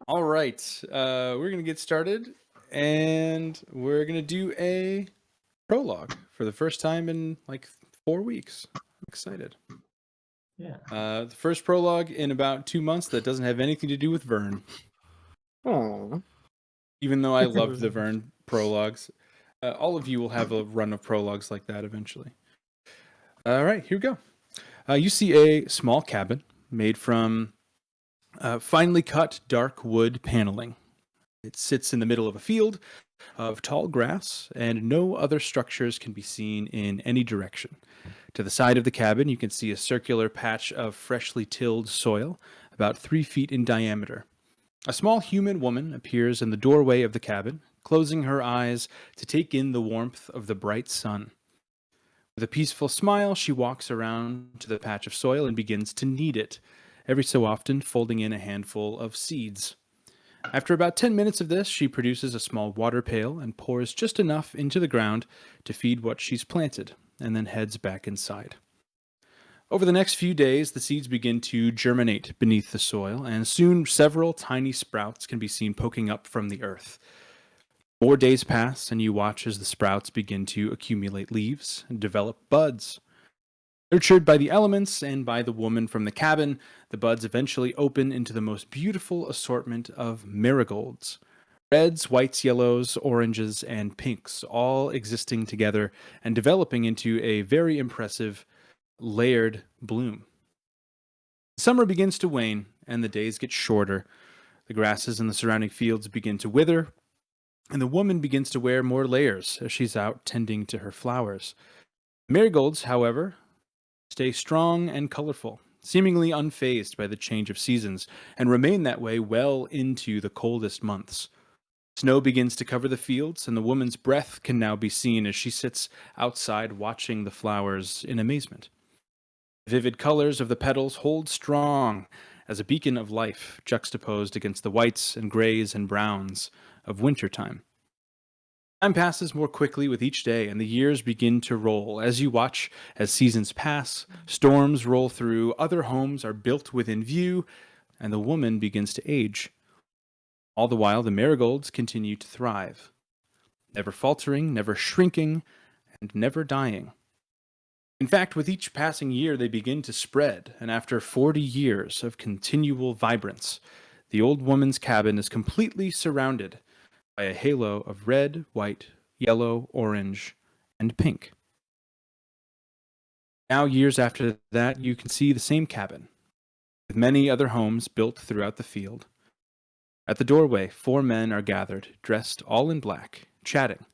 All right, we're gonna get started, and we're gonna do a prologue for the first time in like 4 weeks. I'm excited. Yeah. The first prologue in about 2 months that doesn't have anything to do with Vern, Aww. even though I loved the Vern prologues. All of you will have a run of prologues like that eventually. All right, here we go. You see a small cabin made from finely cut dark wood paneling. It sits in the middle of a field of tall grass, and no other structures can be seen in any direction. To the side of the cabin, you can see a circular patch of freshly tilled soil, about 3 feet in diameter. A small human woman appears in the doorway of the cabin, closing her eyes to take in the warmth of the bright sun. With a peaceful smile, she walks around to the patch of soil and begins to knead it, every so often folding in a handful of seeds. After about 10 minutes of this, she produces a small water pail and pours just enough into the ground to feed what she's planted, and then heads back inside. Over the next few days, the seeds begin to germinate beneath the soil, and soon several tiny sprouts can be seen poking up from the earth. More days pass, and you watch as the sprouts begin to accumulate leaves and develop buds. Nurtured by the elements and by the woman from the cabin, the buds eventually open into the most beautiful assortment of marigolds. Reds, whites, yellows, oranges, and pinks, all existing together and developing into a very impressive layered bloom. Summer begins to wane, and the days get shorter. The grasses in the surrounding fields begin to wither, and the woman begins to wear more layers as she's out tending to her flowers. Marigolds, however, stay strong and colorful, seemingly unfazed by the change of seasons, and remain that way well into the coldest months. Snow begins to cover the fields, and the woman's breath can now be seen as she sits outside watching the flowers in amazement. The vivid colors of the petals hold strong as a beacon of life juxtaposed against the whites and grays and browns of wintertime. Time passes more quickly with each day, and the years begin to roll. As you watch, as seasons pass, storms roll through, other homes are built within view, and the woman begins to age. All the while, the marigolds continue to thrive, never faltering, never shrinking, and never dying. In fact, with each passing year, they begin to spread, and after 40 years of continual vibrance, the old woman's cabin is completely surrounded by a halo of red, white, yellow, orange, and pink. Now, years after that, you can see the same cabin, with many other homes built throughout the field. At the doorway, 4 men are gathered, dressed all in black, chatting.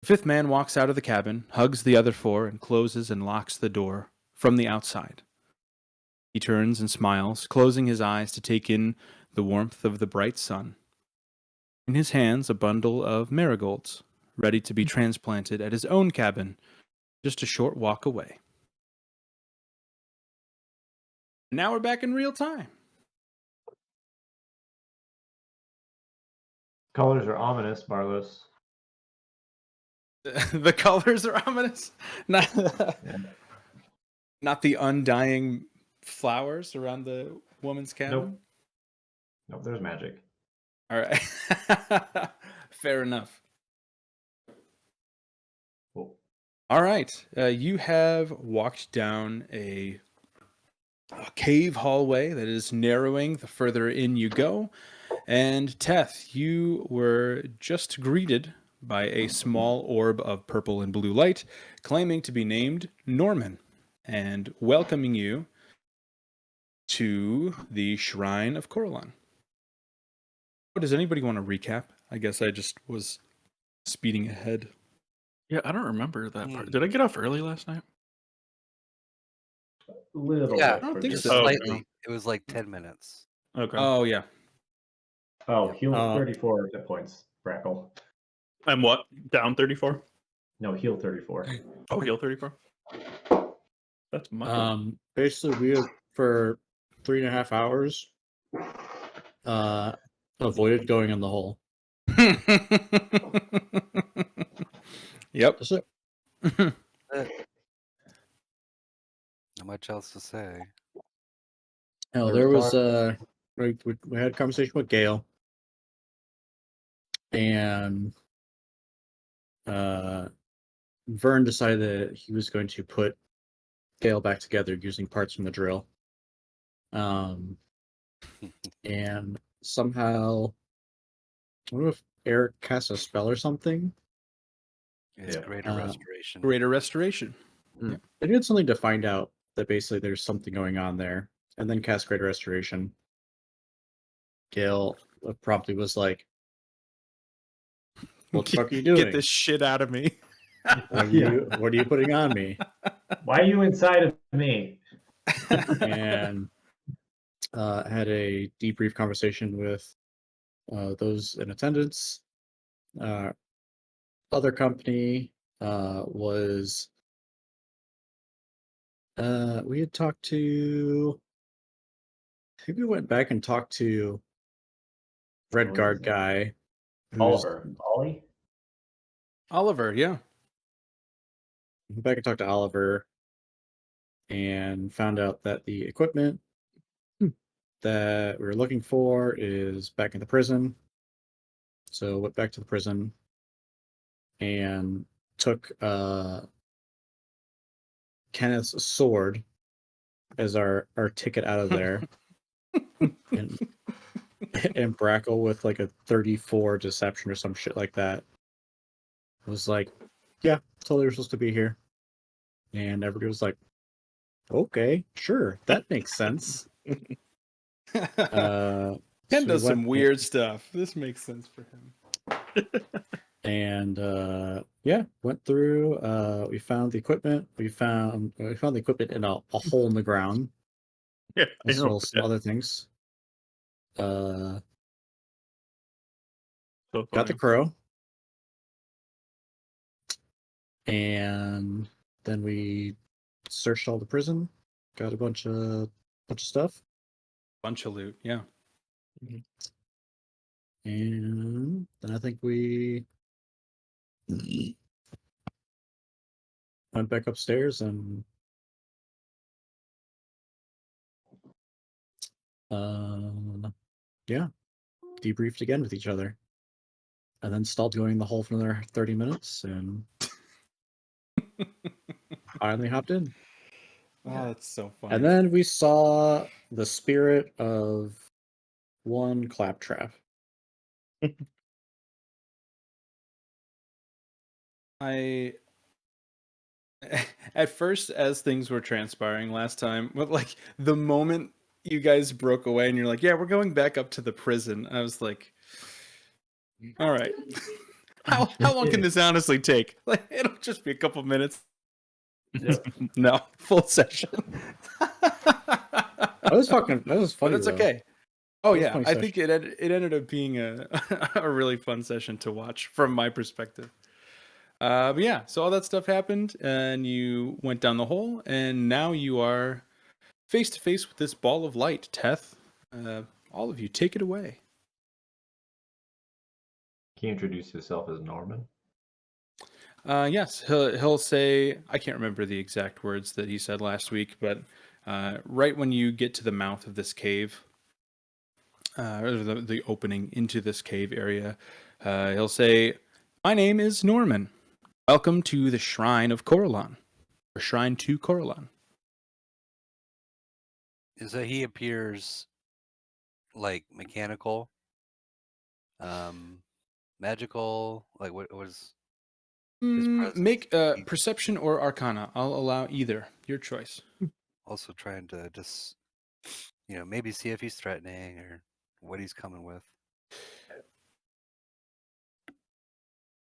The 5th man walks out of the cabin, hugs the other 4, and closes and locks the door from the outside. He turns and smiles, closing his eyes to take in the warmth of the bright sun. In his hands, a bundle of marigolds, ready to be transplanted at his own cabin, just a short walk away. Now we're back in real time. Colors are ominous, Barlos. The colors are ominous. Not the undying flowers around the woman's cabin. Nope, there's magic. All right. Fair enough. Cool. All right. You have walked down a cave hallway that is narrowing the further in you go. And Teth, you were just greeted by a small orb of purple and blue light, claiming to be named Norman, and welcoming you to the Shrine of Coralon. Does anybody want to recap? I guess I just was speeding ahead. Yeah, I don't remember that part. Did I get off early last night? Little Yeah, bit. I don't think just so. slightly. It was like 10 minutes. Okay. Oh, yeah. Oh, heal 34 hit points, Brackle. I'm what? Down 34? No, heal 34. Oh, heal 34? That's much. Basically, we have, for 3.5 hours, avoided going in the hole. Yep. That's it. Not much else to say. Hell, There there was was we had a conversation with Gail, and Vern decided that he was going to put Gail back together using parts from the drill. And somehow, I wonder if Eric cast a spell or something. It's Yeah. greater restoration. Greater restoration. They did something to find out that basically there's something going on there, and then cast Greater Restoration. Gail promptly was like, "What the fuck are you doing? Get this shit out of me." What are you putting on me?" Why are you inside of me? And had a debrief conversation with those in attendance. Other company was we had talked to. I think we went back and talked to Red What was Guard his name? guy. Oliver. Ollie? Oliver, yeah. Went back and talked to Oliver and found out that the equipment that we were looking for is back in the prison. So went back to the prison and took Kenneth's sword as our ticket out of there. and Brackle with like a 34 deception or some shit like that. It was like, yeah, totally we're supposed to be here. And everybody was like, okay, sure, that makes sense. Ken So does we some went weird stuff. This makes sense for him. and yeah, went through. We found the equipment. We found the equipment in a hole in the ground, Yeah, as well as some other things. So Got the funny. crow, and then we searched all the prison. Got a bunch of stuff, Bunch of loot, yeah. and then I think we went back upstairs and yeah, debriefed again with each other, and then stalled going in the hole for another 30 minutes, and finally hopped in. Oh, that's so funny. And then we saw the spirit of one claptrap. At first, as things were transpiring last time, but like the moment you guys broke away and you're like, yeah, we're going back up to the prison, I was like, all right. How long can this honestly take? Like, it'll just be a couple minutes. Yep. No, full session. That was funny. But it's though. okay. Oh That was a yeah, funny I think it ended up being a really fun session to watch from my perspective. But yeah, so all that stuff happened, and you went down the hole, and now you are face to face with this ball of light. Teth, all of you, take it away. Can you introduce yourself as Norman? Yes, he'll say, I can't remember the exact words that he said last week, but right when you get to the mouth of this cave, or the opening into this cave area, he'll say, "My name is Norman. Welcome to the Shrine of Coralon, or Shrine to Coralon." So he appears like mechanical, magical. Like what was his presence? Make perception or arcana. I'll allow either. Your choice. Also trying to just, maybe see if he's threatening or what he's coming with.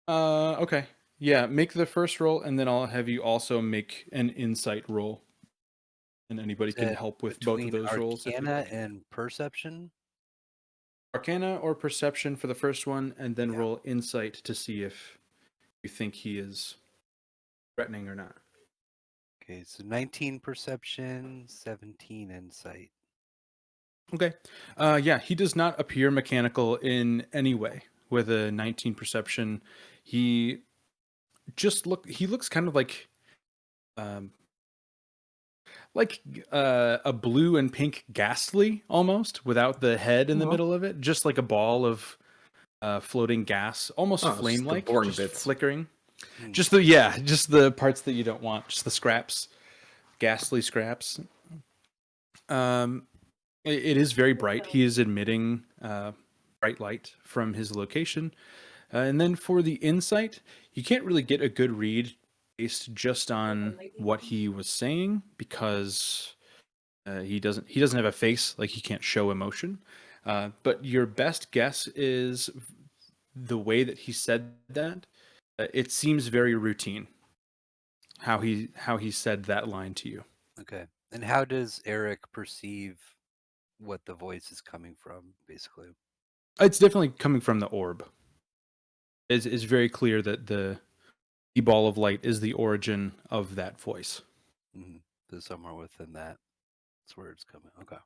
Okay. Yeah, make the first roll, and then I'll have you also make an insight roll. And anybody can help with both of those rolls. If you'd Arcana like. and perception. Arcana or perception for the first one, and then Yeah. roll insight to see if you think he is threatening or not. Okay, so 19 perception, 17 insight. Okay. Yeah, he does not appear mechanical in any way. With a 19 perception, he looks kind of like like a blue and pink ghastly almost, without the head in the middle of it, just like a ball of floating gas, almost just the flame-like, boring just bits. flickering. Just the parts that you don't want, just the scraps, ghastly scraps. It is very bright. He is emitting bright light from his location. And then for the insight, you can't really get a good read based just on what he was saying, because he doesn't have a face, like he can't show emotion. But your best guess is the way that he said that. It seems very routine. How he said that line to you. Okay. And how does Eric perceive what the voice is coming from, basically? It's definitely coming from the orb. It's very clear that the ball of light is the origin of that voice. Mm-hmm. There's somewhere within that. That's where it's coming. Okay.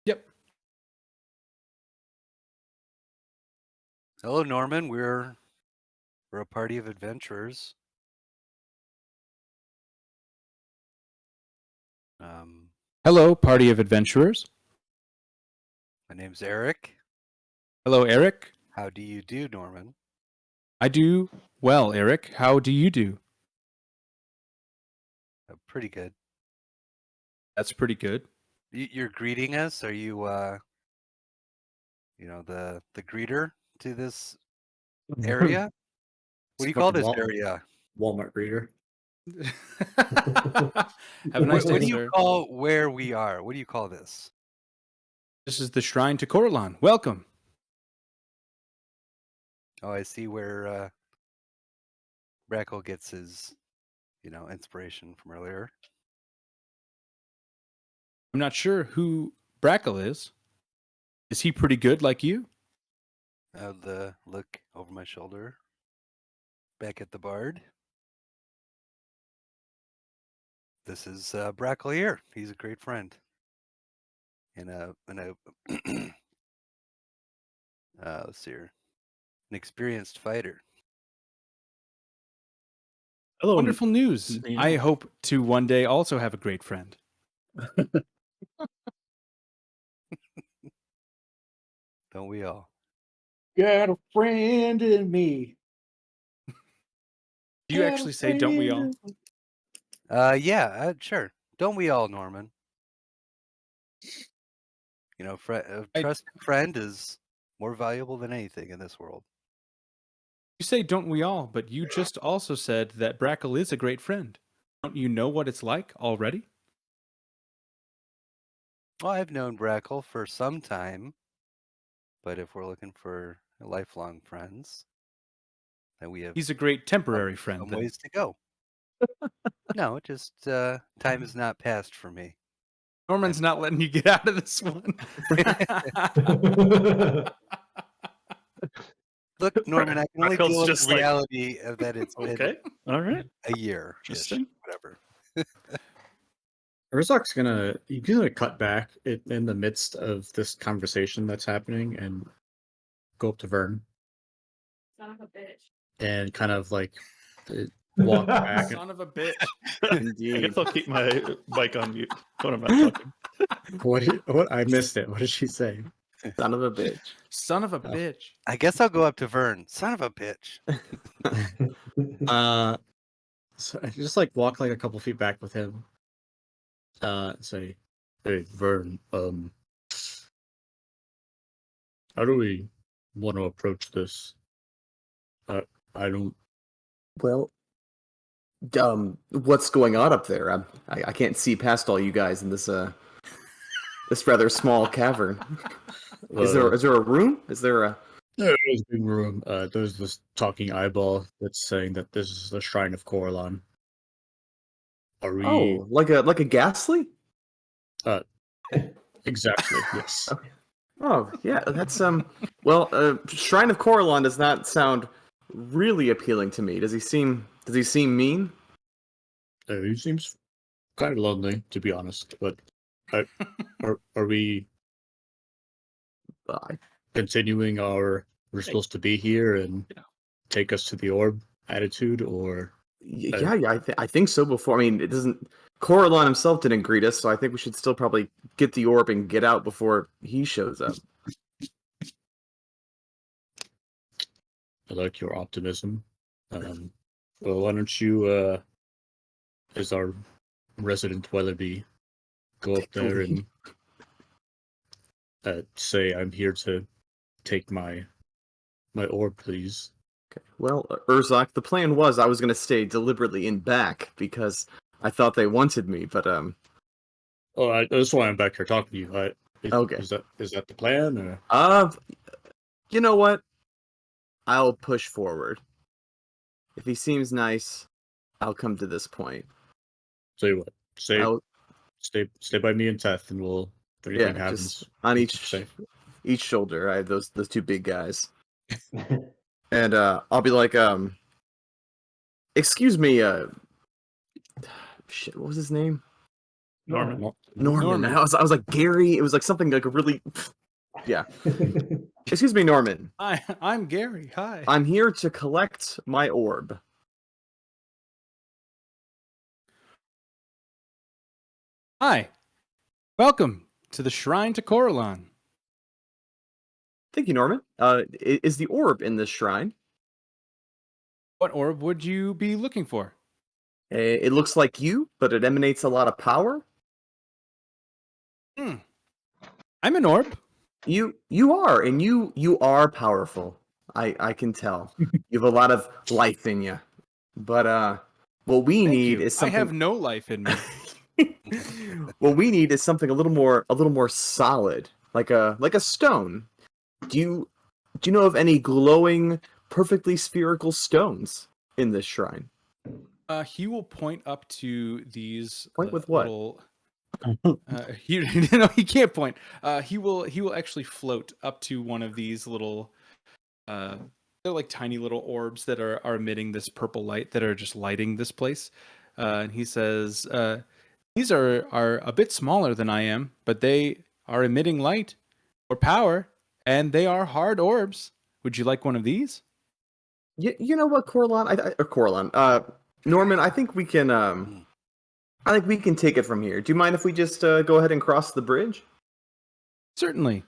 Yep. Hello, Norman. We're a party of adventurers. Hello, party of adventurers. My name's Eric. Hello, Eric. How do you do, Norman? I do well, Eric. How do you do? Pretty good. That's pretty good. You're greeting us? Are you, the greeter to this area? What do you call this area? Walmart greeter. Have a nice day, What do you sir. call where we are? What do you call this? This is the Shrine to Corlan. Welcome. Oh, I see where Brackle gets his, inspiration from earlier. I'm not sure who Brackle is. Is he pretty good like you? The look over my shoulder, back at the bard. This is Brackle here. He's a great friend, and let's see here, an experienced fighter. Hello. Wonderful news. Neil. I hope to one day also have a great friend. Don't we all? Got a friend in me. Do you actually say, don't we all? Yeah, sure. Don't we all, Norman? A trusted friend is more valuable than anything in this world. You say, don't we all? But you just also said that Brackle is a great friend. Don't you know what it's like already? Well, I've known Brackle for some time, but if we're looking for lifelong friends, then we have He's a great temporary friend. some Then. ways to go. No, just time has not passed for me. Norman's not letting you get out of this one. Look, Norman, I can only Brackle's deal with just the like- reality of that it's been Okay. All right. a year. Interesting. Whatever. Urzok's he's gonna cut back in the midst of this conversation that's happening and go up to Vern Son of a bitch. and kind of like walk back. Son of a bitch. I Indeed. guess I'll keep my mic on mute when I'm not talking. What I missed it. What did she say? Son of a bitch. Son of a bitch. I guess I'll go up to Vern. Son of a bitch. So I just like walk like a couple feet back with him. Say, hey Vern, how do we want to approach this? I don't. Well, what's going on up there? I can't see past all you guys in this this rather small cavern. Is there a room? Is there a? There's a big room. There's this talking eyeball that's saying that this is the Shrine of Corlan. Are we? Oh, like a ghastly? Exactly. Yes. Okay. Oh, yeah. That's Well, Shrine of Corlan does not sound really appealing to me. Does he seem mean? He seems kind of lonely, to be honest. But are we continuing our? We're supposed to be here and take us to the orb attitude, or Yeah. I think so. Before, I mean, it doesn't. Coralon himself didn't greet us, so I think we should still probably get the orb and get out before he shows up. I like your optimism. Well, why don't you, as our resident Wellaby, go up there and say, "I'm here to take my orb, please." Okay. Well, Urzak, the plan was I was going to stay deliberately in back because I thought they wanted me, but Oh, that's why I'm back here talking to you. Okay. Is that the plan? Or? You know what? I'll push forward. If he seems nice, I'll come to this point. Tell you what, I'll, stay by me and Teth, and if anything yeah, happens, just on keep safe. each shoulder. I have those two big guys, and I'll be like, excuse me, shit, what was his name? Norman. Norman. I was like Gary. It was like something like a really, yeah. Excuse me, Norman. Hi, I'm Gary. Hi. I'm here to collect my orb. Hi. Welcome to the Shrine to Coralon. Thank you, Norman. Is the orb in this shrine? What orb would you be looking for? It looks like you, but it emanates a lot of power. I'm an orb. You are, and you are powerful. I can tell. You have a lot of life in you. But what we Thank need you. is something. I have no life in me. What we need is something a little more solid, like a stone. Do you know of any glowing, perfectly spherical stones in this shrine? He will point up to these. Point with what? Little, no, he can't point. He will actually float up to one of these little. They're like tiny little orbs that are emitting this purple light that are just lighting this place. And he says, "These are a bit smaller than I am, but they are emitting light or power, and they are hard orbs. Would you like one of these?" You know what, Coralon? Norman, I think we can. I think we can take it from here. Do you mind if we just go ahead and cross the bridge? Certainly.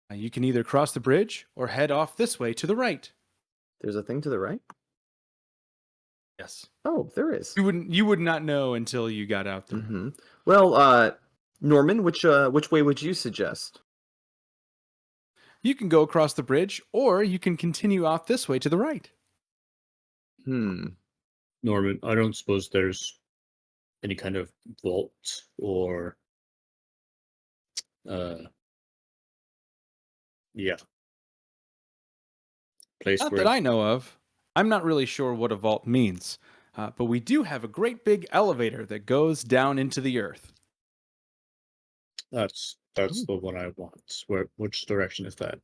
You can either cross the bridge or head off this way to the right. There's a thing to the right. Yes. Oh, there is. You would not know until you got out there. Mm-hmm. Well, Norman, which way would you suggest? You can go across the bridge, or you can continue off this way to the right. Norman, I don't suppose there's any kind of vault or place Not where that I know of. I'm not really sure what a vault means, but we do have a great big elevator that goes down into the earth. that's the one I want. Which direction is that?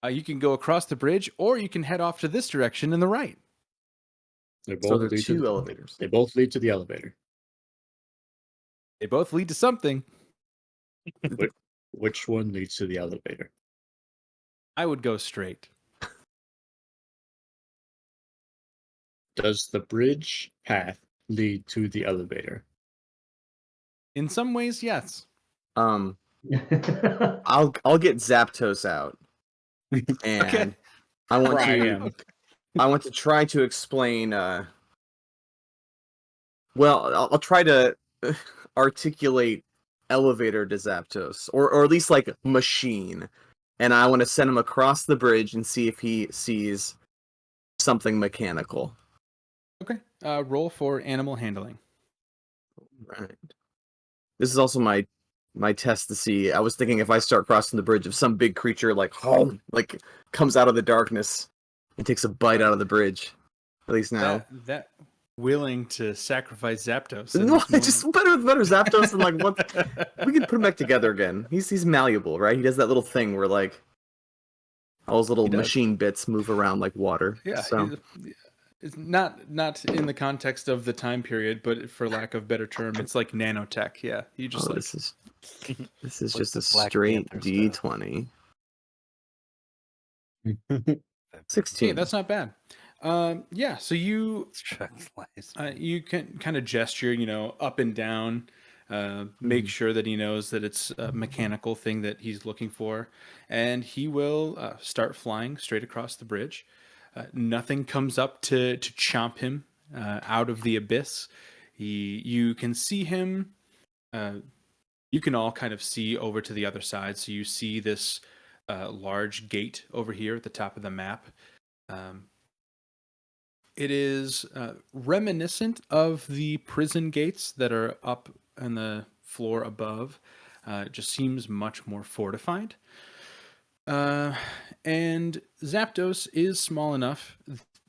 You can go across the bridge, or you can head off to this direction in the right. They So there are two elevators. They both lead to the elevator. They both lead to something. Which one leads to the elevator? I would go straight. Does the bridge path lead to the elevator? In some ways, yes. I'll get Zapdos out, and Okay. I want to try to explain. Well, I'll try to articulate elevator to Zapdos, or at least like machine, and I want to send him across the bridge and see if he sees something mechanical. Okay. Roll for animal handling. Right. This is also my test to see. I was thinking if I start crossing the bridge, if some big creature like comes out of the darkness and takes a bite out of the bridge. At least now. That willing to sacrifice Zapdos. No, just better Zapdos than like what we can put him back together again. He's malleable, right? He does that little thing where like all those little machine bits move around like water. Yeah. So It's not in the context of the time period, but for lack of better term, it's like nanotech. Yeah, you just this is Like just the a Black straight Panther D20. 16. Hey, that's not bad. Yeah. So you Truck flies. you can kind of gesture, up and down, make sure that he knows that it's a mechanical thing that he's looking for, and he will start flying straight across the bridge. Nothing comes up to chomp him out of the abyss. You can see him. You can all kind of see over to the other side. So you see this large gate over here at the top of the map. It is reminiscent of the prison gates that are up on the floor above. It just seems much more fortified. And Zapdos is small enough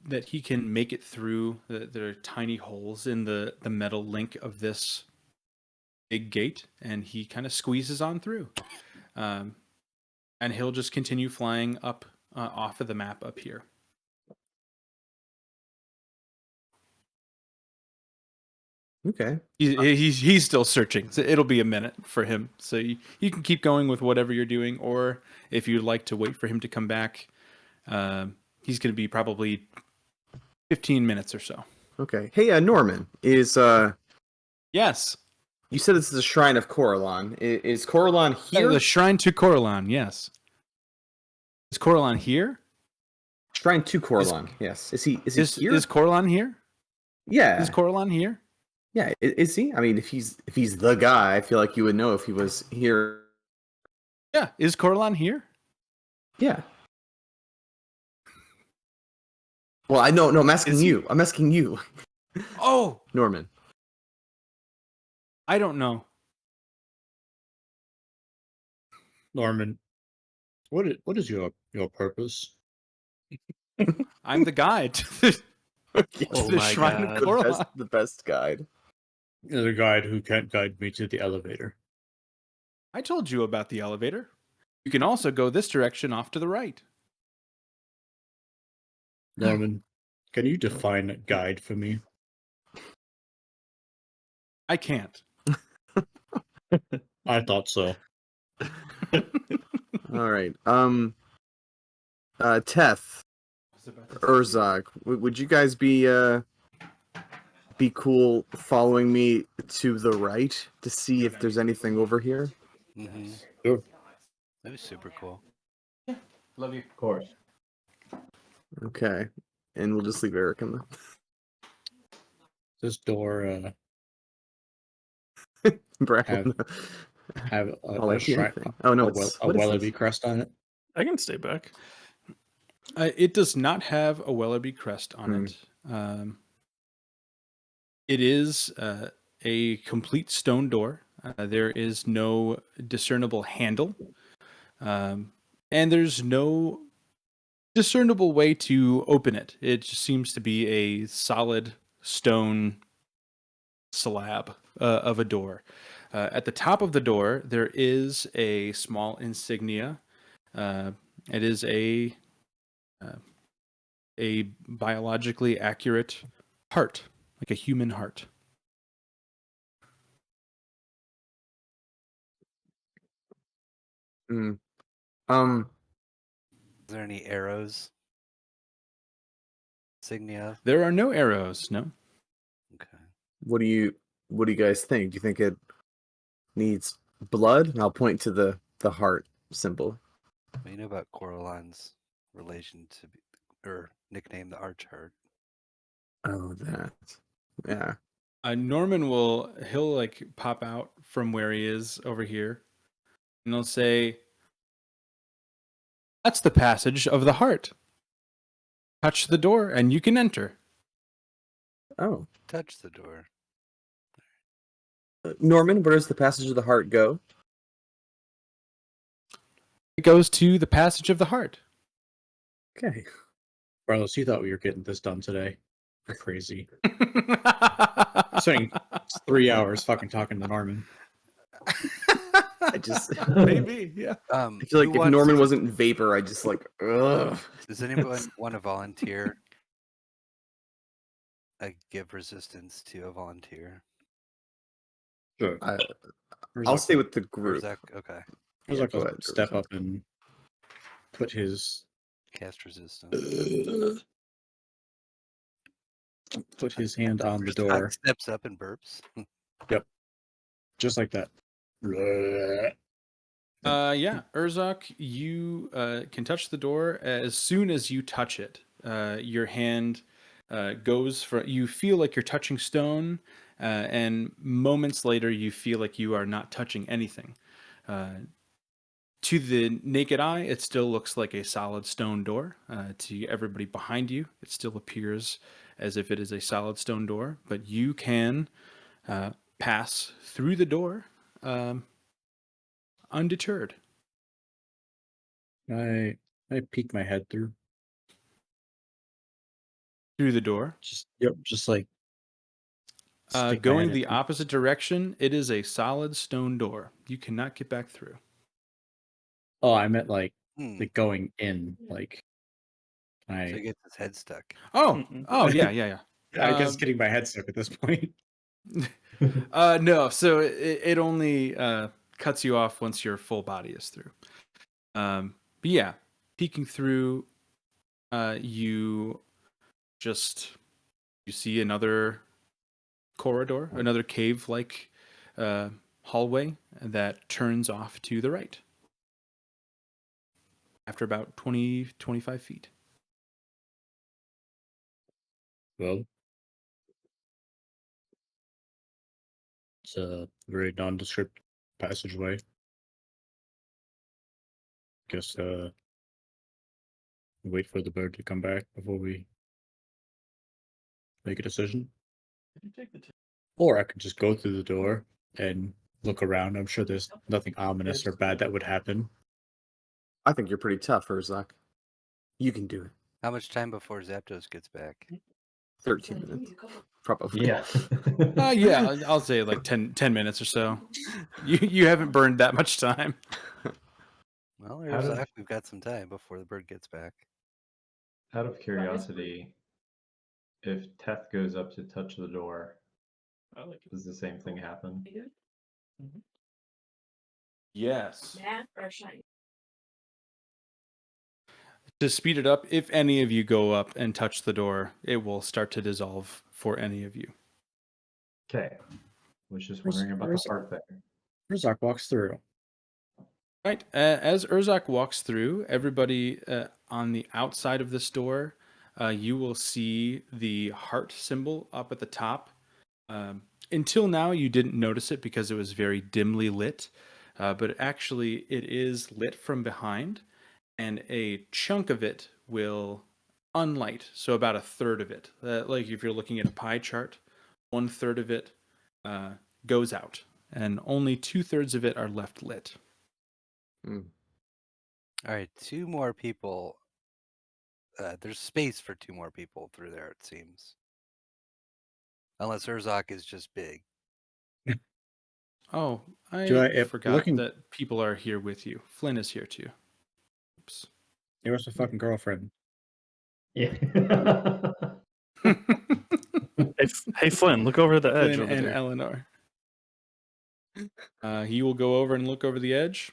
that he can make it through. There are tiny holes in the metal link of this big gate, and he kind of squeezes on through. And he'll just continue flying up off of the map up here. Okay. He's still searching. So it'll be a minute for him. So you can keep going with whatever you're doing, or if you'd like to wait for him to come back, he's going to be probably 15 minutes or so. Okay. Hey, Norman, Yes. you said this is a shrine of Coralon. Is Coralon here? The shrine to Coralon, yes. Is Coralon here? Shrine to Coralon, yes. Is he here? Is Coralon here? Yeah. Is Coralon here? Yeah, is he? I mean, if he's the guy, I feel like you would know if he was here. Yeah. Is Coralon here? Yeah. Well, I know. No, I'm asking Is he- you. I'm asking you, Oh, Norman. I don't know. Norman, what is your purpose? I'm the guide to the, Oh the my shrine God. of Coralon. The best guide. You're the guide who can't guide me to the elevator. I told you about the elevator. You can also go this direction off to the right. Norman, can you define guide for me? I can't. I thought so. All right. Teth, Urzog, would you guys be cool following me to the right to see if there's anything over here? Mm-hmm. Sure. That was super cool. Love you. Of course. Okay. And we'll just leave Eric in the... This door Brackle. have I'll a let you shrine, anything. Oh no, a it's a what is Wellaby this? crest on it. I can stay back. It does not have a Wellaby crest on it. It is a complete stone door. There is no discernible handle. And there's no discernible way to open it. It just seems to be a solid stone slab of a door. At the top of the door, there is a small insignia. It is a biologically accurate heart, like a human heart. Mm. Is there any arrows? Insignia? There are no arrows, no. Okay. What do you guys think? Do you think it needs blood? And I'll point to the heart symbol. Well, you know about Coralon's relation to, or nickname, the Archheart. Oh, that. Yeah. Norman he'll like pop out from where he is over here, and he'll say, "That's the passage of the heart. Touch the door, and you can enter." Oh. Touch the door. Norman, where does the passage of the heart go? It goes to the passage of the heart. Okay. Carlos, you thought we were getting this done today. You're crazy. Spending 3 hours fucking talking to Norman. I just Maybe, yeah. I feel like if Norman wasn't vapor, I just like ugh. Does anyone want to volunteer? I give resistance to a volunteer. Sure. I'll stay with the Or group. is that okay? He's Yeah, like go to ahead, step Urzog. up and put his Cast resistance. put his hand on the Herzog door, steps up and burps. just like that. Yeah, Urzok, you can touch the door. As soon as you touch it, your hand goes for. You feel like you're touching stone, and moments later, you feel like you are not touching anything. To the naked eye, it still looks like a solid stone door. To everybody behind you, it still appears as if it is a solid stone door. But you can pass through the door undeterred. I peek my head through. Through the door. Just like stick my head Going in the through. opposite direction, it is a solid stone door. You cannot get back through. Oh, I meant like Hmm. going in. Like So he I gets his head stuck. Oh, yeah. I guess getting my head stuck at this point. No, so it only cuts you off once your full body is through. But yeah, peeking through, you see another corridor, another cave-like hallway that turns off to the right after about 25 feet. Well, it's a very nondescript passageway. Guess wait for the bird to come back before we make a decision. Or I could just go through the door and look around. I'm sure there's nothing ominous or bad that would happen. I think you're pretty tough, Urzok. You can do it. How much time before Zapdos gets back? 13 minutes, probably. Yeah. Yeah, I'll say like 10 minutes or so. You haven't burned that much time. Well, How does- Herzog, we've got some time before the bird gets back. Out of curiosity, if Teth goes up to touch the door, does the same thing happen? Yes. Matte or shiny? To speed it up, if any of you go up and touch the door, it will start to dissolve for any of you. Okay. Was just Where's- wondering about the where's- heart thing. Herzog walks through. Right. As Urzok walks through, everybody on the outside of this door, you will see the heart symbol up at the top. Until now, you didn't notice it because it was very dimly lit, but actually it is lit from behind, and a chunk of it will unlight. So about a third of it, like if you're looking at a pie chart, 1/3 of it goes out, and only 2/3 of it are left lit. Mm. All right, 2 more people. There's space for 2 more people through there, it seems. Unless Herzog is just big. Oh, If forgot looking- that people are here with you. Flynn is here too. Oops. Where's my fucking girlfriend? Yeah. Hey, Flynn, look over the edge Flynn over and there. Eleanor. He will go over and look over the edge.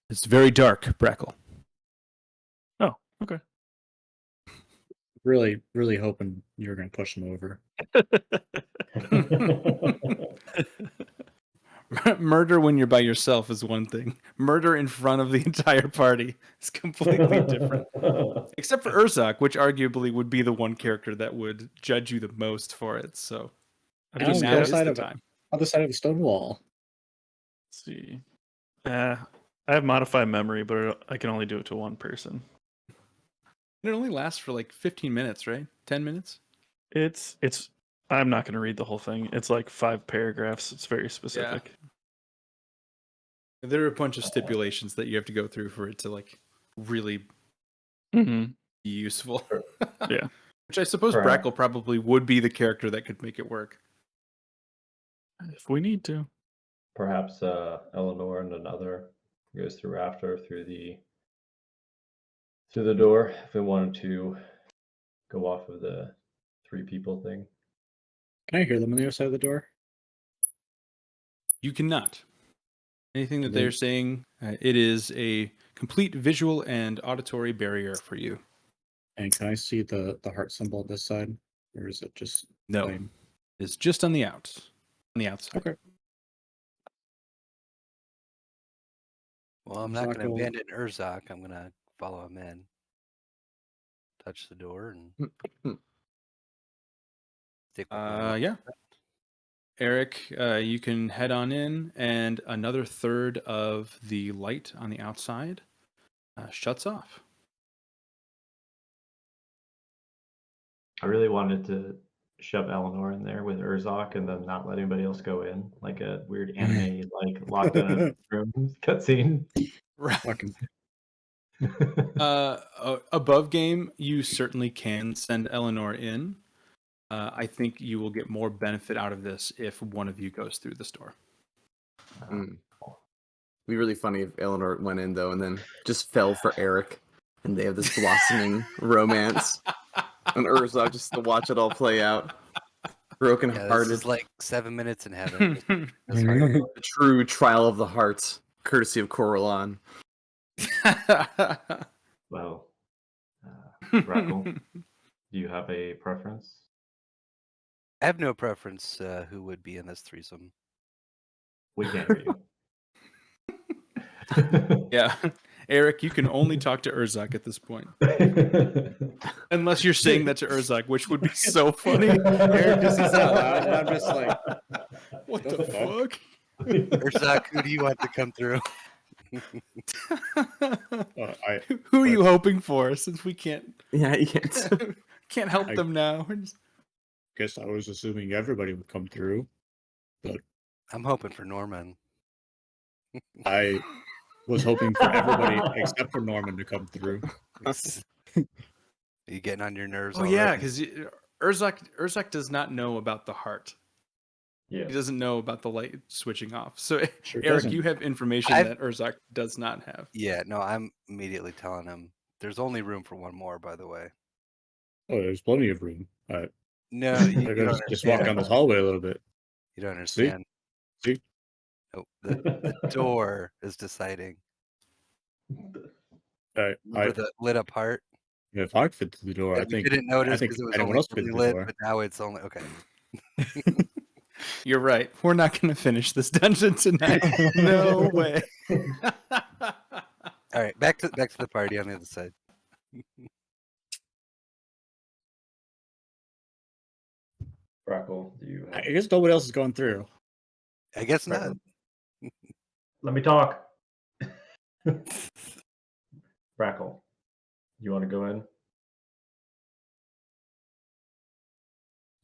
It's very dark, Brackle. Oh, okay. Really, really hoping you're gonna push him over. Murder when you're by yourself is one thing. Murder in front of the entire party is completely different. Except for Urzok, which arguably would be the one character that would judge you the most for it. So I Now just now other is got, side the of it. time. Other side of the stone wall. let's see. I have modified memory, but I can only do it to one person. It only lasts for like 15 minutes, right? 10 minutes? It's. I'm not going to read the whole thing. It's like 5 paragraphs. It's very specific. There are a bunch of stipulations that you have to go through for it to like really Mm-hmm. be useful. Yeah. Which I suppose Correct. Brackle probably would be the character that could make it work. If we need to. Perhaps Eleanor and another goes through after through the door if we wanted to go off of the 3 people thing. Can I hear them on the other side of the door? You cannot. Anything that They- they're saying, it is a complete visual and auditory barrier for you. And can I see the heart symbol on this side, or is it just No, plain? it's just on the outside. Okay. Well, I'm not going to Zaco- abandon Urzak. I'm going to follow him in. Touch the door and stick with my Yeah. Eric, you can head on in, and another third of the light on the outside shuts off. I really wanted to shove Eleanor in there with Urzak and then not let anybody else go in, like a weird anime, like locked in a room cutscene. Right. Fucking Above game, you certainly can send Eleanor in. I think you will get more benefit out of this if one of you goes through this door. It'd be really funny if Eleanor went in though and then just fell for Eric, and they have this blossoming romance, and Urza just to watch it all play out. Broken Yeah, this hearted, is like 7 minutes in heaven. That's hard. the true trial of the hearts, courtesy of Coralon. Well, Rackle, do you have a preference? I have no preference who would be in this threesome. We can't hear you. Yeah. Eric, you can only talk to Urzak at this point. Unless you're saying that to Urzak, which would be so funny. Eric just says that loud, and I'm just like, What The the fuck? fuck? Urzak, who do you want to come through? Who are you hoping for? Since we can't Yeah, you can't. help I- them now. We're just- guess I was assuming everybody would come through. I'm hoping for Norman. I was hoping for everybody except for Norman to come through. Are you getting on your nerves Oh already? yeah, because Urzak does not know about the heart. Yeah. He doesn't know about the light switching off. So Sure Eric, doesn't. you have information I've- that Urzak does not have. Yeah, no, I'm immediately telling him. There's only room for one more, by the way. Oh, there's plenty of room. No, you They're don't gonna just walk down understand. this hallway a little bit. You don't understand. See? No, the door is deciding. Remember the lit up heart? If I fit through the door, that I we think didn't notice think because it was anyone only else fit dimly through the lit, door. but now it's only okay. You're right. We're not going to finish this dungeon tonight. No way. All right, back to the party on the other side. Rackle, do you have... I guess nobody else is going through. I guess not. Rackle? Let me talk. Rackle, you want to go in?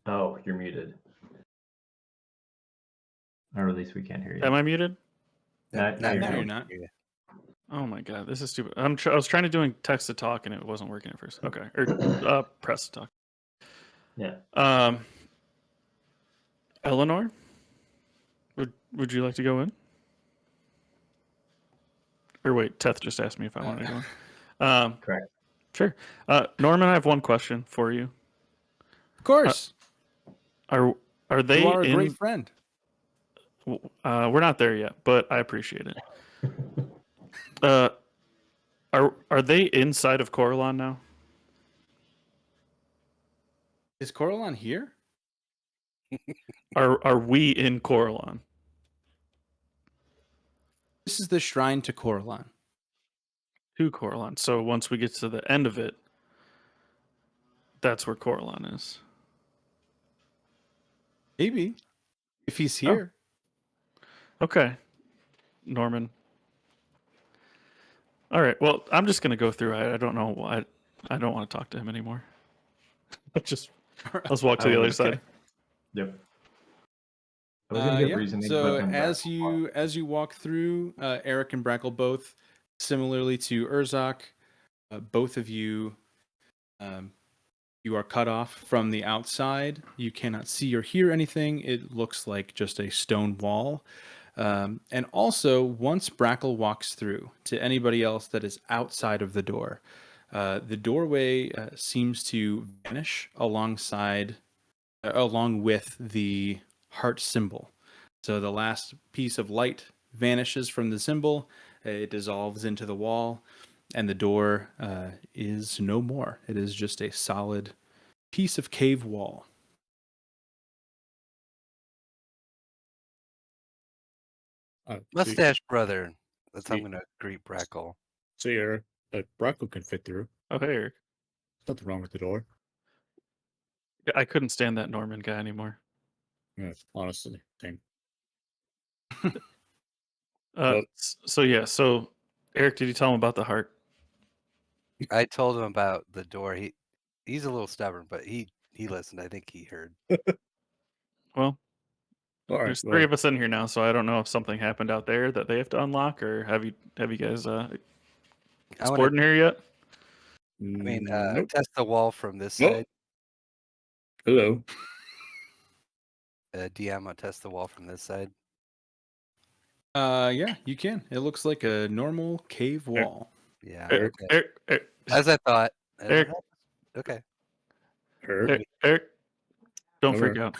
Oh, you're muted. Or at least we can't hear you. Am I muted? Now No, you're you're not. not. Oh my god, this is stupid. I was trying to do text to talk and it wasn't working at first. Okay, or press to talk. Yeah. Eleanor, would you like to go in? Or wait, Teth just asked me if I wanted to go in. Correct. Sure. Norman, I have one question for you. Of course. Are they You are a in? great friend. We're not there yet, but I appreciate it. Are they inside of Coralon now? Is Coralon here? Are we in Coralon? This is the shrine to Coralon. To Coralon. So once we get to the end of it, that's where Coralon is. Maybe. If he's here. Okay, Norman. All right. Well, I'm just gonna go through. I don't know why. I don't want to talk to him anymore. Let's walk to the other side. Yep. I was gonna give Yeah. reasoning, So but then as Rackle you walk through, Eric and Brackle both, similarly to Urzak, both of you, you are cut off from the outside. You cannot see or hear anything. It looks like just a stone wall. And also, once Brackle walks through, to anybody else that is outside of the door, the doorway seems to vanish along with the heart symbol. So the last piece of light vanishes from the symbol. It dissolves into the wall. and the door is no more. It is just a solid piece of cave wall. Mustache brother. That's how I'm see- gonna greet Brackle. So your Brackle can fit through. Oh, hey, Eric. There's nothing wrong with the door. I couldn't stand that Norman guy anymore. Yeah, honestly, same. So Eric, did you tell him about the heart? I told him about the door. He's a little stubborn, but he listened. I think he heard. Well, All right. there's three of us in here now, so I don't know if something happened out there that they have to unlock, or have you guys I want explored in here yet? Nope. test the wall from this Nope. side. Hello. DM, I'll test the wall from this side. Yeah, you can. It looks like a normal cave wall. Yeah. Eric, Okay. Eric, As I thought. Eric. Okay. Eric, don't Over. freak out.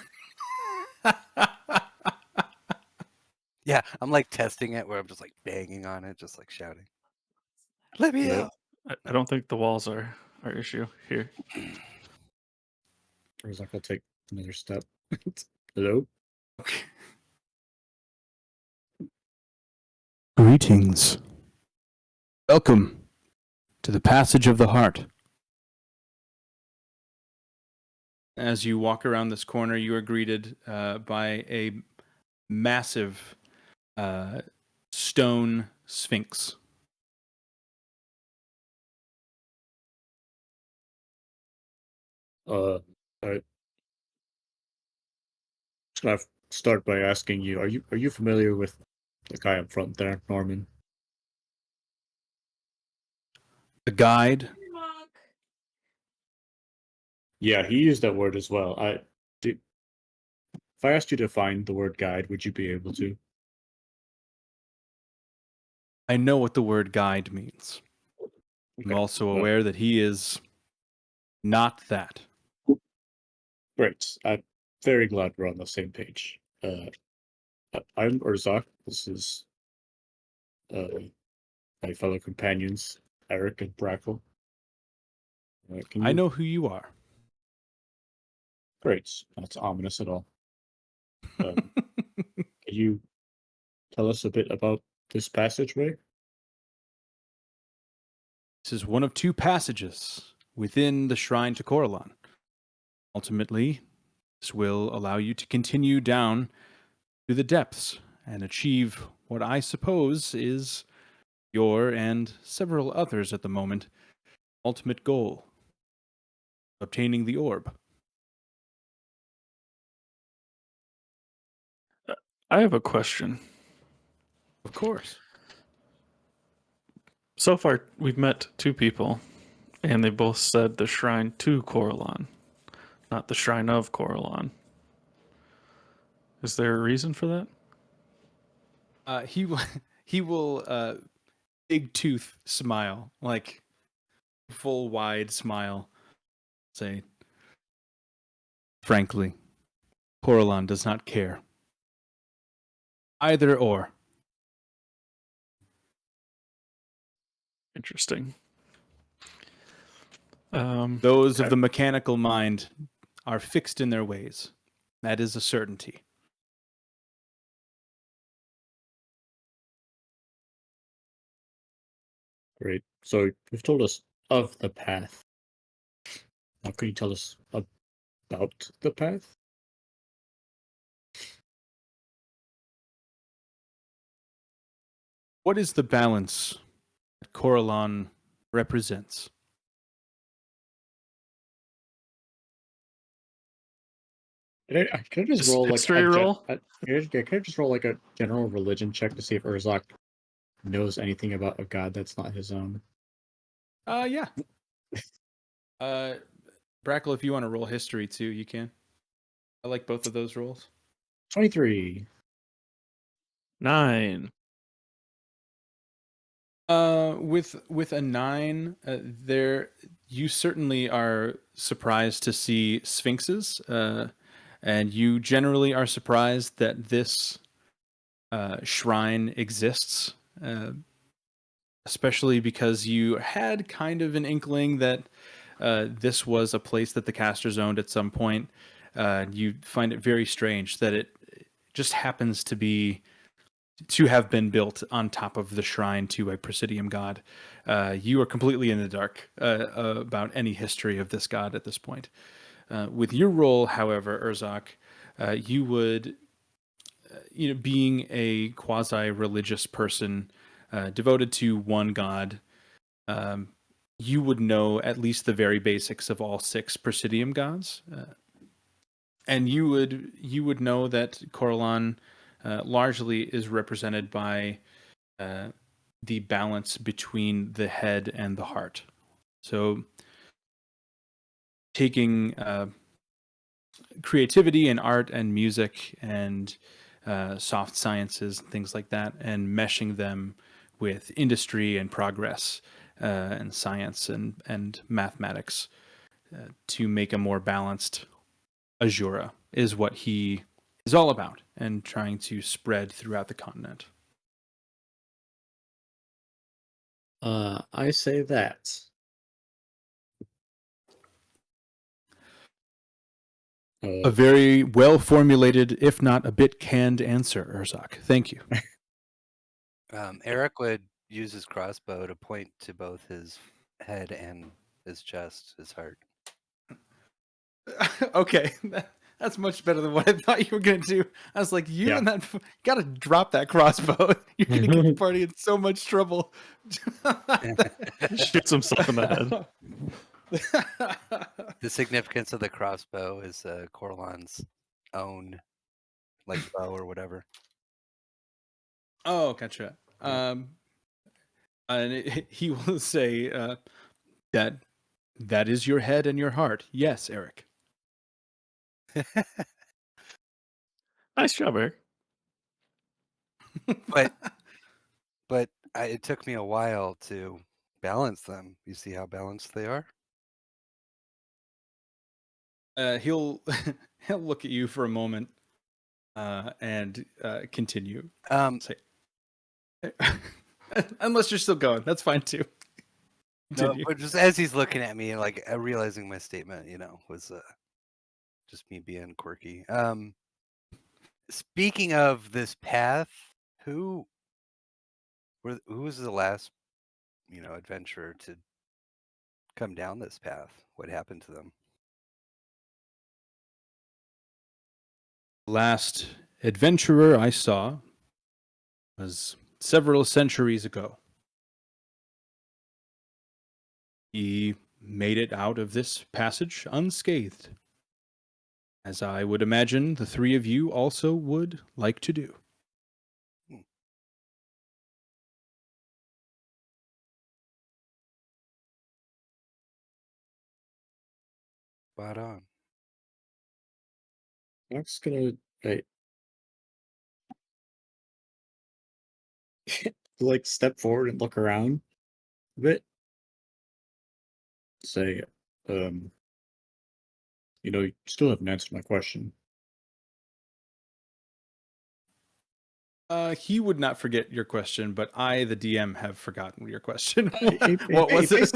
Yeah, I'm like testing it where I'm just like banging on it, just like shouting. Let me Hello? out. I don't think the walls are our issue here. Urzak will take another step. Hello. Okay. Greetings. Welcome to the Passage of the Heart. As you walk around this corner, you are greeted by a massive stone sphinx. I just gonna start by asking you: Are you familiar with the guy up front there, Norman? The guide. Monk. Yeah, he used that word as well. If I asked you to find the word guide, would you be able to? I know what the word guide means. I'm Okay, also well, aware that he is not that. great. I'm very glad we're on the same page. I'm Urzak. This is my fellow companions, Eric and Brackle. I know who you are. Great. Not ominous at all. Can you tell us a bit about this passageway? This is one of two passages within the shrine to Coralon. Ultimately, this will allow you to continue down to the depths and achieve what I suppose is your and several others at the moment ultimate goal: obtaining the orb. I have a question. Of course. So far, we've met two people, and they both said the shrine to Coralon, not the shrine of Coralon. Is there a reason for that? He will big tooth smile, like full wide smile. Say, frankly, Coralon does not care. Either or. Interesting. Those of the mechanical mind are fixed in their ways. That is a certainty. Great. So you've told us of the path. Now, can you tell us about the path? What is the balance that Coralon represents? Can I just roll like history roll? Can I just roll like a general religion check to see if Urzak knows anything about a god that's not his own? Yeah. Brackle, if you want to roll history too, you can. I like both of those rolls. 23. 9. With a 9, there you certainly are surprised to see sphinxes, and you generally are surprised that this shrine exists. especially because you had kind of an inkling that this was a place that the casters owned at some point. You find it very strange that it just happens to have been built on top of the shrine to a Presidium god. You are completely in the dark about any history of this god at this point. With your role, however, Urzak, you would, being a quasi-religious person devoted to one god, you would know at least the very basics of all 6 Presidium gods, and you would know that Corellon largely is represented by the balance between the head and the heart. So, taking creativity and art and music and soft sciences and things like that, and meshing them with industry and progress and science and mathematics to make a more balanced Azura is what he is all about and trying to spread throughout the continent. I say that. A very well formulated, if not a bit canned answer, Urzak. Thank you. Eric would use his crossbow to point to both his head and his chest, his heart. Okay, that's much better than what I thought you were going to do. I was like, you Yeah. and that, you got to drop that crossbow. You're going to get the party in so much trouble. Shoots himself in the head. The significance of the crossbow is Corlon's own, like bow or whatever. Oh, gotcha. Yeah. And he will say that is your head and your heart. Yes, Eric. Nice job, Eric. But it took me a while to balance them. You see how balanced they are? He'll he'll look at you for a moment and continue. Say, unless you're still going, that's fine too. No, Continue. but just as he's looking at me, like realizing my statement, was just me being quirky. Speaking of this path, who was the last, adventurer to come down this path? What happened to them? Last adventurer I saw was several centuries ago. He made it out of this passage unscathed, as I would imagine the 3 of you also would like to do. Spot on. I'm just gonna like step forward and look around a bit. Say, you still haven't answered my question. He would not forget your question, but I, the DM, have forgotten your question. It What was it?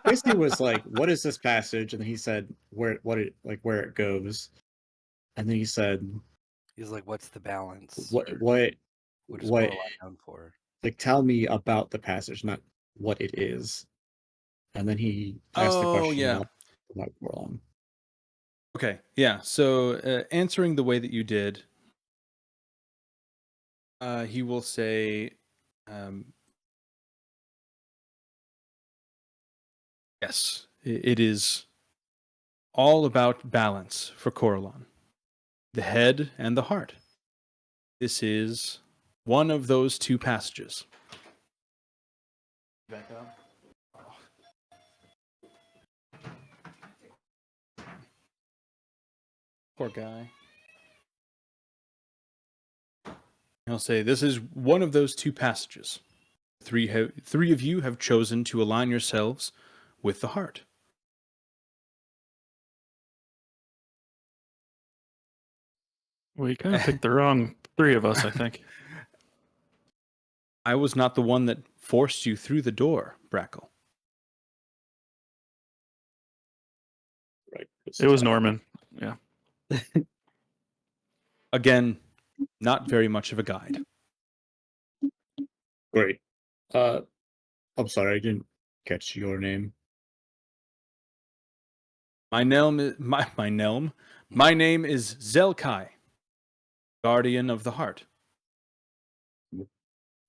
basically was like, what is this passage? And he said where it goes. And then he said, He's like, "What's the balance? what Or what what is what Coraline known for?" like tell me about the passage, not what it is. And then he asked the Oh, question yeah. about Warlong. Okay, yeah. So answering the way that you did, he will say, yes, it is all about balance for Corellon, the head and the heart. This is one of those 2 passages. Back up. Poor guy. He'll say, this is one of those 2 passages. 3 of you have chosen to align yourselves with the heart. We kind of picked the wrong 3 of us, I think. I was not the one that forced you through the door, Brackle. Right. It was Norman. Yeah. Again, not very much of a guide. Great. I'm sorry, I didn't catch your name. My name is My name is Zelkai, Guardian of the Heart.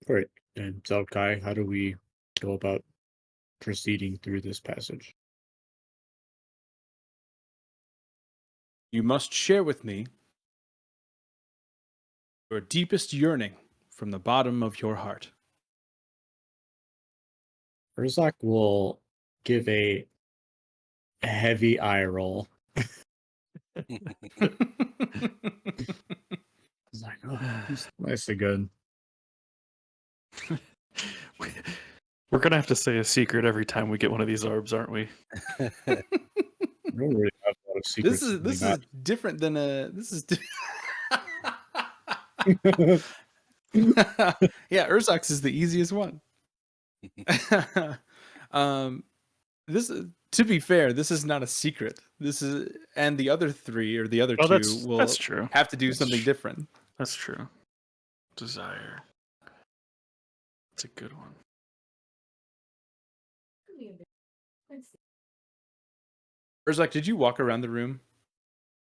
Great. And Zelkai, how do we go about proceeding through this passage? You must share with me your deepest yearning from the bottom of your heart. Urzak will give a heavy eye roll. He's like, oh, he's nicely good. We're gonna have to say a secret every time we get one of these orbs, aren't we? I don't really have a lot of secrets. This is different than a yeah, Urzak's is the easiest one. This to be fair, this is not a secret. This is and the other three or the other two will that's true. have to do That's something tr- different. That's true. Desire. It's a good one. Urzak, did you walk around the room?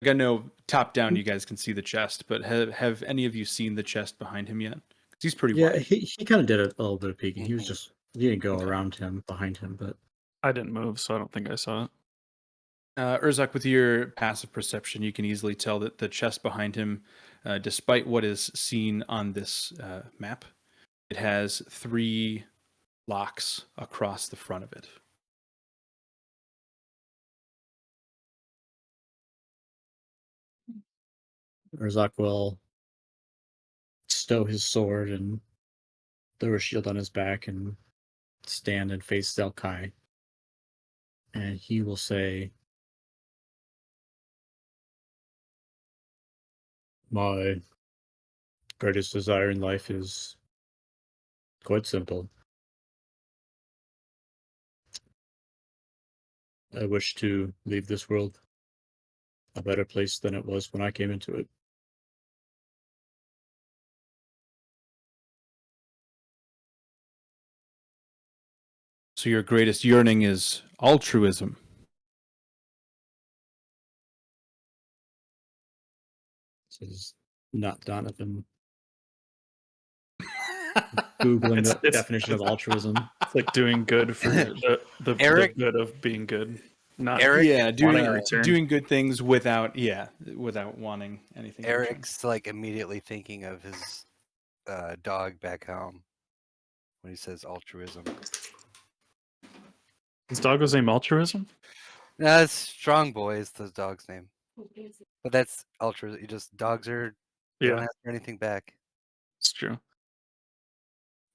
Like I know top down you guys can see the chest, but have any of you seen the chest behind him yet? 'Cause he's pretty Yeah, wide. he kind of did a little bit of peeking. He was just he didn't go Okay. around him, behind him, but I didn't move, so I don't think I saw it. Urzak, with your passive perception, you can easily tell that the chest behind him, despite what is seen on this map, it has 3 locks across the front of it. Urzak will stow his sword and throw a shield on his back and stand and face Zelkai. And he will say, my greatest desire in life is quite simple. I wish to leave this world a better place than it was when I came into it. So your greatest yearning is altruism. This is not Donovan. Googling the It's- definition of altruism. It's like doing good for the Eric- good of being good. Not Eric- Yeah, wanting a return. doing good things without wanting anything. in return. Eric's like immediately thinking of his dog back home when he says altruism. His doggo's name altruism? No, that's Strong Boy is the dog's name. But that's altruism. You just dogs are they don't Yeah, ask for anything back. it's true.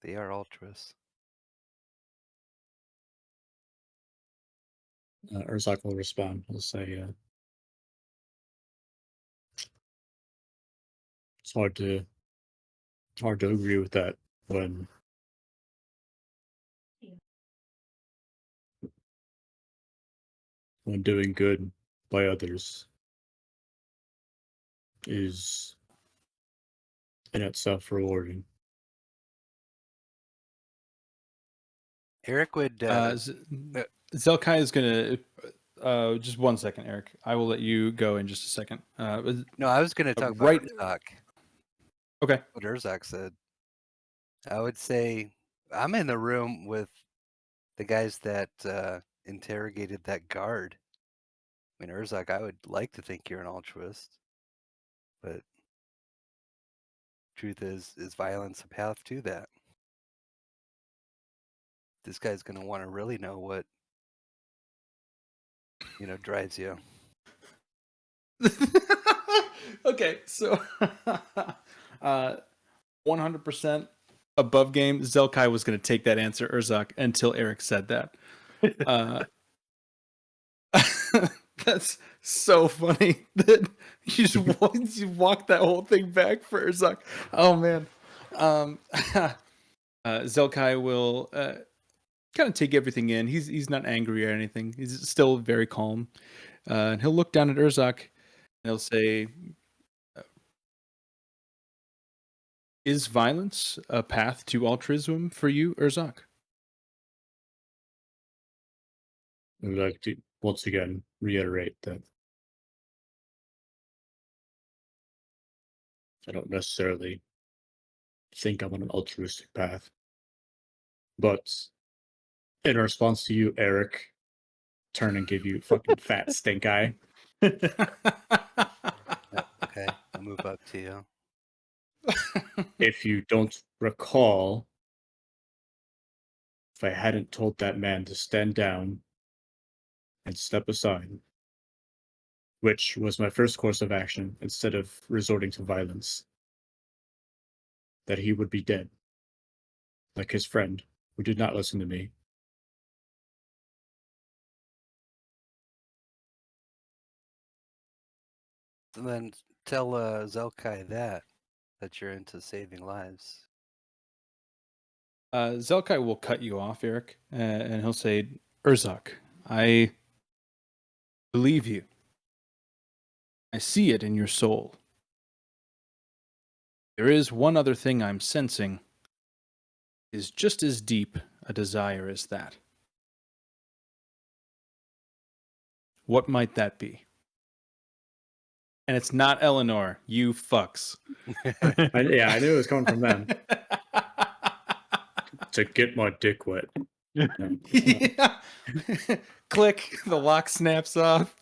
They are altruists. Urzak will respond. He'll say, it's hard to agree with that when doing good by others is in itself rewarding. Eric would Zelkai is gonna. Just 1 second, Eric. I will let you go in just a second. no, I was gonna talk right- about Urzak. Okay. What Urzak said. I would say I'm in the room with the guys that interrogated that guard. I mean, Urzak, I would like to think you're an altruist, but truth is violence a path to that? This guy's gonna want to really know what drives you. Okay, so 100% above game. Zelkai was going to take that answer, Urzak, until Eric said that. That's so funny that you just walked that whole thing back for Urzak. Oh man. Zelkai will kind of take everything in. He's not angry or anything. He's still very calm. And he'll look down at Urzak and he'll say, "Is violence a path to altruism for you, Urzak?" I'd like to once again reiterate that I don't necessarily think I'm on an altruistic path. But in response to you, Eric, turn and give you fucking fat stink eye. Yep, okay, I'll move up to you. If you don't recall, if I hadn't told that man to stand down and step aside, which was my first course of action instead of resorting to violence, that he would be dead. Like his friend, who did not listen to me. And then tell Zelkai that you're into saving lives. Zelkai will cut you off, Eric, and he'll say, "Urzak, I believe you. I see it in your soul. There is one other thing I'm sensing is just as deep a desire as that. What might that be?" And it's not Eleanor, you fucks. I knew it was coming from them. To get my dick wet. No. Yeah. Click, the lock snaps off.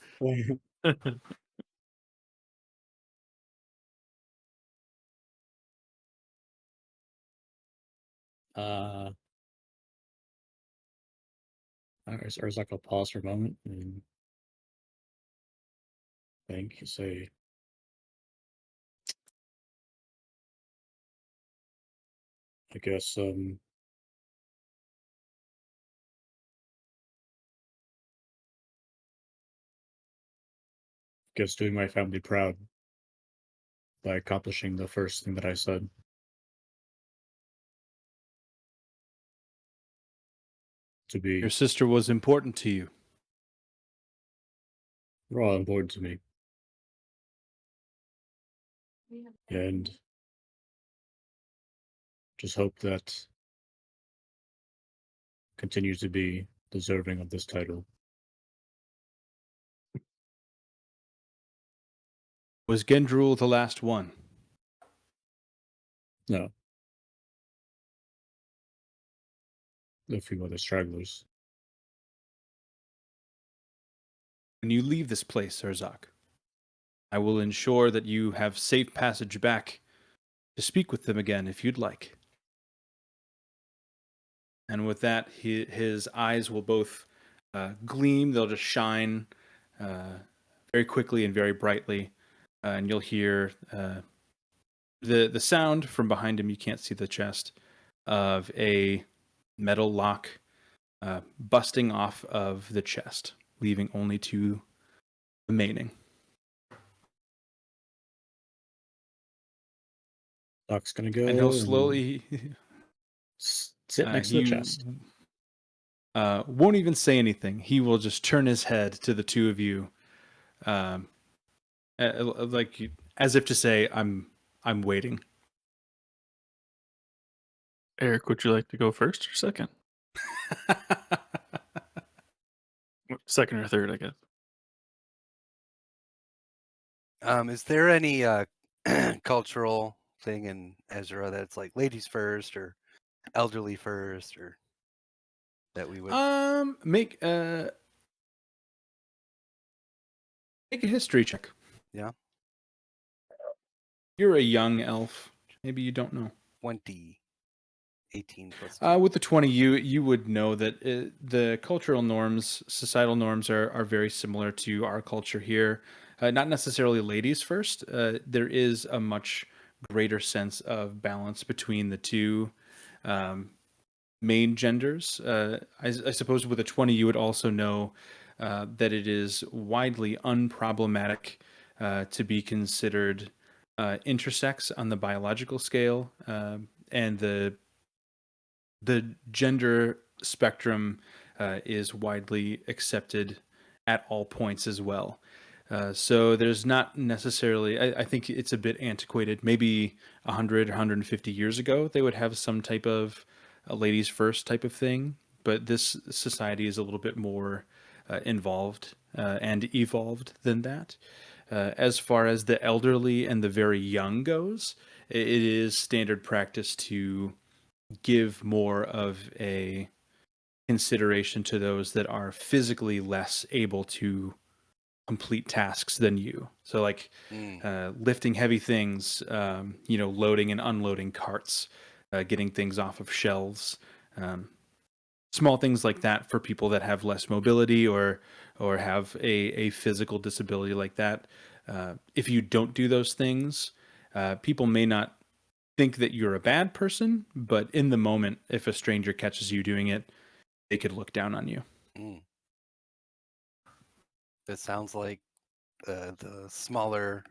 There's like a pause for a moment and think, say, I guess doing my family proud by accomplishing the first thing that I said. To be Your sister was important to you. all important to me. And just hope that continues to be deserving of this title. Was Gendrul the last one? No. A few other stragglers. When you leave this place, Urzak, I will ensure that you have safe passage back to speak with them again if you'd like. And with that, his eyes will both gleam. They'll just shine very quickly and very brightly. And you'll hear the sound from behind him. You can't see the chest of a metal lock busting off of the chest, leaving only two remaining. Doc's gonna go. And he'll slowly sit next to the chest. Won't even say anything. He will just turn his head to the two of you, like as if to say, "I'm waiting." Eric, would you like to go first or second? Second or third, I guess. Is there any cultural thing in Azura that's like ladies first or elderly first, or that we would? Make a history check. Yeah. You're a young elf. Maybe you don't know. 20. 18 plus 2. With the 20, you would know that the cultural norms, societal norms are very similar to our culture here. Not necessarily ladies first. There is a much greater sense of balance between the two main genders. I suppose with a 20, you would also know that it is widely unproblematic to be considered intersex on the biological scale, and the the gender spectrum is widely accepted at all points as well. So there's not necessarily, I think it's a bit antiquated. Maybe 100, 150 years ago, they would have some type of ladies first type of thing. But this society is a little bit more involved and evolved than that. As far as the elderly and the very young goes, it is standard practice to give more of a consideration to those that are physically less able to complete tasks than you. So like lifting heavy things, loading and unloading carts, getting things off of shelves, small things like that for people that have less mobility or have a physical disability like that. If you don't do those things, people may not think that you're a bad person, but in the moment, if a stranger catches you doing it, they could look down on you. It sounds like the smaller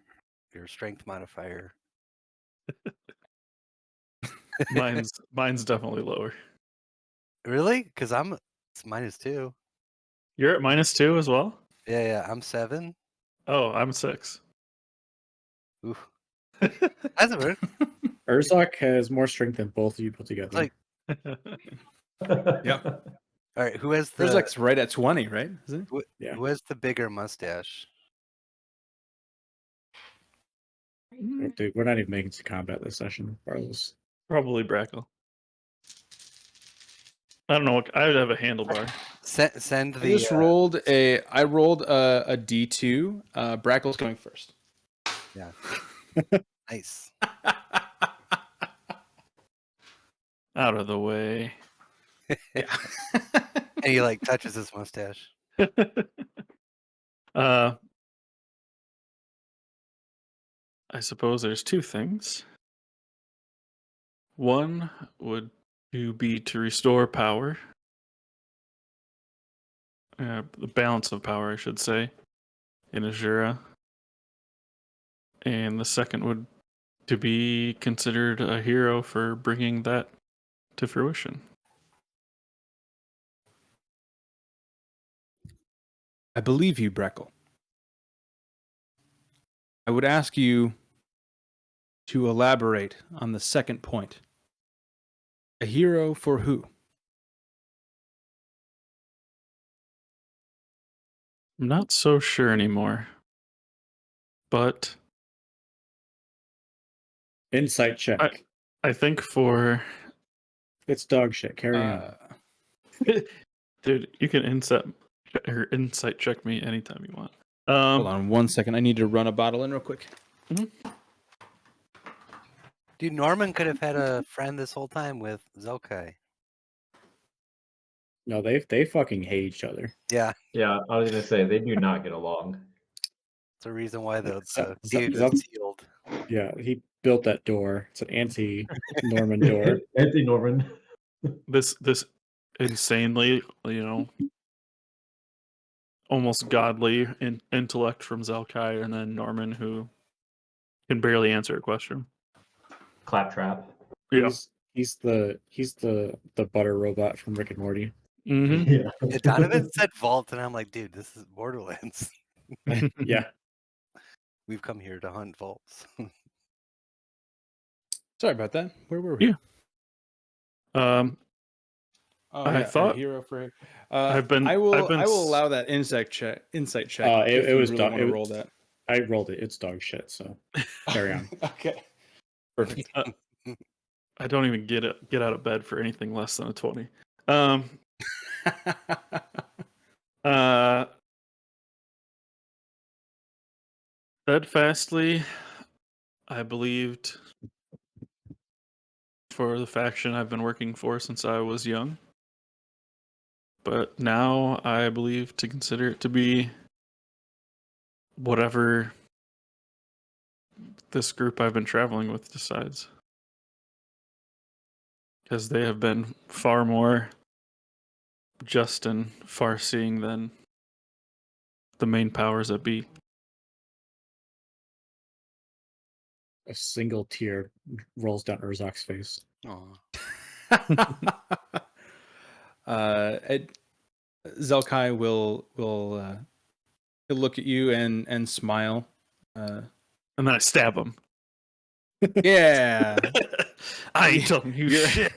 your strength modifier. Mine's definitely lower. Really? Because it's -2. You're at -2 as well? Yeah, I'm 7. Oh, I'm 6. Ooh. That's a bit. Urzok has more strength than both of you put together. Like, Yep. all right, who has the Urzak's right at 20, right? Isn't it? Yeah. who has the bigger mustache? Dude, we're not even making it to combat this session, regardless. Probably Brackle. I don't know. I would have a handlebar. Send I the just rolled a D2. Brackle's going first. yeah. Nice. Out of the way. Yeah. And he like touches his mustache. I suppose there's two things. One would be to restore power. The balance of power, I should say, in Azura. And the second would to be considered a hero for bringing that to fruition. I believe you, Brackle. I would ask you to elaborate on the second point. A hero for who? I'm not so sure anymore. But Insight check. I think for It's dog shit. Carry on. dude, you can insight check me anytime you want. Hold on 1 second. I need to run a bottle in real quick. Dude, Norman could have had a friend this whole time with Zelkai. No, they fucking hate each other. Yeah, Yeah, I was gonna say they do not get along. it's a reason why the Ze- feud Ze- is sealed. Yeah, he built that door. It's an anti-Norman door. Anti-Norman. This insanely, almost godly intellect from Zelkai, and then Norman, who can barely answer a question. Claptrap. Yeah. He's the butter robot from Rick and Morty. Mm-hmm. Yeah. Yeah, Donovan said Vault, and I'm like, dude, this is Borderlands. Yeah. We've come here to hunt vaults. Sorry about that. Where were we? Yeah. I thought a hero for. I will allow that insight check. If it you was really dog. want to roll that. I rolled it. It's dog shit. So carry on. Okay. Perfect. I don't even get out of bed for anything less than a 20. Steadfastly, I believed for the faction I've been working for since I was young. But now I believe to consider it to be whatever this group I've been traveling with decides. Because they have been far more just and far-seeing than the main powers that be. A single tear rolls down Urzok's face. Aw. Zelkai will he'll look at you and smile. And then I stab him. Yeah, I ain't telling you You're- shit.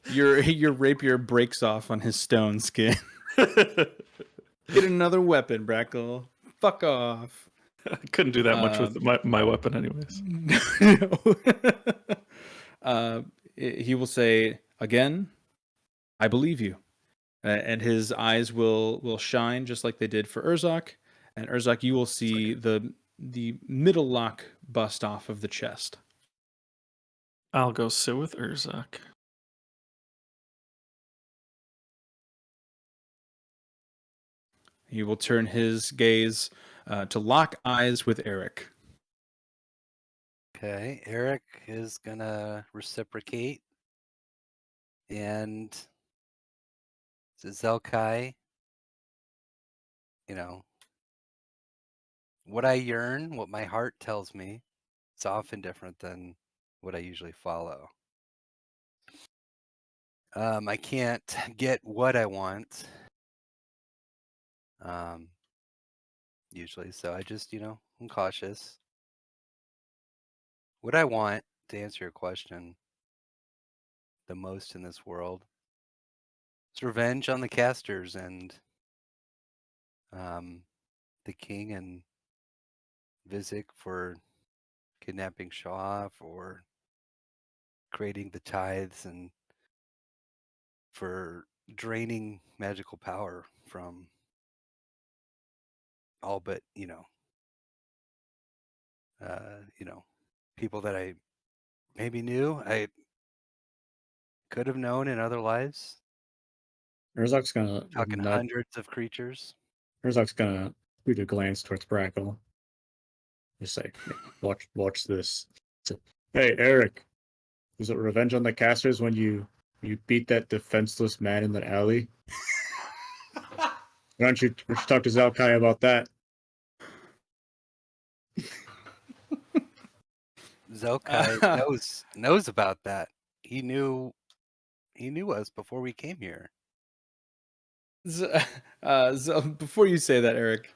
your rapier breaks off on his stone skin. Get another weapon, Brackle. Fuck off. I couldn't do that much with my weapon, anyways. He will say again, "I believe you," and his eyes will shine just like they did for Urzok. And Urzok, you will see the middle lock bust off of the chest. I'll go sit with Urzok. He will turn his gaze to lock eyes with Eric. Okay, Eric is gonna reciprocate, and Zelkai, you know, what I yearn, what my heart tells me, it's often different than what I usually follow. I can't get what I want, usually, so I just, I'm cautious. What I want, to answer your question, the most in this world, is revenge on the casters and the king and Vizik for kidnapping Shaw, for creating the tithes, and for draining magical power from all but people that I maybe knew, I could have known in other lives. Urzok's gonna Talking nudge. hundreds of creatures. Urzok's gonna shoot a glance towards Brackle. Just say, "Hey, watch this." Say, hey, Eric, was it revenge on the casters when you beat that defenseless man in the alley? Why don't you talk to Zalkai about that? Zelkai knows about that. He knew us before we came here. Before you say that, Eric,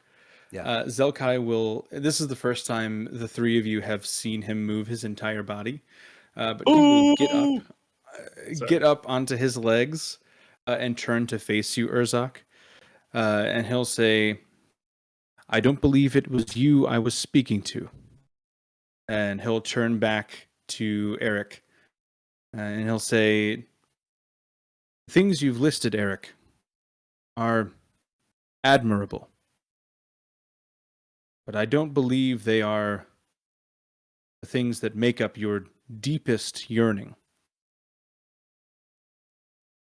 Yeah. Zelkai will. This is the first time the three of you have seen him move his entire body, but he will get up onto his legs, and turn to face you, Urzok, and he'll say, "I don't believe it was you I was speaking to." And he'll turn back to Eric, and he'll say, "The things you've listed, Eric, are admirable. But I don't believe they are the things that make up your deepest yearning.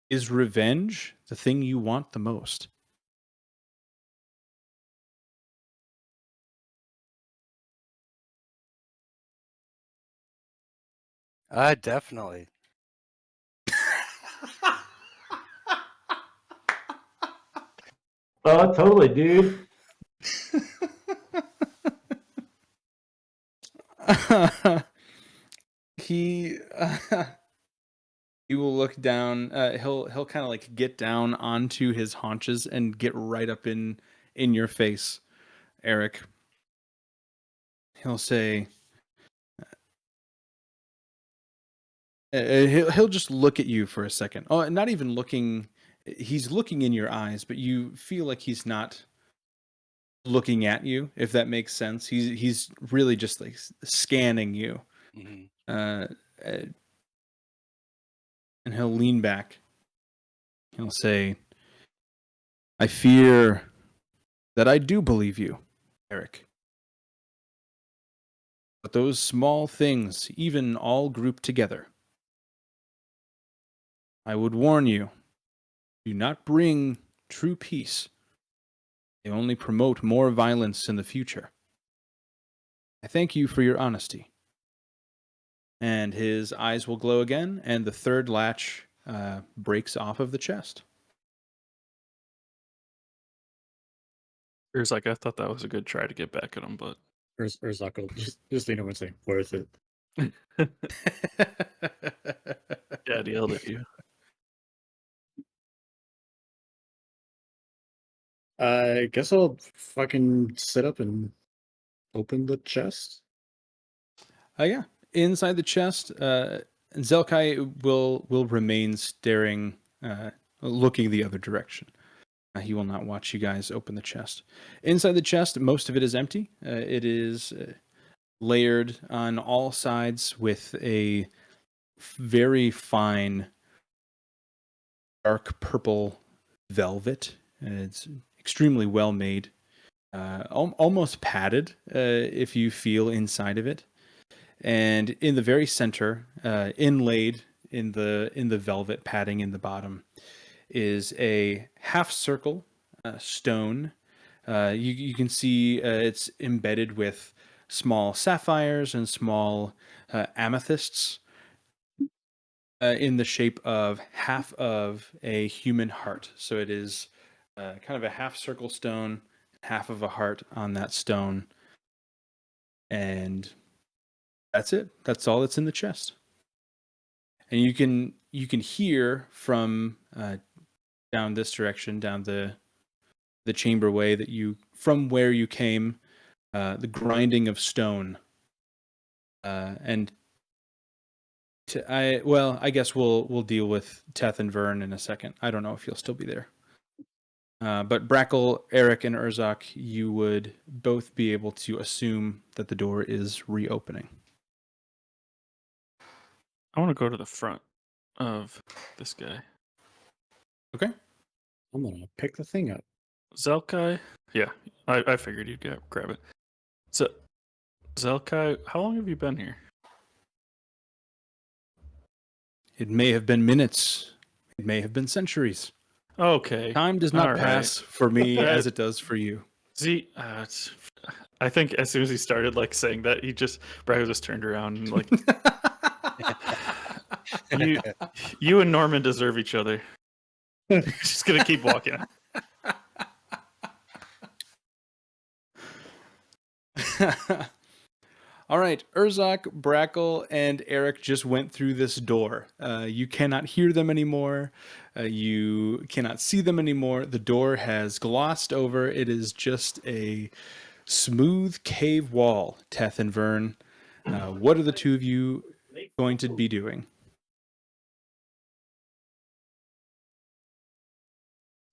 Is revenge the thing you want the most?" Definitely. Oh, totally, dude. he he will look down. He'll kind of like get down onto his haunches and get right up in your face, Eric. He'll say, he'll just look at you for a second. Oh, not even looking. He's looking in your eyes, but you feel like he's not looking at you, if that makes sense. He's really just like scanning you. Mhm. And he'll lean back. He'll say, "I fear that I do believe you, Eric. But those small things, even all grouped together, I would warn you, do not bring true peace. They only promote more violence in the future. I thank you for your honesty." And his eyes will glow again, and the third latch breaks off of the chest. Urzok, I thought that was a good try to get back at him, but Urzok will just lean over and say, worth it. Dad yelled at you. I guess I'll fucking sit up and open the chest. Yeah. Inside the chest, Zelkai will remain staring, looking the other direction. He will not watch you guys open the chest. Inside the chest, most of it is empty. It is layered on all sides with a very fine dark purple velvet. It's extremely well made, almost padded if you feel inside of it. And in the very center, inlaid in the velvet padding in the bottom, is a half circle stone. You can see it's embedded with small sapphires and small amethysts in the shape of half of a human heart. So it is kind of a half circle stone, half of a heart on that stone. And that's it. That's all that's in the chest. And you can hear from down this direction, down the chamber way that from where you came, the grinding of stone. And I guess we'll deal with Teth and Vern in a second. I don't know if you'll still be there. But Brackle, Eric, and Urzak, you would both be able to assume that the door is reopening. I want to go to the front of this guy. Okay. I'm gonna pick the thing up. Zelkai? Yeah, I figured you'd grab it. So, Zelkai, how long have you been here? It may have been minutes. It may have been centuries. Okay. Time does not All pass for me as it does for you. See, I think as soon as he started like saying that, Brad just turned around and like, you and Norman deserve each other. He's just gonna keep walking. All right, Urzak, Brackle, and Eric just went through this door. You cannot hear them anymore. You cannot see them anymore. The door has glossed over. It is just a smooth cave wall, Teth and Vern. What are the two of you going to be doing?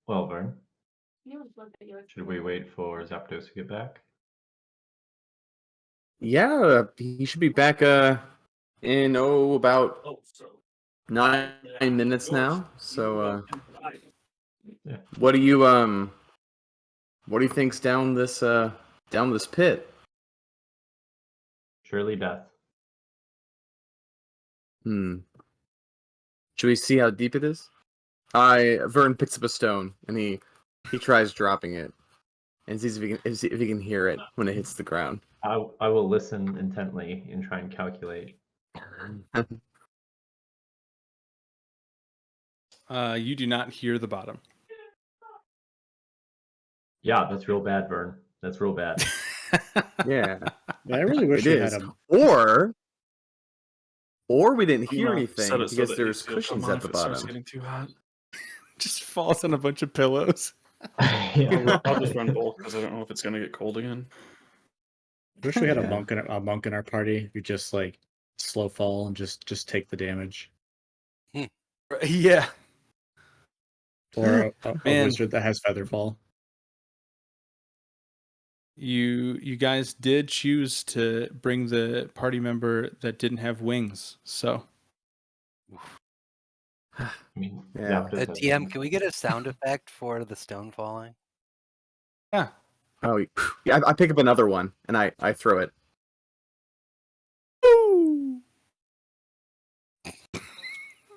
Well, Vern, should we wait for Zapdos to get back? Yeah, he should be back in about 9 minutes now. So Yeah. what do you think's down this pit? Surely death. Should we see how deep it is? Vern picks up a stone and he tries dropping it and sees if he can hear it when it hits the ground. I will listen intently and try and calculate. You do not hear the bottom. Yeah, that's real bad, Vern. That's real bad. Yeah, I really wish it we is. had a. Or we didn't hear Set anything it so because that there's AC will cushions come on at the if it starts bottom. getting too hot. Just falls on a bunch of pillows. Yeah. I'll just run both because I don't know if it's gonna get cold again. I wish we had Yeah. a monk in our party who just like slow fall and just take the damage, Yeah. or a Man. wizard that has feather fall. You guys did choose to bring the party member that didn't have wings, so I mean, Yeah. Zapdos has TM, wings. can we get a sound effect for the stone falling? yeah. Oh, yeah, I pick up another one and I throw it.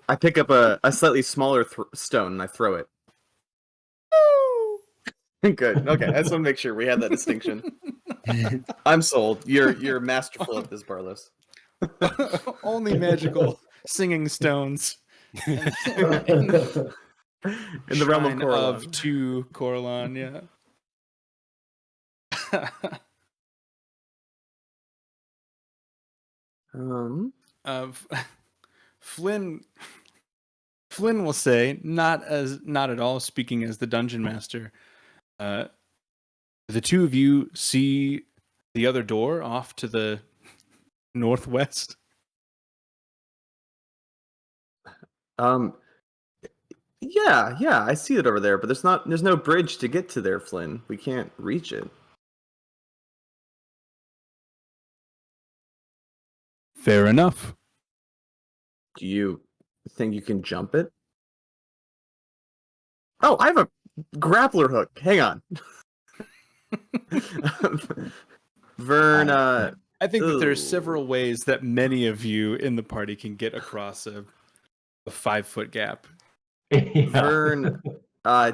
I pick up a slightly smaller stone and I throw it. Good. Okay, I just want to make sure we had that distinction. I'm sold. You're masterful at this, Barlos. Only magical singing stones In the realm of Shrine Coralon. of to Coralon, yeah. Um, Flynn Flynn will say, not at all speaking as the dungeon master. The two of you see the other door off to the northwest. Yeah, I see it over there, but there's no bridge to get to there, Flynn. We can't reach it. Fair enough. Do you think you can jump it? Oh, I have a grappler hook. Hang on. Vern, I think that there's ooh. several ways that many of you in the party can get across a 5-foot gap. Yeah. Vern,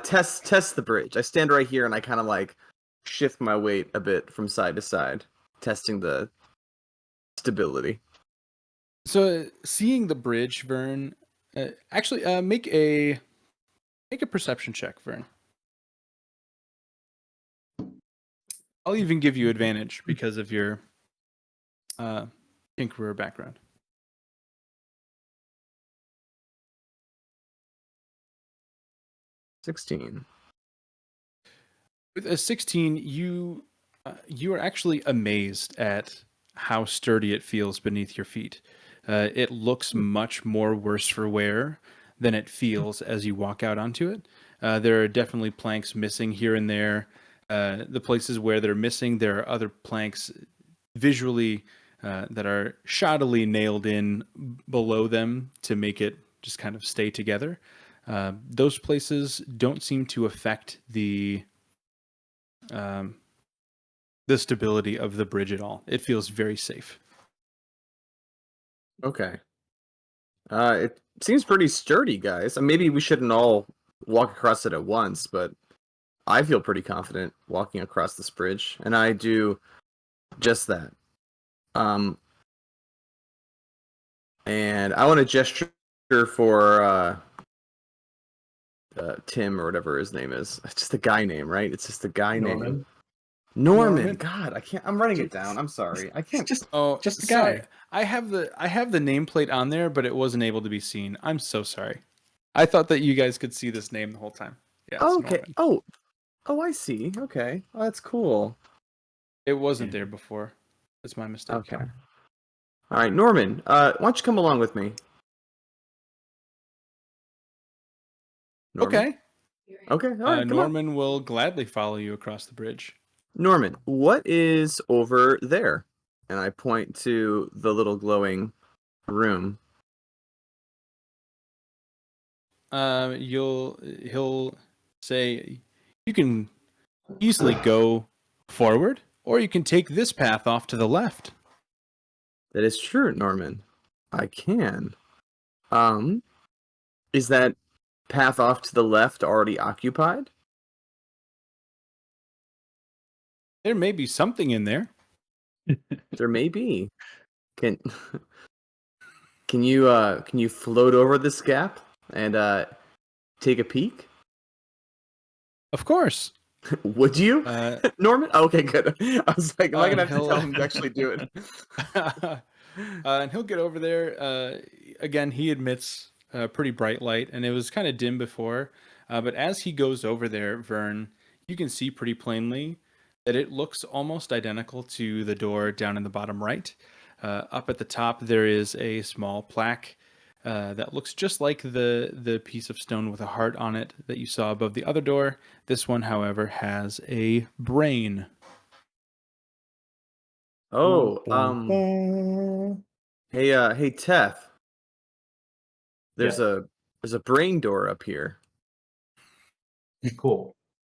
test the bridge. I stand right here and I kind of like shift my weight a bit from side to side, testing the stability. So, seeing the bridge, Vern, actually make a perception check, Vern. I'll even give you advantage because of your tinkerer background. 16. With a 16, you are actually amazed at how sturdy it feels beneath your feet. It looks much more worse for wear than it feels as you walk out onto it. There are definitely planks missing here and there. The places where they're missing, there are other planks visually that are shoddily nailed in below them to make it just kind of stay together. Those places don't seem to affect the stability of the bridge at all. It feels very safe. Okay. It seems pretty sturdy, guys. Maybe we shouldn't all walk across it at once, but I feel pretty confident walking across this bridge, and I do just that. And I want to gesture for Tim or whatever his name is. It's just a guy name, right? It's just a guy name. Norman. God, I can't. I'm writing it down. I'm sorry. I can't. Just Oh, Just a sorry. guy. I have the nameplate on there, but it wasn't able to be seen. I'm so sorry. I thought that you guys could see this name the whole time. Yeah. it's Okay. Norman. Oh, I see. Okay. Oh, that's cool. It wasn't there before. That's my mistake. Okay. All right, Norman. Why don't you come along with me? Norman? Okay. Okay. All right. Come on. Norman will gladly follow you across the bridge. Norman, what is over there? And I point to the little glowing room. He'll say you can easily go forward, or you can take this path off to the left. That is true, Norman. I can. Is that path off to the left already occupied? There may be something in there. There may be. Can you float over this gap and take a peek? Of course. Would you, Norman? Okay, good. I was like, am I gonna have to he'll- tell him to actually do it? And he'll get over there. Again, he admits pretty bright light, and it was kind of dim before. But as he goes over there, Vern, you can see pretty plainly that it looks almost identical to the door down in the bottom right. Up at the top, there is a small plaque that looks just like the piece of stone with a heart on it that you saw above the other door. This one, however, has a brain. Oh, hey, Teth. There's a brain door up here. Cool.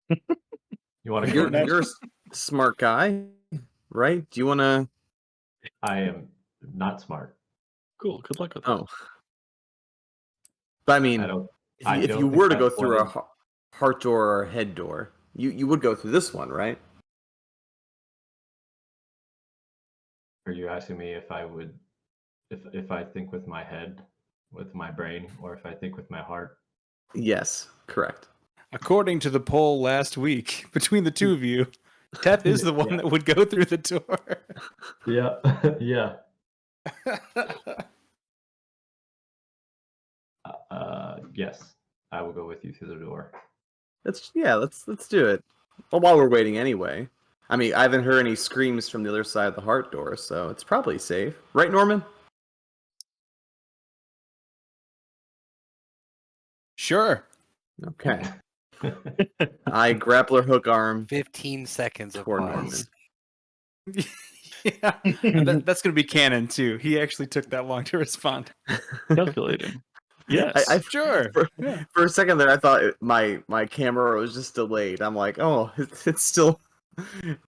You want to go? You're a smart guy, right? Do you want to? I am not smart. Cool. Good luck with that. Oh, but I mean, I don't. if you were to go through a heart door or a head door, you would go through this one, right? Are you asking me if I would, if I think with my head, with my brain, or if I think with my heart? Yes, correct. According to the poll last week between the two of you, Teth is the one Yeah. that would go through the door. Yeah, yeah. Yes, I will go with you through the door. Let's do it. Well, while we're waiting anyway. I mean, I haven't heard any screams from the other side of the heart door, so it's probably safe. Right, Norman? Sure. Okay. I grappler hook arm 15 seconds of toward pause. Norman. Yeah. And that's going to be canon too. He actually took that long to respond. Calculating. Yes. Sure. For, Yeah. for a second there, I thought my camera was just delayed. I'm like, oh, it's still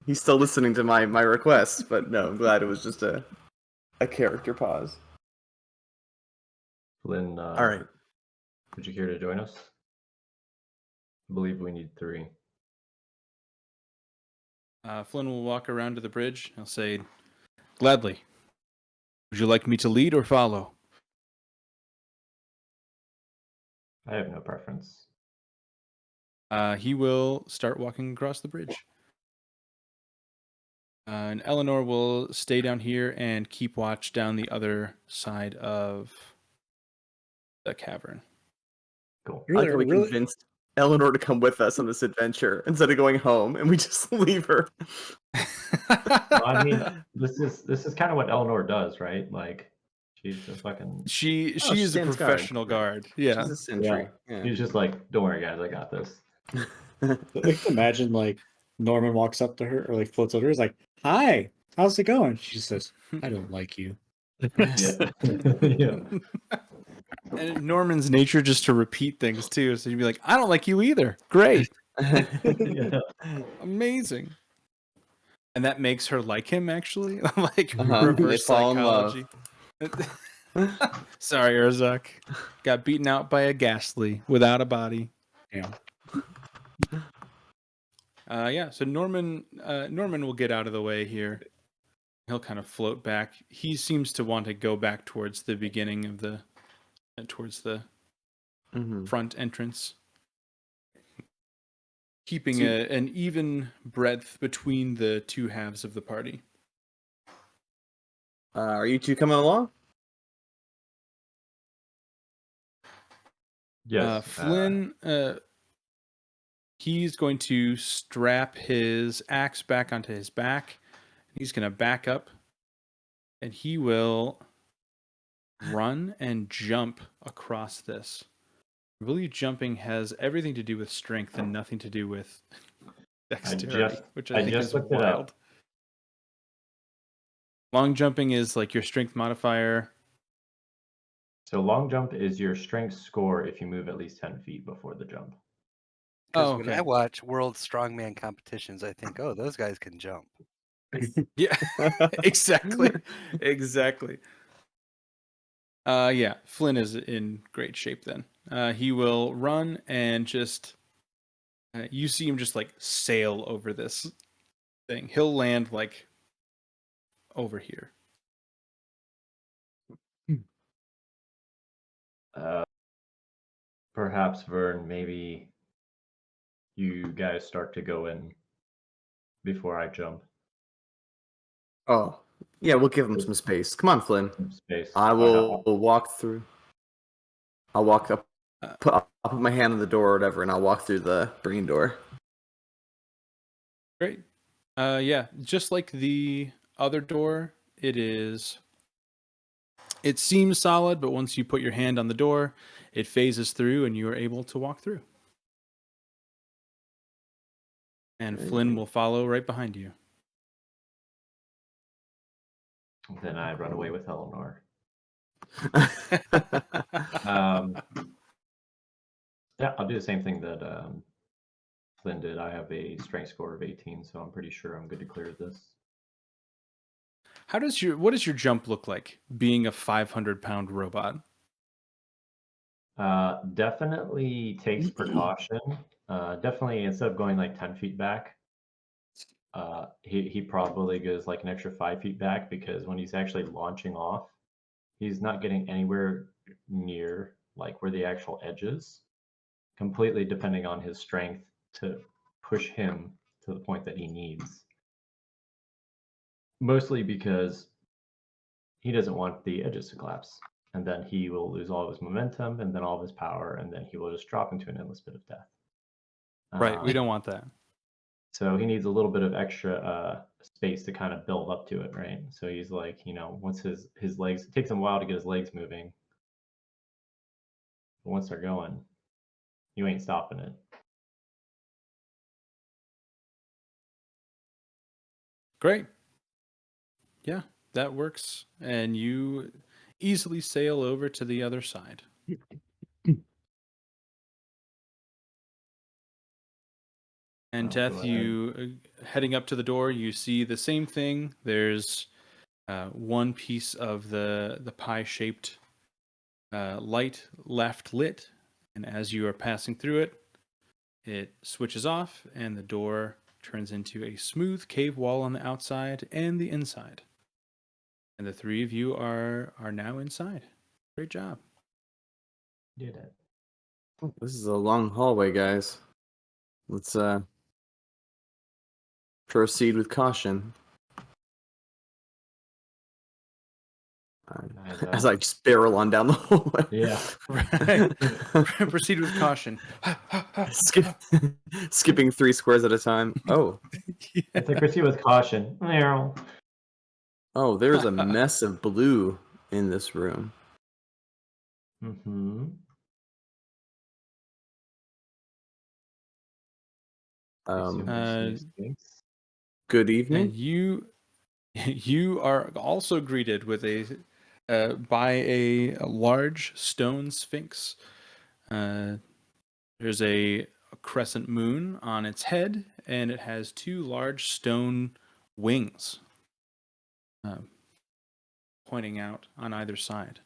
he's still listening to my requests, but no, I'm glad it was just a character pause. Flynn, All right. would you care to join us? I believe we need 3. Flynn will walk around to the bridge. He'll say, "Gladly. Would you like me to lead or follow?" I have no preference. He will start walking across the bridge. And Eleanor will stay down here and keep watch down the other side of the cavern. Cool. I like how we convinced Eleanor to come with us on this adventure instead of going home, and we just leave her. Well, I mean, this is kind of what Eleanor does, right? Like, she's a fucking. she she is a stands guard. professional guard. Yeah. She's a sentry. Yeah. She's just like, don't worry, guys, I got this. I can imagine like Norman walks up to her or like floats over her, is like, "Hi, how's it going?" She says, "I don't like you." Yeah. Yeah. And Norman's nature just to repeat things too. So you'd be like, "I don't like you either." Great. Yeah. Amazing. And that makes her like him actually. Like They reverse fall in love. psychology. Sorry, Urzak. Got beaten out by a ghastly without a body. Yeah. Yeah, so Norman will get out of the way here. He'll kind of float back. He seems to want to go back towards the beginning of the towards the front entrance. Keeping an even breadth between the two halves of the party. Are you two coming along? Yes. Flynn, he's going to strap his axe back onto his back. He's going to back up, and he will run and jump across this. I believe jumping has everything to do with strength and nothing to do with dexterity, which I think just is looked it wild. up. Long jumping is like your strength modifier. So long jump is your strength score if you move at least 10 feet before the jump. Because Oh, when okay. I watch World Strongman competitions, I think, oh, those guys can jump. Yeah, exactly. Exactly. Yeah, Flynn is in great shape then. He will run and just, you see him just like sail over this thing. He'll land like over here. Perhaps, Vern, maybe you guys start to go in before I jump. Oh, yeah, we'll give him some space. Come on, Flynn. Space. I will walk through. I'll walk up. I'll put my hand on the door or whatever, and I'll walk through the green door. Great. Yeah, just like the other door, it seems solid, but once you put your hand on the door, it phases through and you are able to walk through. And Flynn will follow right behind you. Then I run away with Eleanor. Yeah, I'll do the same thing that Flynn did. I have a strength score of 18, so I'm pretty sure I'm good to clear this. What does your jump look like being a 500-pound robot? Definitely takes precaution. Definitely, instead of going like 10 feet back, he probably goes like an extra 5 feet back, because when he's actually launching off, he's not getting anywhere near like where the actual edge is, completely depending on his strength to push him to the point that he needs. Mostly because he doesn't want the edges to collapse. and then he will lose all of his momentum, and then all of his power, and then he will just drop into an endless pit of death. Right. We Um, don't want that. So he needs a little bit of extra space to kind of build up to it, right? So he's like, once his legs, it takes him a while to get his legs moving, but once they're going, you ain't stopping it. Great. Yeah, that works. And you easily sail over to the other side. And I'll Teth, go ahead. you heading up to the door, you see the same thing. There's one piece of the pie-shaped light left lit, and as you are passing through it, it switches off, and the door turns into a smooth cave wall on the outside and the inside. And the three of you are now inside. Great job. Did it. Oh, this is a long hallway, guys. Let's proceed with caution. Nice, As I just barrel on down the hallway. Yeah. Right. Proceed with caution. Skipping 3 squares at a time. Oh, It's like proceed with caution. Meow. oh, there's a mess of blue in this room. Mm-hmm. Good And evening. you are also greeted with by a large stone sphinx. There's a crescent moon on its head, and it has 2 large stone wings pointing out on either side.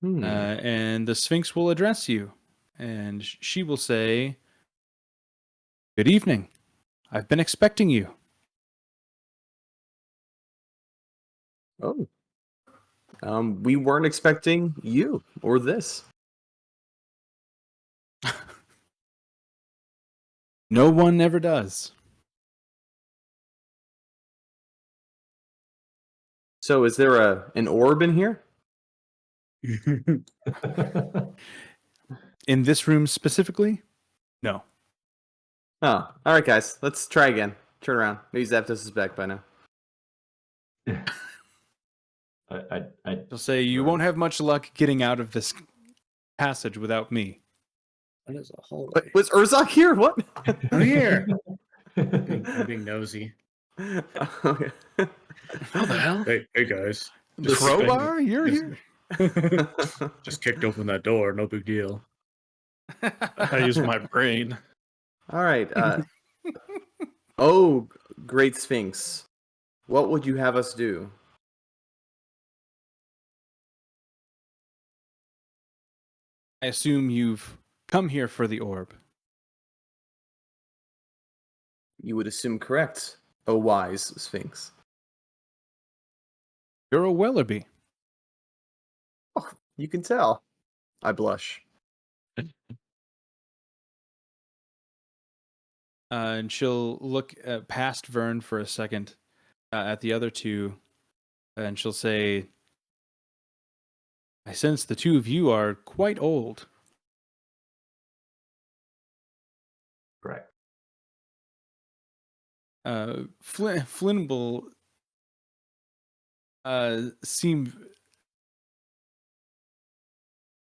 And the sphinx will address you, and she will say, "Good evening. I've been expecting you." Oh. We weren't expecting you or this. No one ever does. So is there an orb in here? In this room specifically? No. Oh, all right, guys. Let's try again. Turn around. Maybe Zapdos is back by now. She'll say, "You won't have much luck getting out of this passage without me." That is a hallway. Wait, was Urzok here? What? I'm here. I'm being nosy. Okay. How the hell? Hey guys. The crowbar? You're just- here? Just kicked open that door. No big deal. I use my brain. All right. Oh, great Sphinx. What would you have us do? I assume you've come here for the orb. You would assume correct, O wise Sphinx. You're a Wellerby. Oh, you can tell. I blush. And she'll look past Vern for a second at the other two, and she'll say, "I sense the two of you are quite old." Correct. Flynn will seem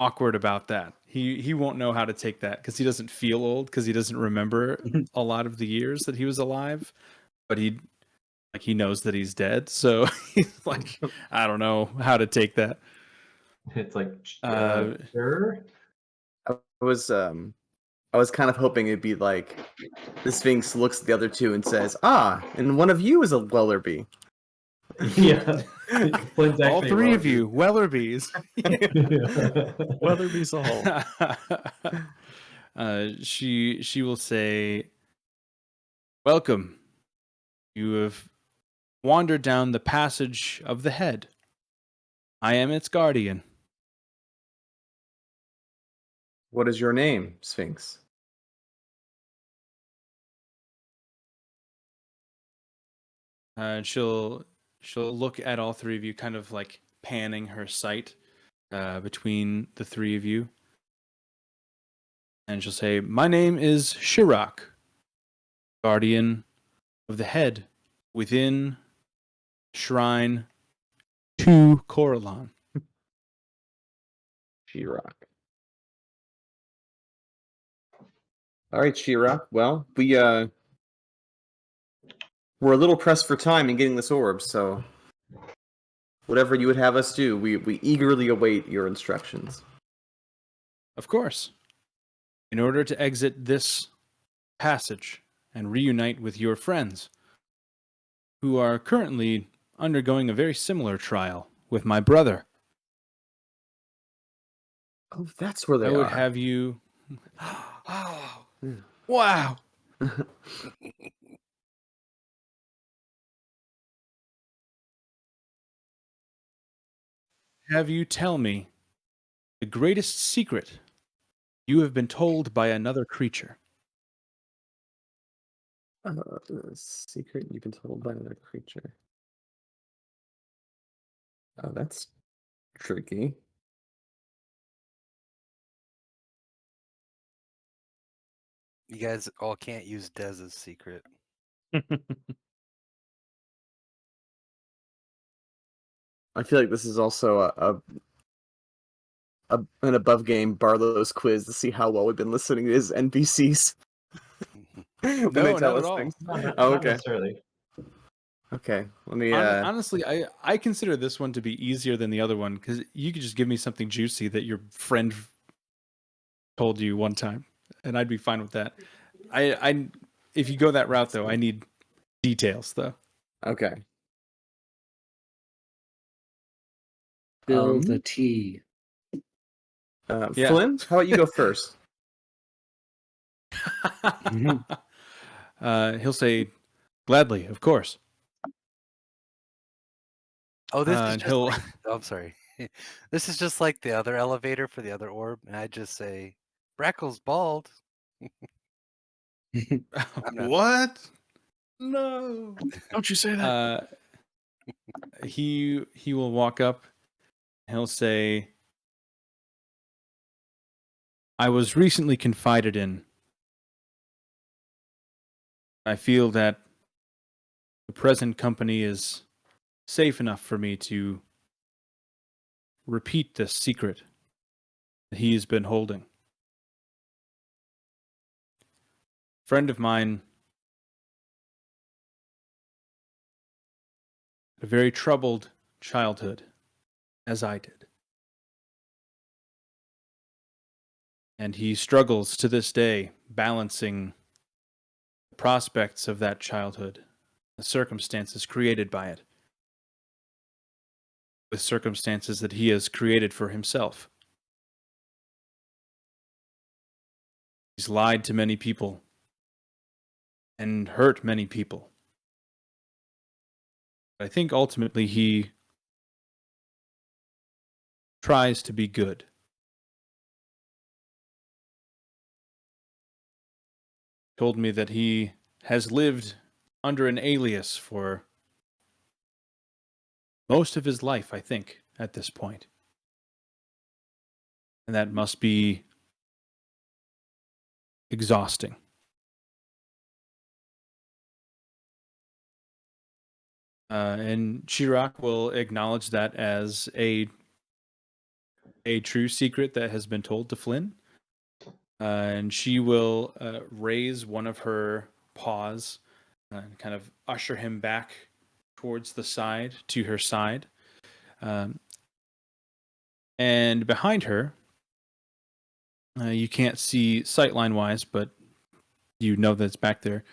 awkward about that. He won't know how to take that because he doesn't feel old because he doesn't remember a lot of the years that he was alive, but he knows that he's dead. So he's like, I don't know how to take that. It's like, I sure. was kind of hoping it'd be like the Sphinx looks at the other two and says, "Ah, and one of you is a Wellerby." Yeah. Flynn's All actually three wrong. of you, Wellerbys. Weatherby's a hole. She will say, "Welcome. You have wandered down the passage of the head. I am its guardian." What is your name, Sphinx? And she'll look at all three of you, kind of like panning her sight between the three of you. And she'll say, "My name is Shirok, guardian of the head within Shrine to Coralon." She-Rock. All right, She-Rock. Well, we're a little pressed for time in getting this orb, so whatever you would have us do, we eagerly await your instructions. Of course. In order to exit this passage and reunite with your friends, who are currently undergoing a very similar trial with my brother, Oh, that's where they I would are. have you... Oh, Wow! Have you tell me the greatest secret you have been told by another creature. Secret you've been told by another creature. Oh, that's tricky. you guys all can't use Dez's secret. I feel like this is also an above game Barlow's quiz to see how well we've been listening to his NPCs when they No, tell not at us all. things. Not Oh, okay. necessarily. Okay, let me. Honestly, I consider this one to be easier than the other one because you could just give me something juicy that your friend told you one time, and I'd be fine with that. I if you go that route though, I need details though. Okay. Spill the tea. Yeah. Flynn, how about you go first? He'll say, "Gladly, of course." Oh, this is And just he'll like, oh, I'm sorry. This is just like the other elevator for the other orb, and I just say, Brackle's bald. I'm not- what? No. Don't you say that. He will walk up. He'll say, "I was recently confided in. I feel that the present company is safe enough for me to repeat this secret that he has been holding. A friend of mine, a very troubled childhood, as I did. And he struggles to this day balancing the prospects of that childhood, the circumstances created by it, with circumstances that he has created for himself. He's lied to many people and hurt many people. I think ultimately he tries to be good. Told me that he has lived under an alias for most of his life, I think, at this point. And that must be exhausting. And Chirac will acknowledge that as a true secret that has been told to Flynn. And she will raise one of her paws and kind of usher him back towards the side, to her side. And behind her, you can't see sightline wise, but you know that it's back there.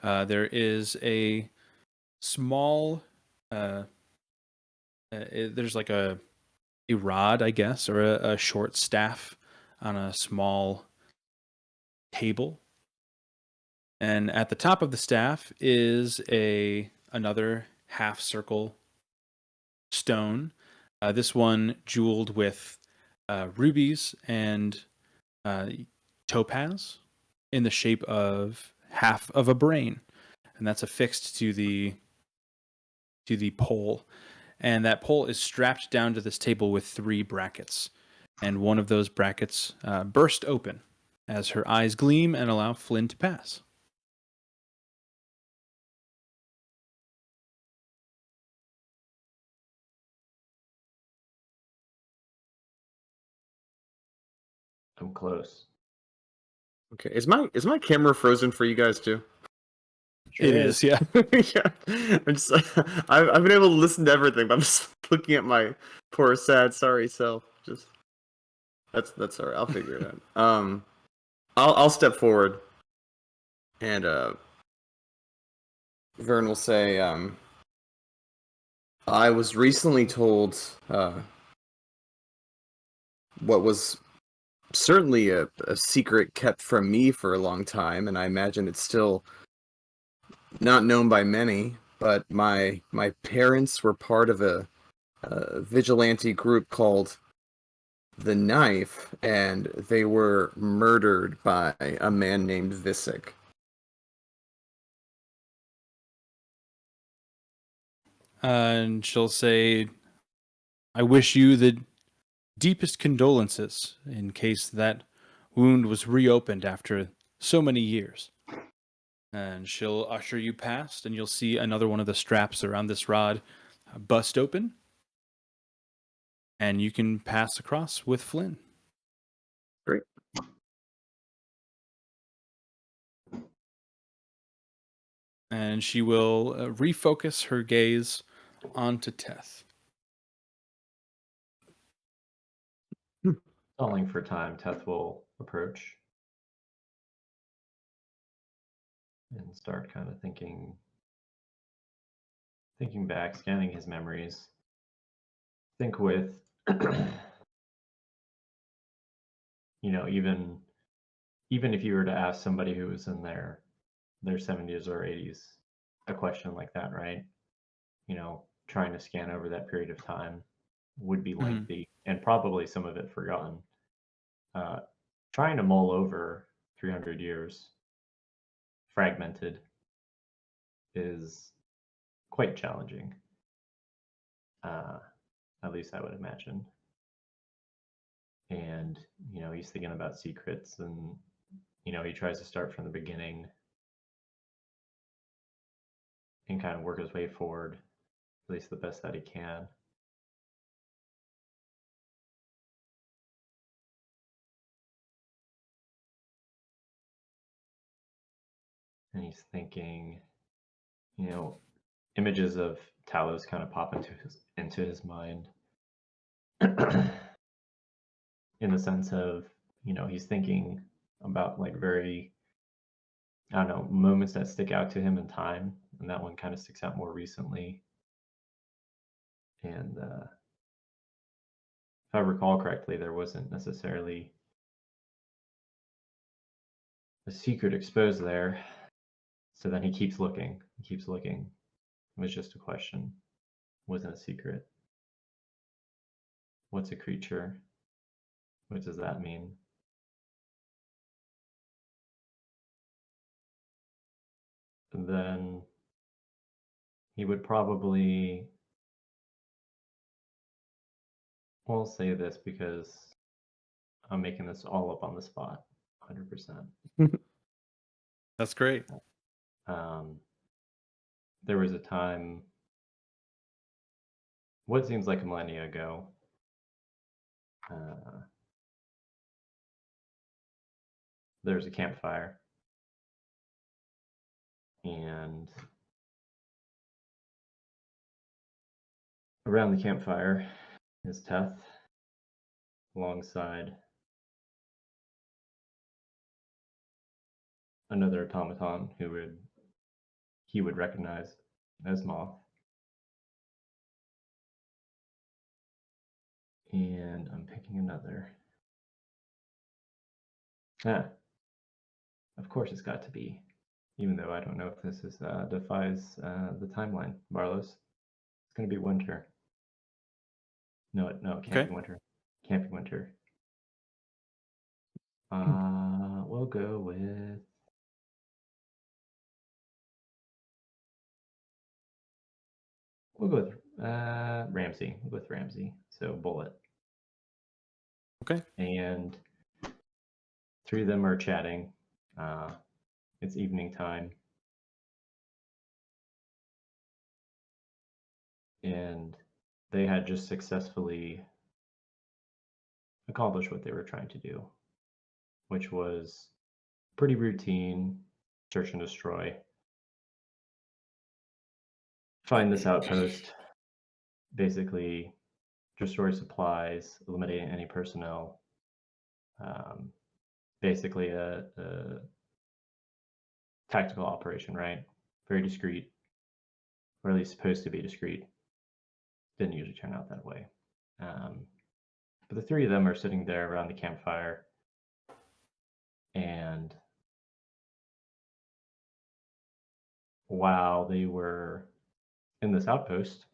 There is a small, there's like a rod, I guess, or a short staff on a small table. And at the top of the staff is another half circle stone. This one jeweled with rubies and topaz in the shape of half of a brain, and that's affixed to the pole. And that pole is strapped down to this table with 3 brackets. And one of those brackets burst open as her eyes gleam and allow Flynn to pass. I'm close. Okay, is my camera frozen for you guys too? It is, yeah. Yeah, I've been able to listen to everything, but I'm just looking at my poor, sad, sorry self. Just that's all right. I'll figure it out. I'll step forward, and Vern will say, I was recently told what was certainly a secret kept from me for a long time, and I imagine it's still not known by many. But my parents were part of a vigilante group called The Knife, and they were murdered by a man named Visick. And she'll say, I wish you the deepest condolences in case that wound was reopened after so many years. And she'll usher you past, and you'll see another one of the straps around this rod bust open. And you can pass across with Flynn. Great. And she will refocus her gaze onto Teth. Stalling for time, Teth will approach and start kind of thinking back, scanning his memories. Think with, even if you were to ask somebody who was in their 70s or 80s a question like that, right? Trying to scan over that period of time would be lengthy and probably some of it forgotten. Trying to mull over 300 years fragmented is quite challenging. At least I would imagine. And, he's thinking about secrets and, he tries to start from the beginning and kind of work his way forward, at least the best that he can. And he's thinking, images of Talos kind of pop into his mind. In the sense of, he's thinking about like very, I don't know, moments that stick out to him in time. And that one kind of sticks out more recently. And if I recall correctly, there wasn't necessarily a secret exposed there. So then he keeps looking. It was just a question. It wasn't a secret. What's a creature? What does that mean? And then he would probably, well, I'll say this because I'm making this all up on the spot, 100%. That's great. There was a time, what seems like a millennia ago, there's a campfire, and around the campfire is Teth alongside another automaton who he would recognize as Moth. And I'm picking another. Of course it's got to be. Even though I don't know if this defies the timeline, Barlos. It's going to be winter. No, it can't be winter. Can't be winter. We'll go with. Ramsey, with Ramsey. So Bullet. Okay. And three of them are chatting. It's evening time. And they had just successfully accomplished what they were trying to do, which was pretty routine search and destroy. Find this outpost, basically destroy supplies, eliminating any personnel. Basically a tactical operation, right? Very discreet, or at least supposed to be discreet. Didn't usually turn out that way. But the three of them are sitting there around the campfire, and while they were in this outpost,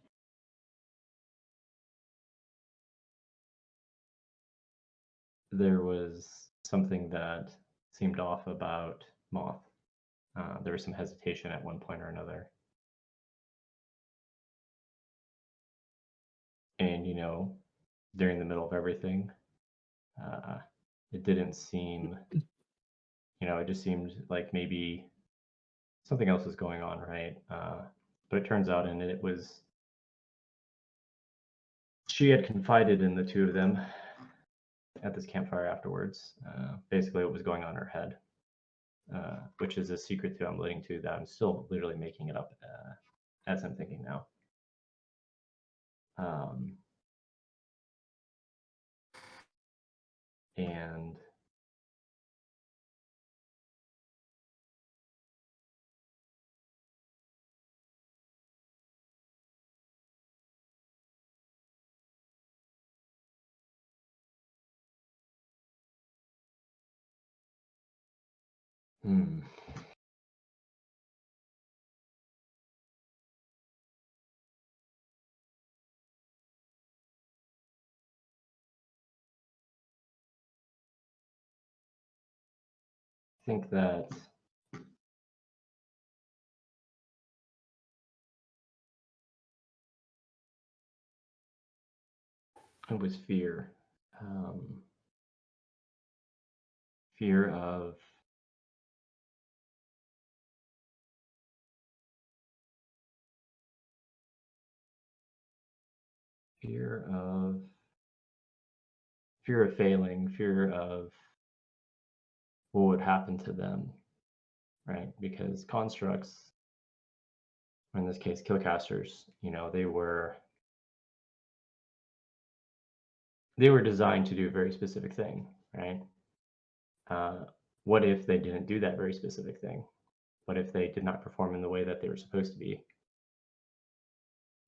there was something that seemed off about Moth. There was some hesitation at one point or another. And, during the middle of everything, it didn't seem, it just seemed like maybe something else was going on, right? But it turns out, and it was, she had confided in the two of them at this campfire afterwards, basically what was going on in her head, which is a secret that I'm alluding to that I'm still literally making it up as I'm thinking now. And I think that it was fear. Fear of failing, fear of what would happen to them, right? Because constructs, or in this case, killcasters, they were designed to do a very specific thing, right? What if they didn't do that very specific thing? What if they did not perform in the way that they were supposed to be?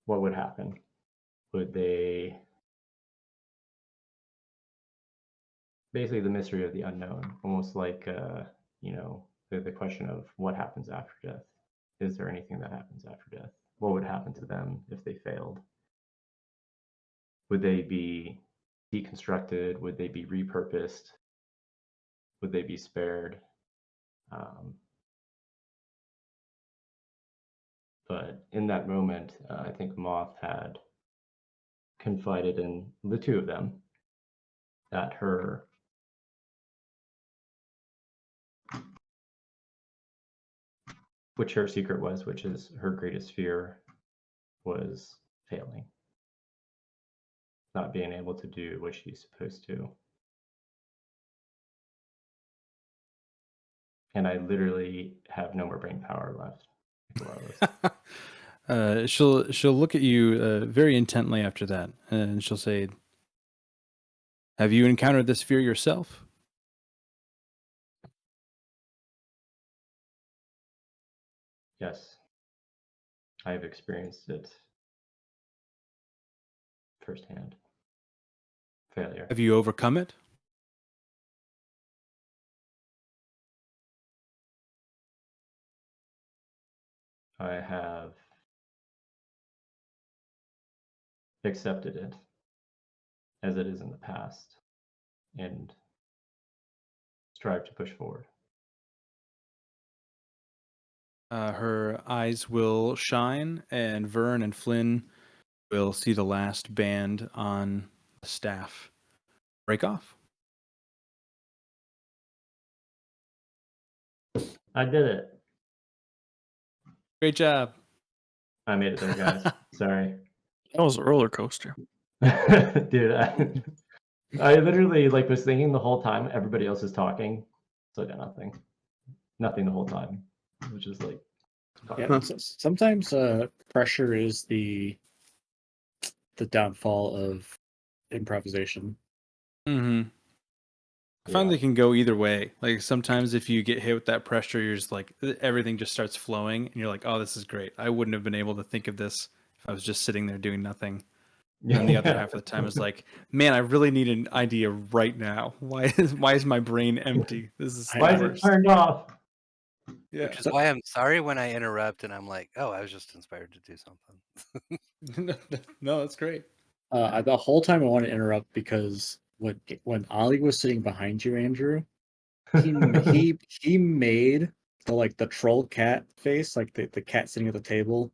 What would happen? Would they, basically the mystery of the unknown, almost like, the question of what happens after death. Is there anything that happens after death? What would happen to them if they failed? Would they be deconstructed? Would they be repurposed? Would they be spared? But in that moment, I think Moth had confided in the two of them that which her secret was, which is her greatest fear was failing, not being able to do what she's supposed to. And I literally have no more brain power left. She'll look at you very intently after that, and she'll say, "Have you encountered this fear yourself?" Yes, I've experienced it firsthand. Failure. Have you overcome it? I have accepted it as it is in the past and strive to push forward. Her eyes will shine, and Vern and Flynn We'll see the last band on the staff break off. I did it. Great job. I made it there, guys. Sorry. That was a roller coaster. Dude, I literally like was thinking the whole time everybody else is talking. So I got nothing. Nothing the whole time. Which is like Yeah, sometimes pressure is the downfall of improvisation. Mm-hmm. I find Yeah. they can go either way. Like sometimes if you get hit with that pressure, you're just like everything just starts flowing, and you're like, "Oh, this is great. I wouldn't have been able to think of this if I was just sitting there doing nothing." And the other half of the time is like, "Man, I really need an idea right now. Why is my brain empty? This is the Why is it worst." turned off? Yeah. Which is why I'm sorry when I interrupt and I'm like, oh, I was just inspired to do something. No, that's great. The whole time I want to interrupt because when Ollie was sitting behind you, Andrew, he made the troll cat face, like the cat sitting at the table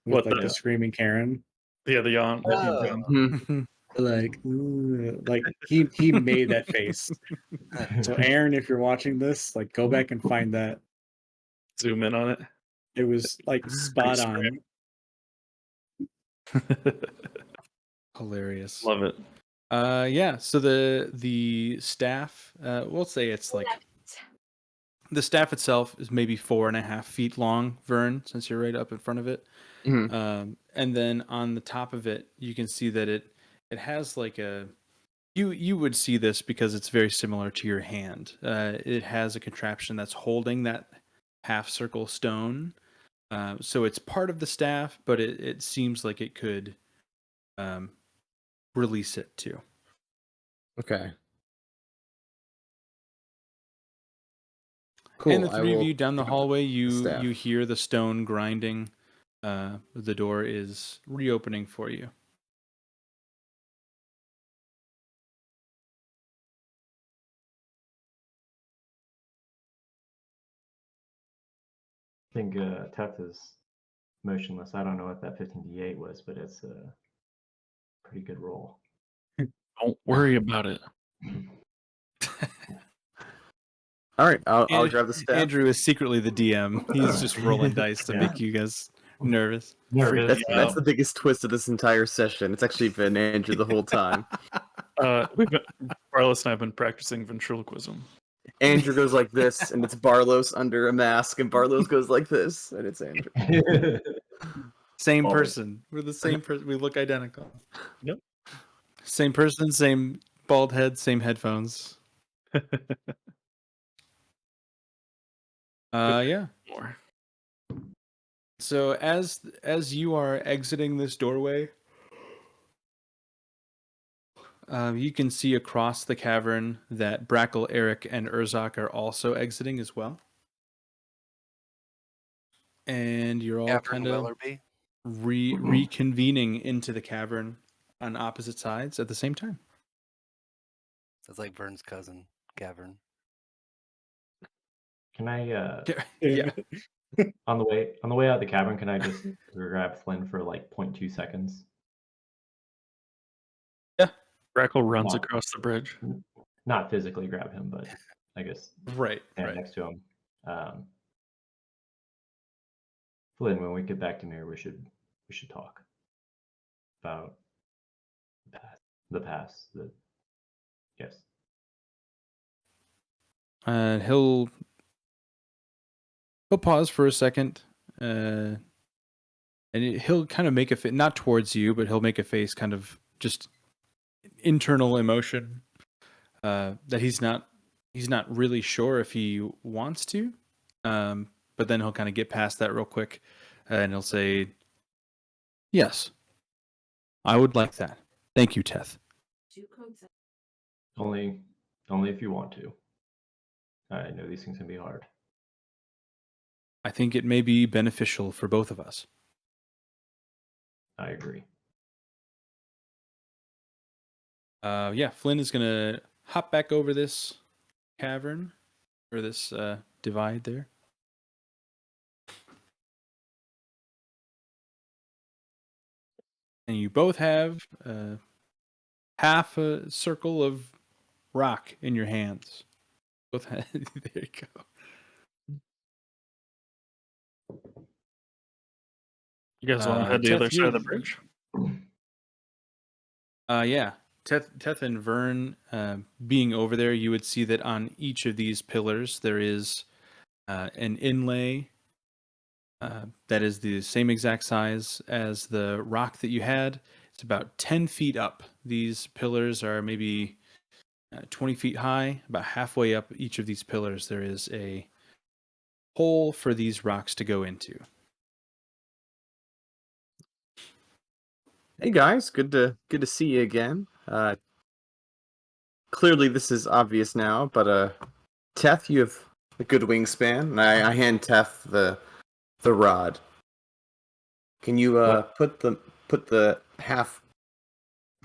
with What like the- the screaming Karen, Yeah, the yawn. Oh. yawn. like "Ooh," like he made that face. So Aaron, if you're watching this, like go back and find that. Zoom in on It was like spot on. it. Hilarious. Love it. Yeah. So the staff, we'll say it's like the staff itself is maybe 4.5 feet long, Vern, since you're right up in front of it. Mhm. And then on the top of it, you can see that it has like a you would see this because it's very similar to your hand. It has a contraption that's holding that half circle stone. So it's part of the staff, but it seems like it could release it too. Okay. Cool. And the I three of will you down the hallway, staff. you hear the stone grinding. The door is reopening for you. I think Teth is motionless. I don't know what that 15d8 was, but it's a pretty good roll. Don't worry about it. All right. I'll And- grab the staff. Andrew is secretly the DM. He's just rolling dice to Yeah. make you guys nervous. Nervous. That's the biggest twist of this entire session. It's actually been Andrew the whole time. Carlos and I have been practicing ventriloquism. Andrew goes like this, and it's Barlos under a mask, and Barlos goes like this, and it's Andrew. Same Always. person. We're the same person. We look identical. Yep. Same person, same bald head, same headphones. Yeah. More. So as you are exiting this doorway, you can see across the cavern that Brackle, Eric, and Urzak are also exiting as well. And you're all Catherine kind of Willerby. reconvening into the cavern on opposite sides at the same time. That's like Vern's cousin, Gavin. Can I Yeah. on the way out of the cavern, can I just grab Flynn for like 0.2 seconds? Brackle runs Wow. across the bridge. Not physically grab him, but I guess Right. stand next to him. Flynn, when we get back to Mir, we should talk about the past. Yes. He'll pause for a second, and he'll kind of make a face, not towards you, but he'll make a face, kind of just internal emotion that he's not really sure if he wants to, but then he'll kind of get past that real quick, and he'll say, "Yes, I would like that. Thank you, Teth." Only if you want to. I know these things can be hard. I think it may be beneficial for both of us. I agree. Yeah, Flynn is gonna hop back over this cavern or this divide there. and you both have half a circle of rock in your hands. Both have, there you go. You guys want to head to the Teth, other side of the bridge? Yeah. Teth and Vern, being over there, you would see that on each of these pillars there is an inlay that is the same exact size as the rock that you had. It's about 10 feet up. These pillars are maybe 20 feet high. About halfway up each of these pillars, there is a hole for these rocks to go into. Hey guys, good to see you again. Clearly this is obvious now, but Teth, you have a good wingspan, and I hand Teth the rod. Can you put the half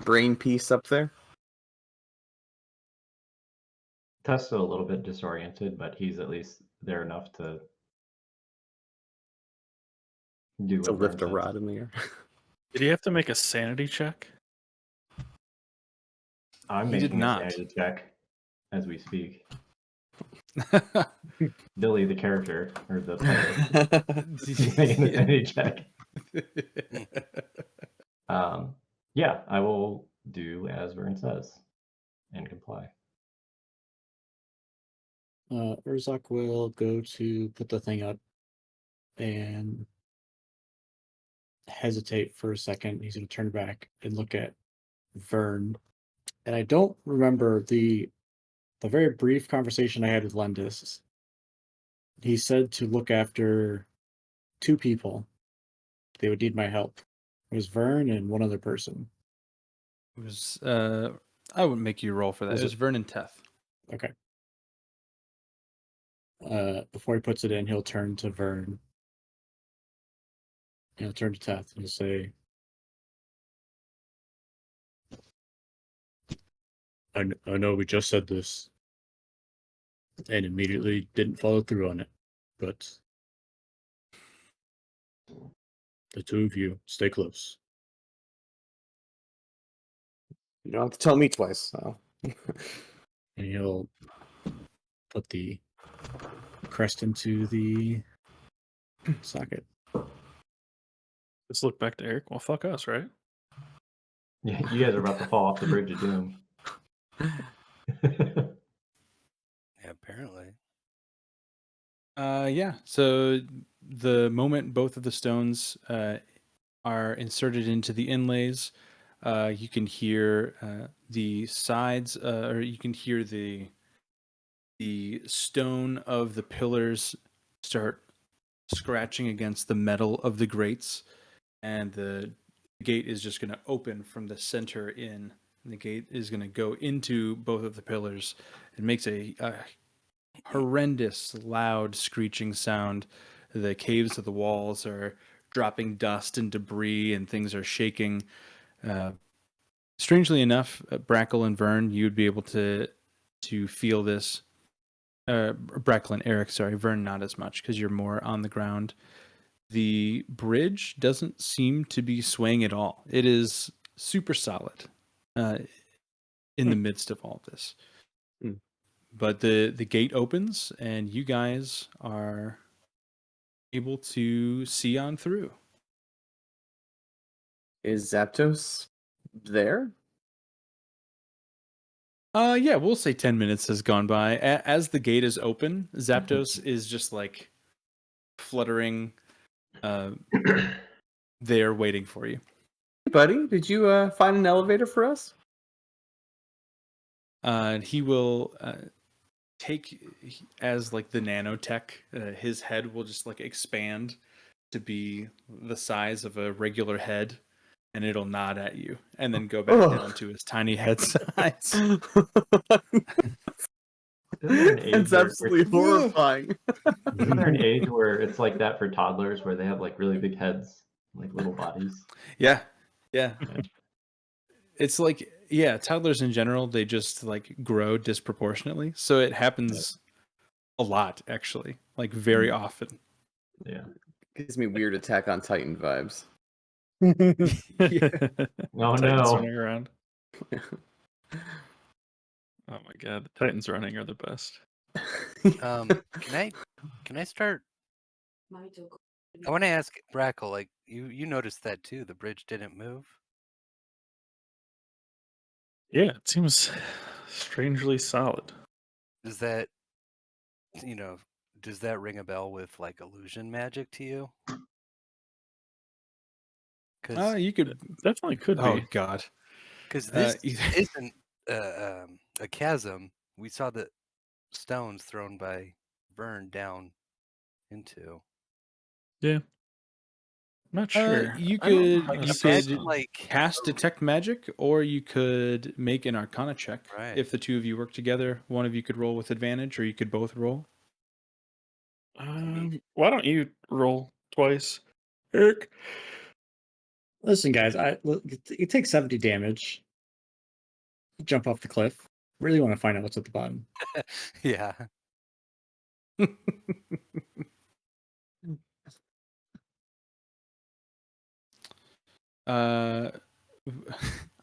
brain piece up there? Teth's still a little bit disoriented, but he's at least there enough to do To what lift a Vern says. rod in the air. Did he have to make a sanity check? I'm He did making a not. sanity check as we speak. Billy, the character, or the player, is making a sanity check. Yeah, I will do as Vern says and comply. Urzak will go to put the thing up and hesitate for a second. He's going to turn back and look at Vern. And I don't remember the very brief conversation I had with Lendis. He said to look after two people. They would need my help. It was Vern and one other person. It was I wouldn't make you roll for that. Was It was it- Vern and Teth. Okay. Before he puts it in, he'll turn to Vern. He'll turn to Teth and he'll say, I know we just said this and immediately didn't follow through on it, but the two of you stay close. You don't have to tell me twice. So. And he'll put the crest into the socket. Let's look back to Eric. Well, fuck us, right? Yeah, you guys are about to fall off the bridge of doom. Yeah, apparently. Yeah. So the moment both of the stones are inserted into the inlays, you can hear the sides, or you can hear the stone of the pillars start scratching against the metal of the grates, and the gate is just going to open from the center in. And the gate is going to go into both of the pillars. It makes a horrendous, loud, screeching sound. The caves of the walls are dropping dust and debris, and things are shaking. Strangely enough, Brackle and Vern, you'd be able to feel this. Brackle and Eric, sorry, Vern not as much because you're more on the ground. The bridge doesn't seem to be swaying at all. It is super solid in the midst of all this. Hmm. But the gate opens and you guys are able to see on through. Is Zapdos there? Yeah, we'll say 10 minutes has gone by. As the gate is open, Zapdos is just like fluttering there waiting for you. Hey, buddy, did you find an elevator for us? He will take as like the nanotech, his head will just like expand to be the size of a regular head, and it'll nod at you and then go back down to his tiny head size. Isn't there an age It's where- absolutely horrifying. Isn't there an age where it's like that for toddlers, where they have like really big heads, like little bodies? Yeah. It's like, yeah, toddlers in general, they just like grow disproportionately. So it happens a lot, actually, like very often. Yeah. Gives me weird Attack on Titan vibes. Oh, Titans no. running around. Oh my god, the Titans running are the best. Can I start? I want to ask Brackle, like you noticed that too. The bridge didn't move. Yeah, it seems strangely solid. Does that, does that ring a bell with like illusion magic to you? Because You could. Definitely could Oh be. God. this Either- isn't a chasm. We saw the stones thrown by Vern down into. Yeah. Not sure. you I don't know could how to you assess Imagine could like cast detect magic, or you could make an Arcana check. Right. If the two of you work together, one of you could roll with advantage, or you could both roll. why don't you roll twice, Eric? Listen, guys, you take 70 damage. You jump off the cliff. Really want to find out what's at the bottom. yeah. Oh,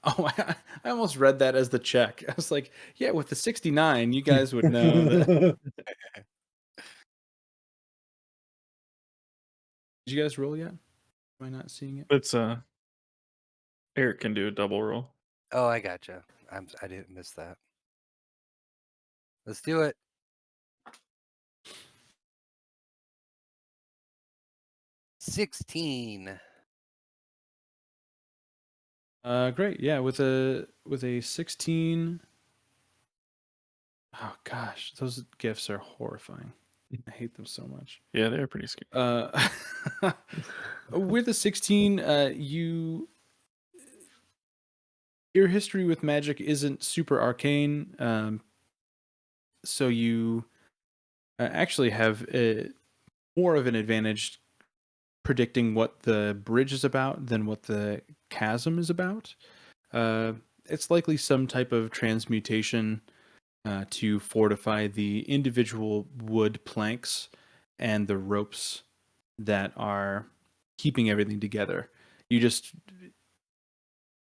I almost read that as the check. I was like, yeah, with the 69, you guys would know that. Did you guys roll yet? Am I not seeing it? It's Eric can do a double roll. Oh, I gotcha. I didn't miss that. Let's do it. $16. Great. Yeah, with a 16. Oh gosh, those gifts are horrifying. I hate them so much. Yeah, they're pretty scary. With a 16, your history with magic isn't super arcane, so you actually have more of an advantage predicting what the bridge is about than what the chasm is about. It's likely some type of transmutation to fortify the individual wood planks and the ropes that are keeping everything together. You just,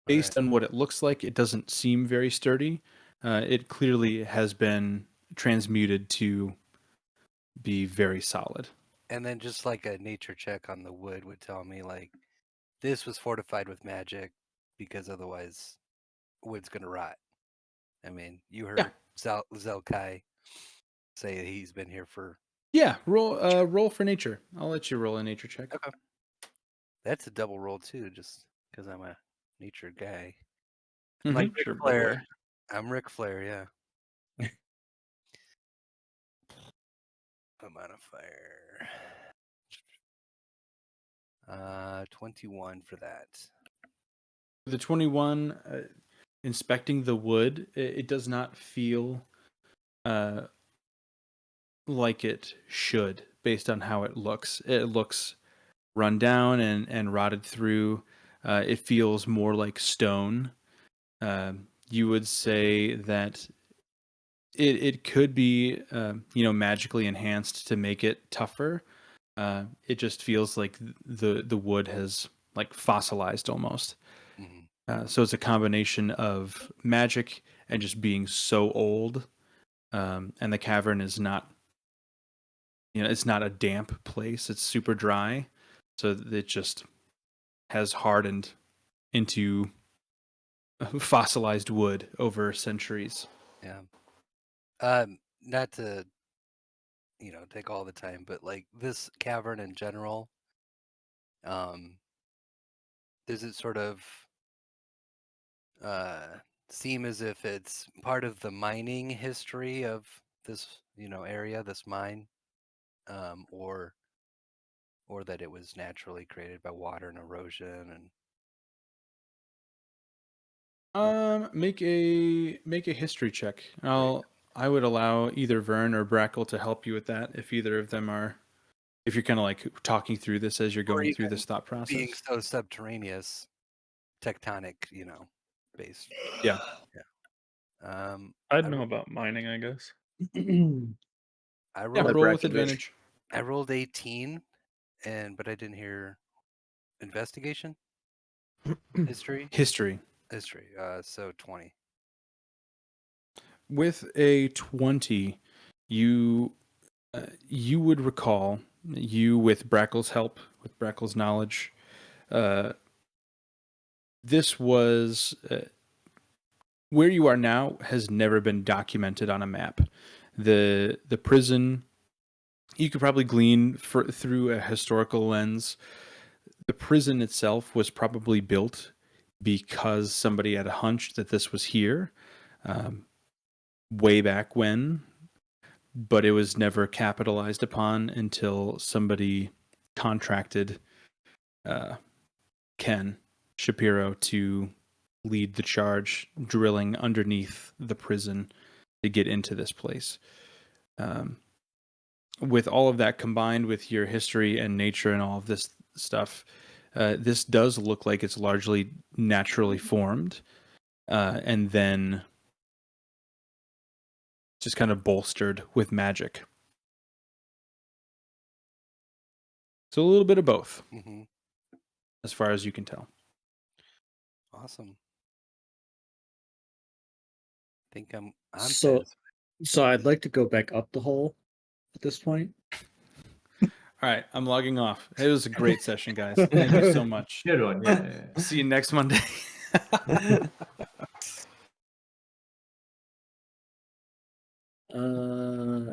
based on what it looks like, it doesn't seem very sturdy. It clearly has been transmuted to be very solid. And then just like a nature check on the wood would tell me like this was fortified with magic because otherwise wood's gonna rot. I mean, you heard Zelkai say he's been here for. Yeah, roll for nature. I'll let you roll a nature check. Okay. That's a double roll too, just because I'm a nature guy. Mhm. Like Ric Sure, Flair. boy. I'm Ric Flair, yeah. I'm on a fire. 21 for that. The 21, inspecting the wood, it does not feel like it should, based on how it looks. It looks run down and rotted through. It feels more like stone. You would say that it could be magically enhanced to make it tougher. It just feels like the wood has like fossilized almost. Mm-hmm. So it's a combination of magic and just being so old, and the cavern is not, it's not a damp place. It's super dry, so it just has hardened into fossilized wood over centuries. Yeah. Not to, take all the time, but like this cavern in general, does it sort of seem as if it's part of the mining history of this, area, this mine, or that it was naturally created by water and erosion and Make a history check. I would allow either Vern or Brackle to help you with that if either of them are, if you're kind of like talking through this as you're or going through even this thought being process. so subterraneous, tectonic, based. Yeah. I'd I know about mining, I guess. I Yeah, rolled roll with Brackle did. advantage. I rolled 18, but I didn't hear investigation. History? History. History. So 20. With a 20, you would recall, you with Brackle's help, with Brackle's knowledge, this was where you are now has never been documented on a map. The prison, you could probably glean through a historical lens. The prison itself was probably built because somebody had a hunch that this was here, way back when, but it was never capitalized upon until somebody contracted Ken Shapiro to lead the charge, drilling underneath the prison to get into this place. With all of that combined with your history and nature and all of this stuff, this does look like it's largely naturally formed, and then just kind of bolstered with magic. So a little bit of both, Mm-hmm. as far as you can tell. Awesome. I think I'm So- satisfied. So I'd like to go back up the hole at this point. All right, I'm logging off. It was a great session, guys. Thank you so much. Good one. Yeah. See you next Monday.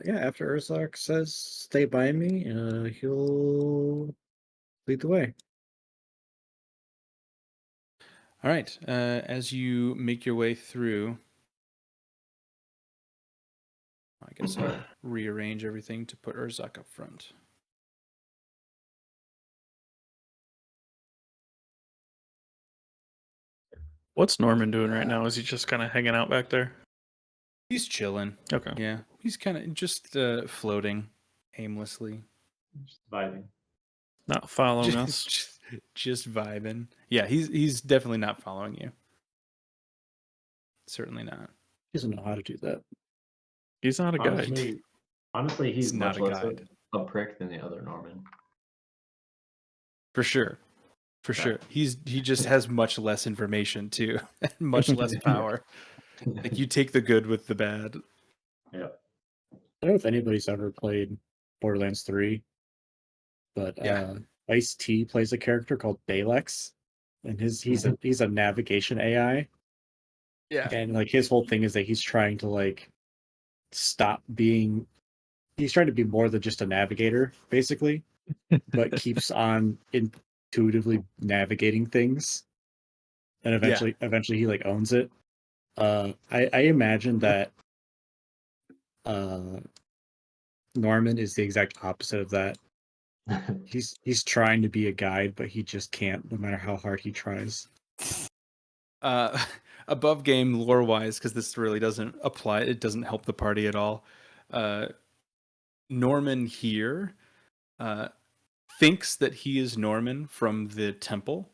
Yeah, after Urzak says stay by me, he'll lead the way. All right, as you make your way through, I guess I'll rearrange everything to put Urzak up front. What's Norman doing right now? Is he just kind of hanging out back there? He's chilling. Okay. Yeah, he's kind of just floating aimlessly. Just vibing. Not following us. Just vibing. Yeah, he's definitely not following you. Certainly not. He doesn't know how to do that. He's not a guide. Honestly, he's He's not much a less guide. a prick than the other Norman. For sure. For Yeah. sure. He just has much less information too, and much less power. Like you take the good with the bad. Yeah. I don't know if anybody's ever played Borderlands 3, but Yeah. Ice-T plays a character called Balex, and he's a navigation AI, Yeah. and like his whole thing is that he's trying to like stop being he's trying to be more than just a navigator, basically, but keeps on intuitively navigating things, and eventually he like owns it. I imagine that Norman is the exact opposite of that. He's trying to be a guide, but he just can't, no matter how hard he tries. Above game lore wise, because this really doesn't apply, it doesn't help the party at all. Norman here thinks that he is Norman from the temple.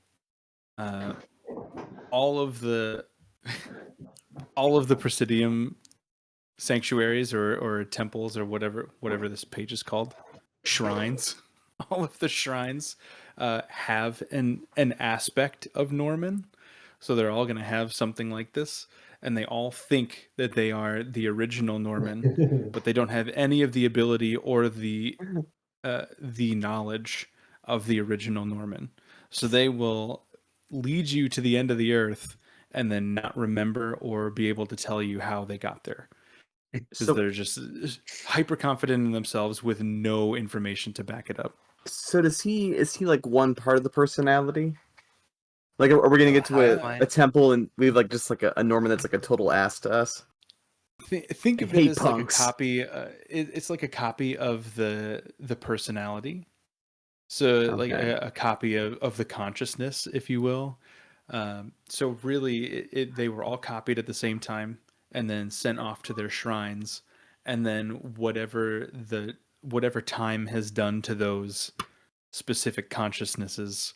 All of the Presidium sanctuaries or temples or whatever this page is called, shrines. All of the shrines have an aspect of Norman, so they're all going to have something like this, and they all think that they are the original Norman, but they don't have any of the ability or the knowledge of the original Norman. So they will lead you to the end of the earth and then not remember or be able to tell you how they got there. Because they're just hyper confident in themselves with no information to back it up. So is he like one part of the personality? Like, are we gonna get to a temple and we have like just like a Norman that's like a total ass to us? Think of Hey, it as punks. like a copy. It's like a copy of the personality. So like Okay. a copy of the consciousness, if you will. So really, they were all copied at the same time and then sent off to their shrines, and then whatever time has done to those specific consciousnesses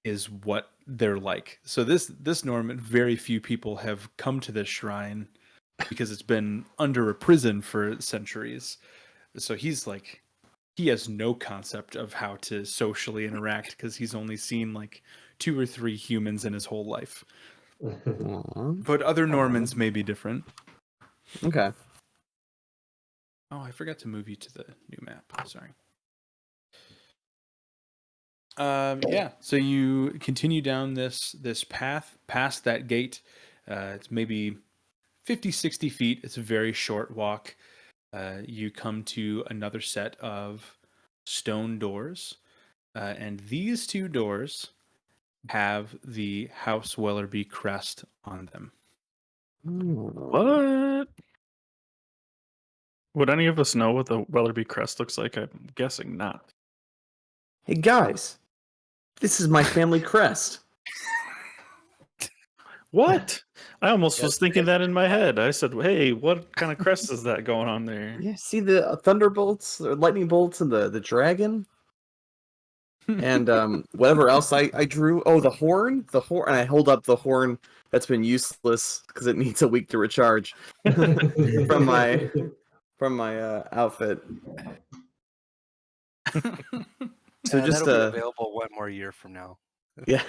is what they're like. So this Norman, very few people have come to this shrine because it's been under a prison for centuries. So he's like he has no concept of how to socially interact because he's only seen like 2 or 3 humans in his whole life. Aw. But other Normans may be different. Okay. Oh, I forgot to move you to the new map. Sorry. Yeah, so you continue down this path past that gate. It's maybe 50, 60 feet. It's a very short walk. You come to another set of stone doors. And these 2 doors have the House Wellerby crest on them. What? Would any of us know what the Wellerby crest looks like? I'm guessing not. Hey guys, this is my family crest. What? I almost Yes, was thinking that in my head. I said, "Hey, what kind of crest is that going on there?" Yeah, see the thunderbolts, or lightning bolts, and the dragon, and whatever else I drew. Oh, the horn, and I hold up the horn that's been useless because it needs a week to recharge from my outfit. So just that'll be available 1 more year from now. yeah.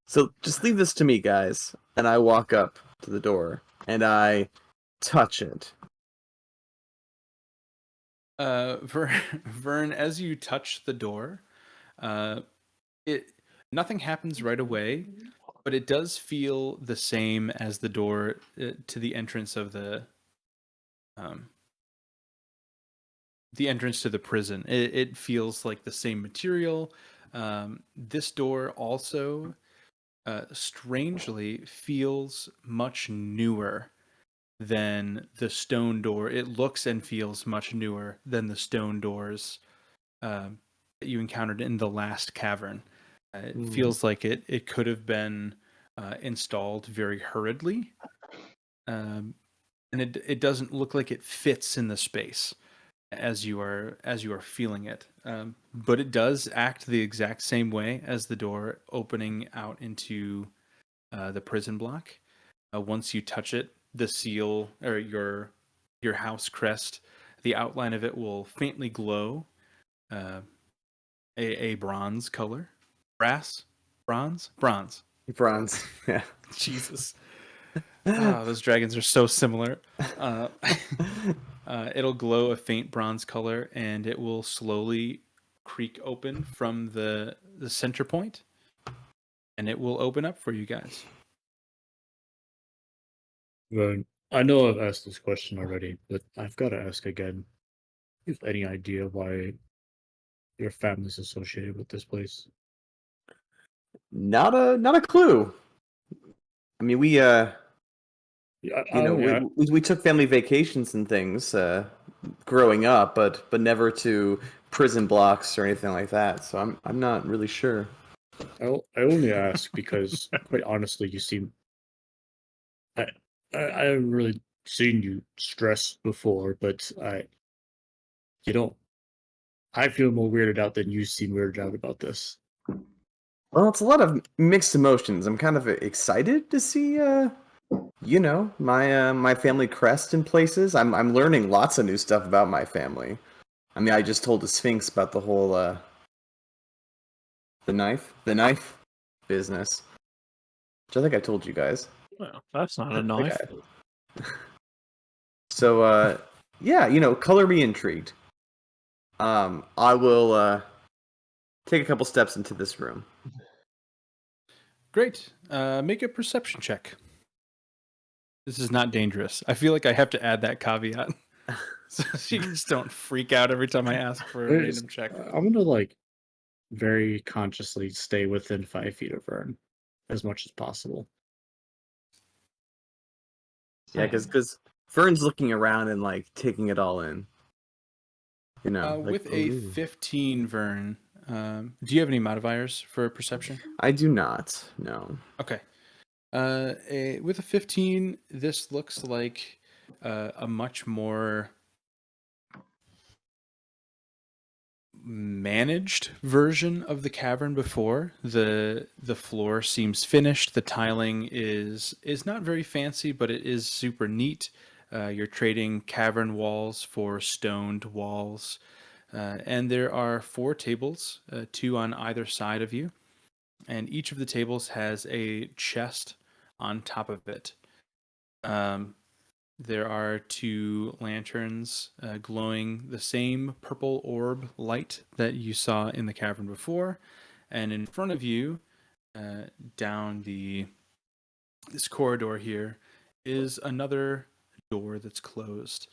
So just leave this to me, guys, and I walk up to the door and I touch it. Vern, as you touch the door, nothing happens right away, but it does feel the same as the door to the entrance of the entrance to the prison. It feels like the same material. This door also, strangely, feels much newer than the stone door. It looks and feels much newer than the stone doors that you encountered in the last cavern. It feels like it could have been installed very hurriedly, and it doesn't look like it fits in the space as you are feeling it. But it does act the exact same way as the door opening out into the prison block. Once you touch it, the seal or your house crest, the outline of it will faintly glow, a bronze color, bronze. Bronze. Yeah. Jesus, those dragons are so similar. It'll glow a faint bronze color, and it will slowly creak open from the center point, and it will open up for you guys. Well, I know I've asked this question already, but I've got to ask again. You have any idea why your family's associated with this place? Not a clue. I mean, we Yeah, we took family vacations and things growing up, but never to prison blocks or anything like that. So I'm not really sure. I only ask because, quite honestly, you seem. I haven't really seen you stressed before, but you don't. I feel more weirded out than you seem weirded out about this. Well, it's a lot of mixed emotions. I'm kind of excited to see, my family crest in places. I'm learning lots of new stuff about my family. I mean, I just told the Sphinx about the whole the knife business, which I think I told you guys. Well, that's not a knife. So, yeah, color me intrigued. I will take a couple steps into this room. Great. Make a perception check. This is not dangerous. I feel like I have to add that caveat, so you just don't freak out every time I ask for a random check. I'm gonna very consciously stay within 5 feet of Vern as much as possible. Yeah, because Vern's looking around and taking it all in. With a 15, Vern, do you have any modifiers for perception? I do not. No. Okay. With a 15, this looks like a much more managed version of the cavern before. The floor seems finished. The tiling is not very fancy, but it is super neat. You're trading cavern walls for stoned walls. And there are 4 tables, 2 on either side of you, and each of the tables has a chest on top of it. There are 2 lanterns glowing the same purple orb light that you saw in the cavern before, and in front of you, down this corridor here, is another door that's closed.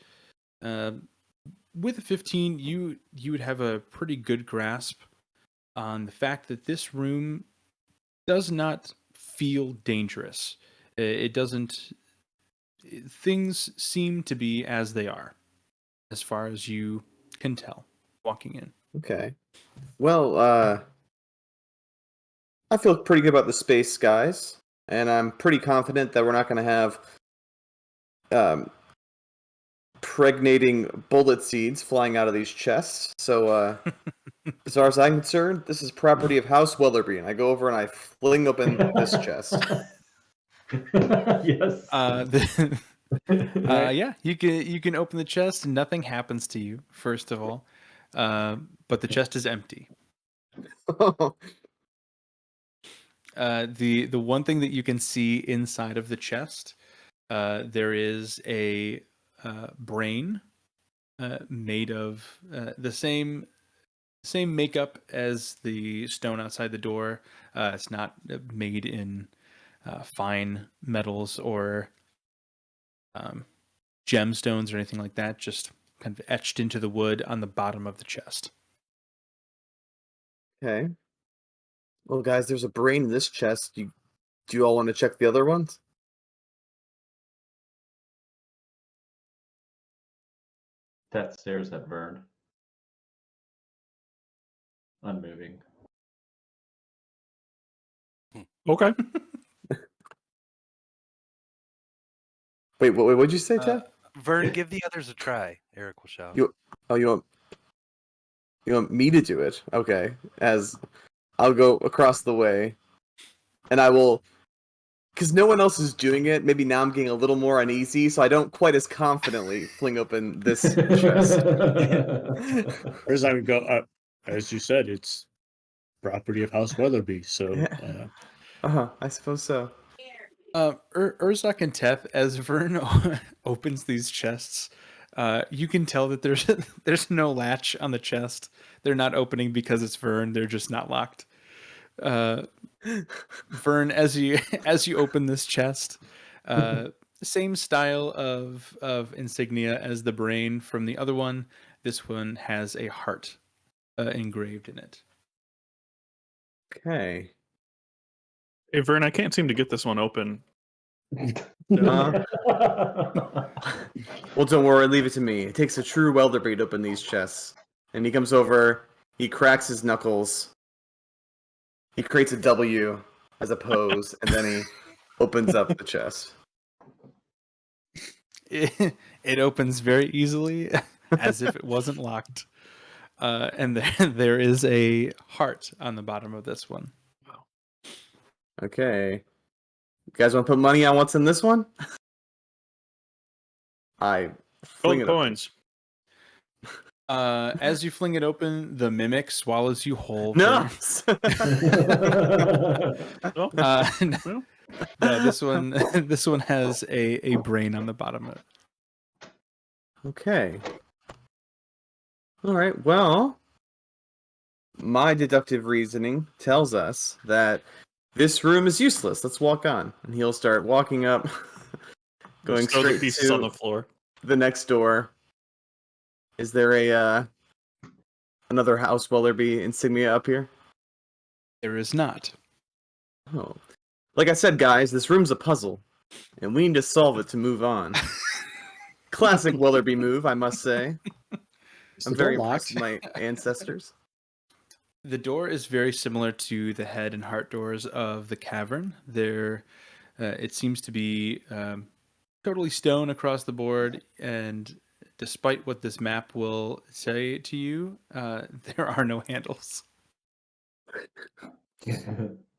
With a 15, you would have a pretty good grasp on the fact that this room does not feel dangerous. It doesn't. Things seem to be as they are, as far as you can tell, walking in. Okay. Well, I feel pretty good about the space, guys, and I'm pretty confident that we're not going to have pregnating bullet seeds flying out of these chests. So, as far as I'm concerned, this is property of House Wellerby, and I go over and I fling open this chest. Yes. Yeah, you can open the chest and nothing happens to you. First of all, but the chest is empty. The one thing that you can see inside of the chest, there is a brain made of the same makeup as the stone outside the door. It's not made in fine metals or gemstones or anything like that. Just kind of etched into the wood on the bottom of the chest. Okay. Well, guys, there's a brain in this chest. Do you all want to check the other ones? That stares at Vern. Unmoving. Okay. Wait, what'd you say, Ted? Vern, give the others a try. Eric will shout. You want me to do it? Okay. As I'll go across the way, and I will, because no one else is doing it. Maybe now I'm getting a little more uneasy, so I don't quite as confidently fling open this chest. Whereas I would go, as you said, it's property of House Weatherby. So I suppose so. Urzak and Teth, as Vern opens these chests, you can tell that there's no latch on the chest. They're not opening because it's Vern. They're just not locked. Vern, as you open this chest, same style of insignia as the brain from the other one. This one has a heart engraved in it. Okay. Hey, Vern, I can't seem to get this one open. Well, don't worry. Leave it to me. It takes a true welderbeat to open these chests. And he comes over. He cracks his knuckles. He creates a W as a pose, and then he opens up the chest. It opens very easily, as if it wasn't locked. And there is a heart on the bottom of this one. Okay. You guys want to put money on what's in this one? I fling it Gold coins. As you fling it open, the mimic swallows you whole. No. No, this one has a brain on the bottom of it. Okay. All right. Well, my deductive reasoning tells us that this room is useless. Let's walk on. And he'll start walking up, going Just throw the straight pieces to on the floor. the next door. Is there a another House Wellerby insignia up here? There is not. Oh. Like I said, guys, this room's a puzzle, and we need to solve it to move on. Classic Wellerby move, I must say. I'm very impressed with my ancestors. The door is very similar to the head and heart doors of the cavern. There, it seems to be totally stone across the board, and despite what this map will say to you, there are no handles.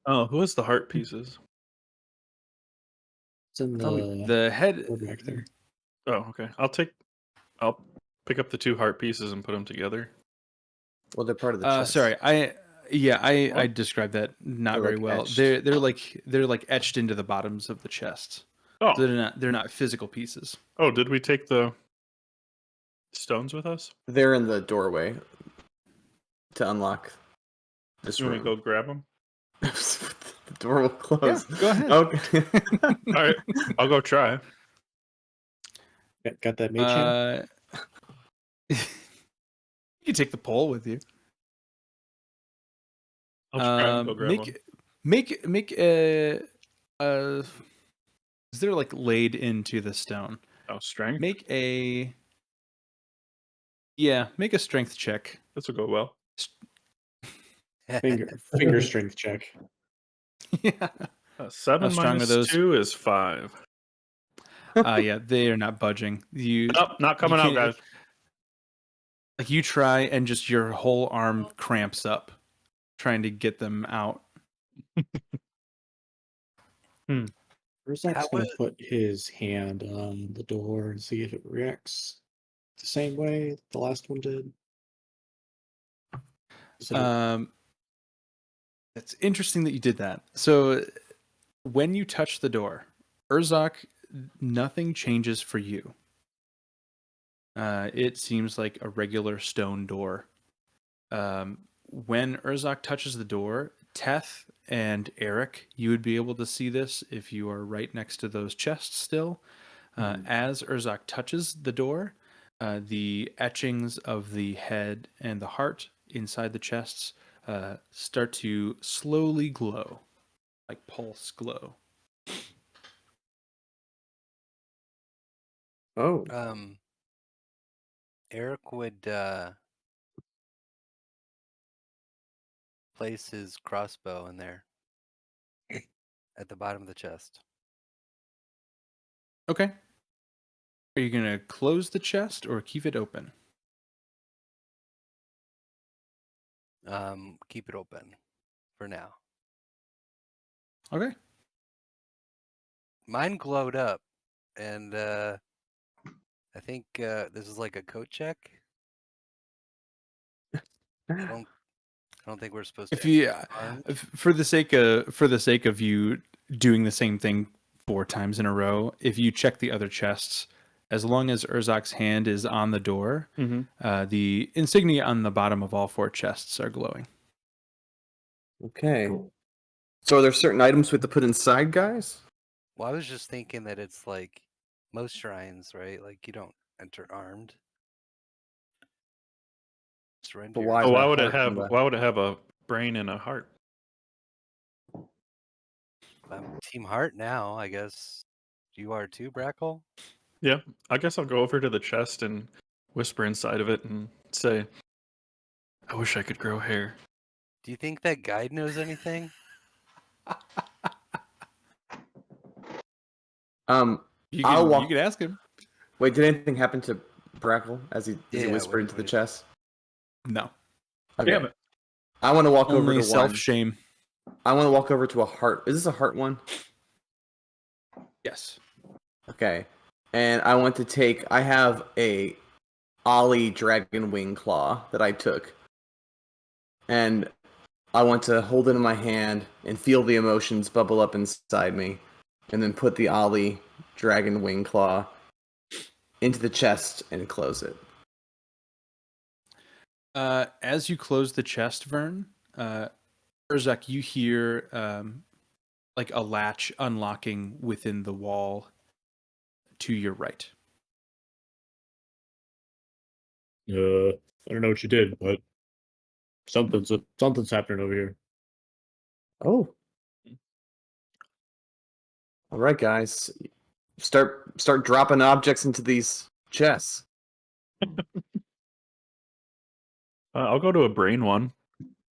Oh, who has the heart pieces? it's in The head. back there. Oh, okay. I'll pick up the 2 heart pieces and put them together. Well, they're part of the chest. Sorry, I What? described that not They're, very like, well. etched. They're like etched into the bottoms of the chest. Oh, So they're not physical pieces. oh, did we take the stones with us? They're in the doorway to unlock this You want me room. to go grab them? The door will close. Yeah, go ahead. Okay. All right, I'll go try. Got that mage hand? You can take the pole with you. I'll try and go grab them. Make a is there like laid into the stone? Oh, strength. Make a strength check. This will go well. Finger strength check. Yeah. 7 strong are minus those? 2 is 5. Yeah, they are not budging. You Oh, not coming out, can't- guys. like you try and just your whole arm cramps up trying to get them out. Urzak's How gonna would- put his hand on the door and see if it reacts the same way that the last one did. So It's interesting that you did that. So when you touch the door, Urzak, nothing changes for you. It seems like a regular stone door. When Urzak touches the door, Teth and Eric, you would be able to see this if you are right next to those chests still. As Urzak touches the door, the etchings of the head and the heart inside the chests start to slowly glow, like pulse glow. Oh. Eric would place his crossbow in there at the bottom of the chest. Okay. Are you going to close the chest or keep it open? Keep it open for now. Okay. Mine glowed up, and I think this is like a coat check. I don't think we're supposed to. If you armed. for the sake of you doing the same thing 4 times in a row, if you check the other chests, as long as Urzak's hand is on the door, the insignia on the bottom of all 4 chests are glowing. Okay. Cool. So are there certain items we have to put inside, guys? Well, I was just thinking that it's like most shrines, right? Like you don't enter armed. Surrender. But your- why? Oh, Is why that would it heart have? in the- Why would it have a brain and a heart? I'm Team Heart now, I guess. You are too, Brackle. Yeah, I guess I'll go over to the chest and whisper inside of it and say, "I wish I could grow hair." Do you think that guide knows anything? You I'll can walk. you can ask him. Wait, did anything happen to Brackle as he Yeah, whispered into the what- chest? No. Okay. Damn it! I want to walk over Only to self one. shame. I want to walk over to a heart. Is this a heart one? Yes. Okay. And I want to take. I have a Ollie Dragon Wing Claw that I took, and I want to hold it in my hand and feel the emotions bubble up inside me, and then put the Ollie Dragon Wing Claw into the chest and close it. As you close the chest, Vern, Urzak, you hear like a latch unlocking within the wall to your right. I don't know what you did, but something's happening over here. Oh. All right, guys. Start dropping objects into these chests. I'll go to a brain one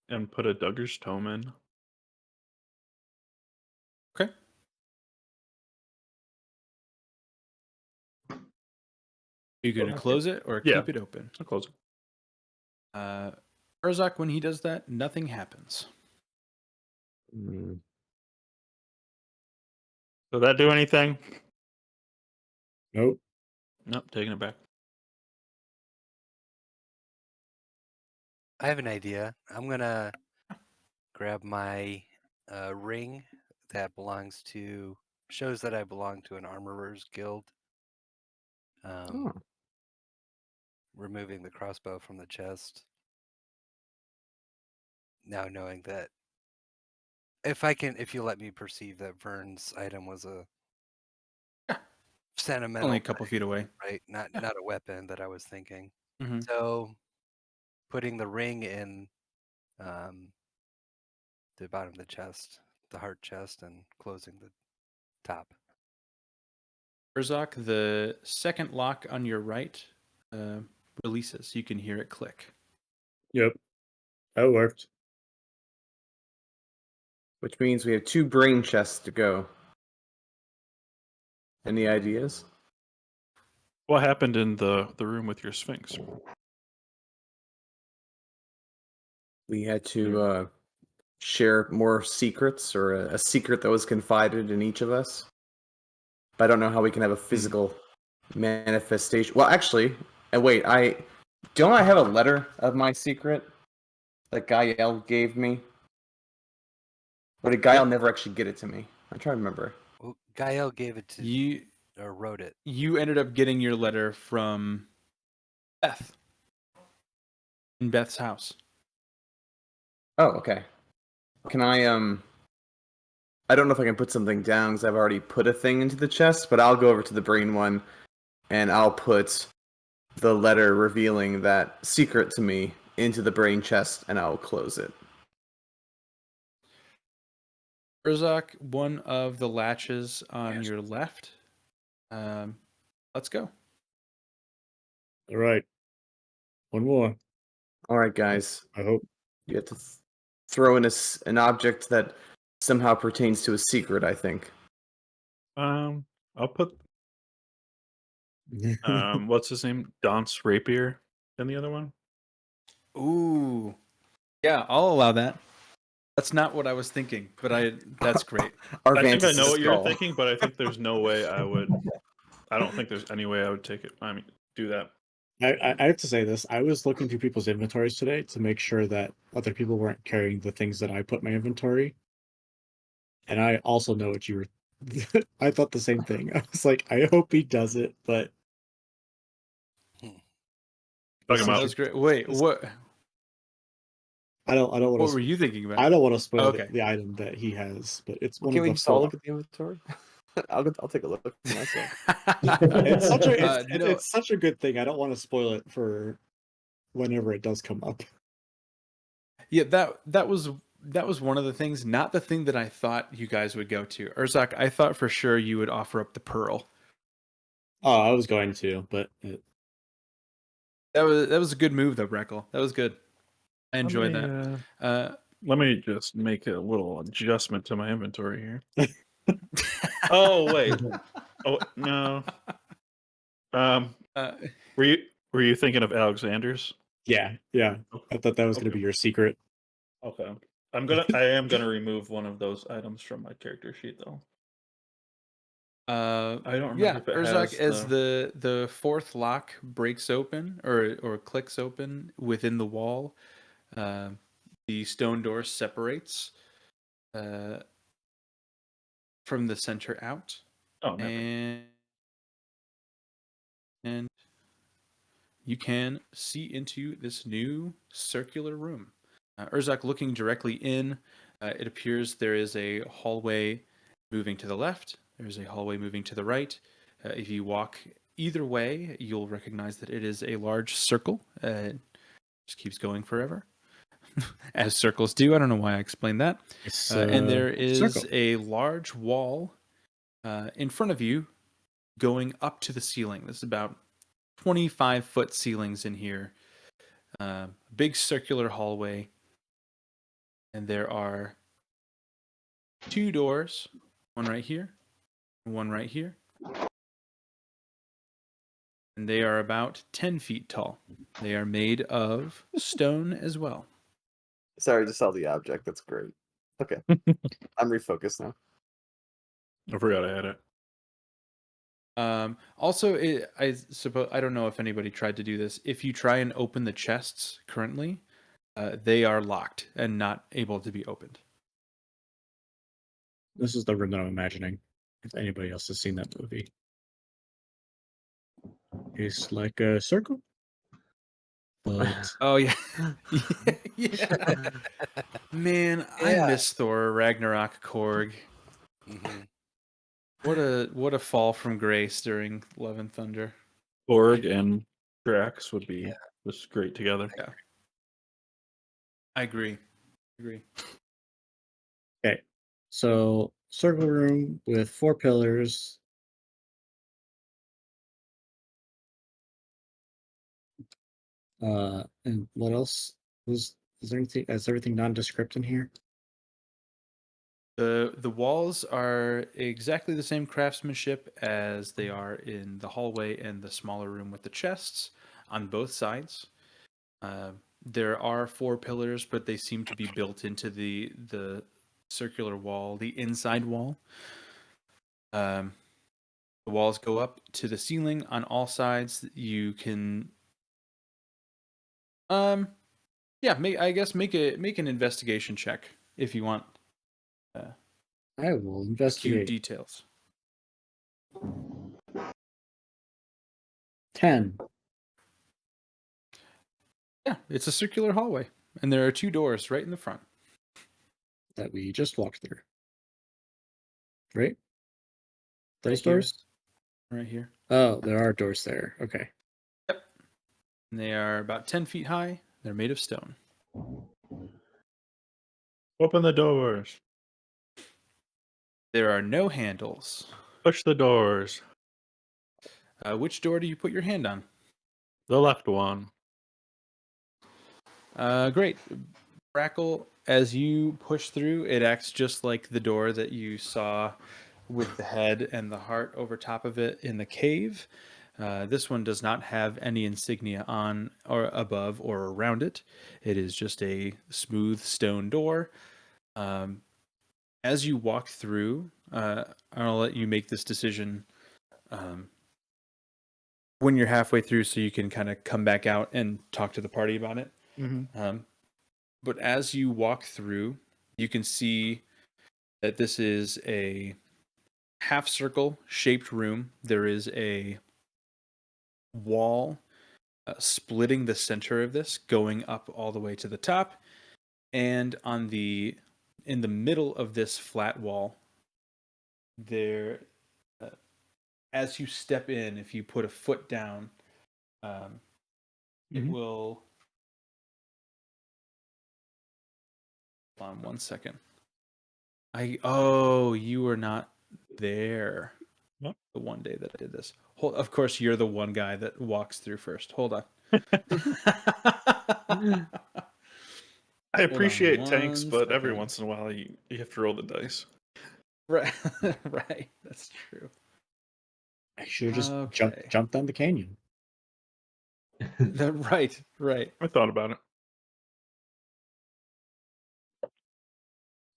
and put a Duggar's tome in. Okay. You're going to Okay. close it or Yeah. keep it open? I'll close it. Urzak, when he does that, nothing happens. Hmm. Did that do anything? Nope. Nope, taking it back. I have an idea. I'm gonna grab my ring that shows that I belong to an armorer's guild. Oh. Removing the crossbow from the chest. Now knowing that if you let me perceive that Vern's item was a sentimental Only a couple thing, feet away. right? Not a weapon that I was thinking. Mhm. So putting the ring in the bottom of the chest, the heart chest, and closing the top. Urzak, the second lock on your right releases. You can hear it click. Yep. That worked. Which means we have 2 brain chests to go. Any ideas? What happened in the room with your Sphinx? We had to share more secrets, or a secret that was confided in each of us. But I don't know how we can have a physical manifestation. Well, actually, wait, don't I have a letter of my secret that Gael gave me? Or did Gael never actually get it to me? I'm trying to remember. Well, Gael gave it to You or wrote it. you ended up getting your letter from Beth in Beth's house. Oh, okay. Can I don't know if I can put something down because I've already put a thing into the chest, but I'll go over to the brain one and I'll put the letter revealing that secret to me into the brain chest and I'll close it. Urzak, one of the latches on your left. Let's go. All right. One more. All right, guys. I hope. You have to throw in an object that somehow pertains to a secret, I think. I'll put what's his name? Don's rapier in the other one. Ooh. Yeah, I'll allow that. That's not what I was thinking, but that's great. I think I Arvantis' know what you're skull. thinking, but I think there's no way I would. I don't think there's any way I would take it. I mean, do that. I have to say this. I was looking through people's inventories today to make sure that other people weren't carrying the things that I put in my inventory. And I also know what you were. I thought the same thing. I was like, I hope he does it, but. Fuck him That up. was great. Wait, what? I don't want What to. were you thinking about? I don't want to spoil Okay. the item that he has, but it's Well, one can of we the just all four. look at the inventory? I'll take a look for myself. It's such a No. it's such a good thing. I don't want to spoil it for whenever it does come up. Yeah, that was one of the things, not the thing that I thought you guys would go to. Urzak, I thought for sure you would offer up the pearl. Oh, I was going to, but That was a good move though, Breckle. That was good. I enjoyed that. Let me just make a little adjustment to my inventory here. Oh wait. Oh no. Were you thinking of Alexander's? yeah. I thought that was going to Okay. be your secret. Okay. I am gonna remove one of those items from my character sheet though. I don't remember Yeah, if it Urzak, has as the fourth lock breaks open or clicks open within the wall, the stone door separates from the center out, Oh, never. and you can see into this new circular room. Urzak, looking directly in, it appears there is a hallway moving to the left. There's a hallway moving to the right. If you walk either way, you'll recognize that it is a large circle. It just keeps going forever, as circles do. I don't know why I explained that. And there is circle. a large wall in front of you going up to the ceiling. This is about 25-foot ceilings in here. Big circular hallway. And there are 2 doors, one right here, one right here. And they are about 10 feet tall. They are made of stone as well. Sorry, I just saw the object. That's great. Okay. I'm refocused now. I forgot I had it. Also, I suppose, I don't know if anybody tried to do this. If you try and open the chests currently, They are locked and not able to be opened. This is the room that I'm imagining. If anybody else has seen that movie, it's like a circle, but Oh yeah, yeah. Man, I Yeah. miss Thor Ragnarok Korg. hmm What a fall from grace during Love and Thunder. Borg and Drax would be just great together. Yeah, I agree. okay. So circle room with 4 pillars. And what else is there anything? Is everything nondescript in here? The walls are exactly the same craftsmanship as they are in the hallway and the smaller room with the chests on both sides. There are 4 pillars, but they seem to be built into the circular wall, the inside wall. The walls go up to the ceiling on all sides. You can, yeah, make an investigation check if you want I will cute investigate. details. 10. Yeah, it's a circular hallway, and there are 2 doors right in the front. That we just walked through. Right? Those Right here. doors? Right here. Oh, there are doors there. Okay. Yep. And they are about 10 feet high. They're made of stone. Open the doors. There are no handles. Push the doors. Which door do you put your hand on? The left one. Great. Brackle, as you push through, it acts just like the door that you saw with the head and the heart over top of it in the cave. This one does not have any insignia on or above or around it. It is just a smooth stone door. As you walk through, I'll let you make this decision when you're halfway through so you can kind of come back out and talk to the party about it. But as you walk through, you can see that this is a half circle shaped room. There is a wall splitting the center of this, going up all the way to the top. And in the middle of this flat wall, there, as you step in, if you put a foot down, it will. Hold on 1 second. You were not there. What? The one day that I did this. Of course, you're the one guy that walks through first. Hold on. I appreciate on tanks, one but every second. once in a while you have to roll the dice. Right, right. That's true. I should have just Okay. jumped down the canyon. Right. I thought about it.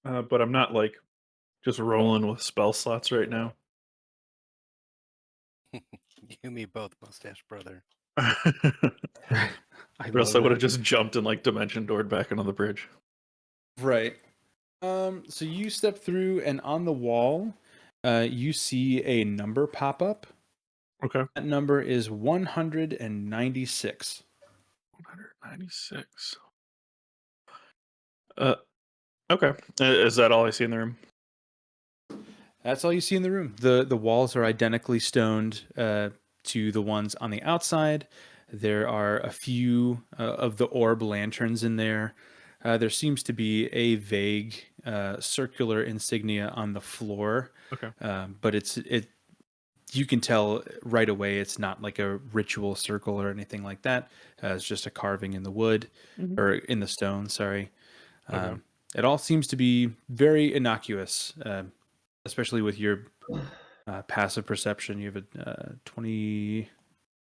But I'm not like just rolling with spell slots right now. You and me both, mustache brother. I Or else I love would have it. just jumped and like dimension doored back onto the bridge. Right. So you step through, and on the wall, you see a number pop up. Okay. That number is 196. 196. Okay. Is that all I see in the room? That's all you see in the room. The walls are identically stoned to the ones on the outside. There are a few of the orb lanterns in there. There seems to be a vague circular insignia on the floor. Okay. But you can tell right away it's not like a ritual circle or anything like that. It's just a carving in the wood or in the stone. Sorry. Okay. It all seems to be very innocuous, especially with your passive perception. You have a 20,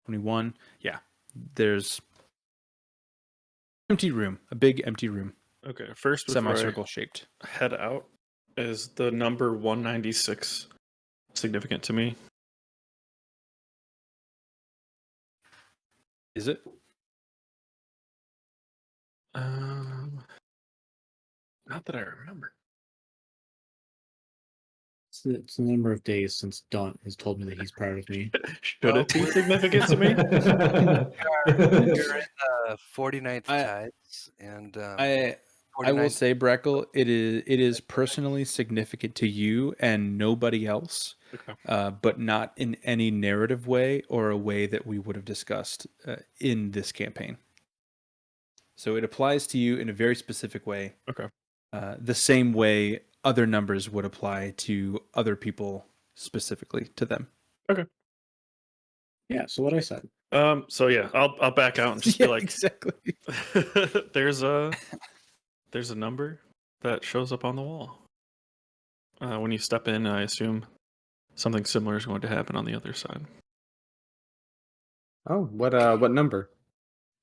21. Yeah, there's empty room, a big empty room, Okay. First, before semicircle shaped. I head out, is the number 196 significant to me? Is it? Not that I remember. It's the number of days since Daunt has told me that he's proud of me. Should Well, it be significant to me? You're in 49th I- tides, and I will 49th say, Breckle, it is personally significant to you and nobody else, Okay. but not in any narrative way or a way that we would have discussed in this campaign. So it applies to you in a very specific way. Okay. The same way other numbers would apply to other people specifically to them. Yeah, so what I said. So yeah, I'll back out and just Yeah, be like, exactly. there's a number that shows up on the wall. When you step in, I assume something similar is going to happen on the other side. Oh, what number?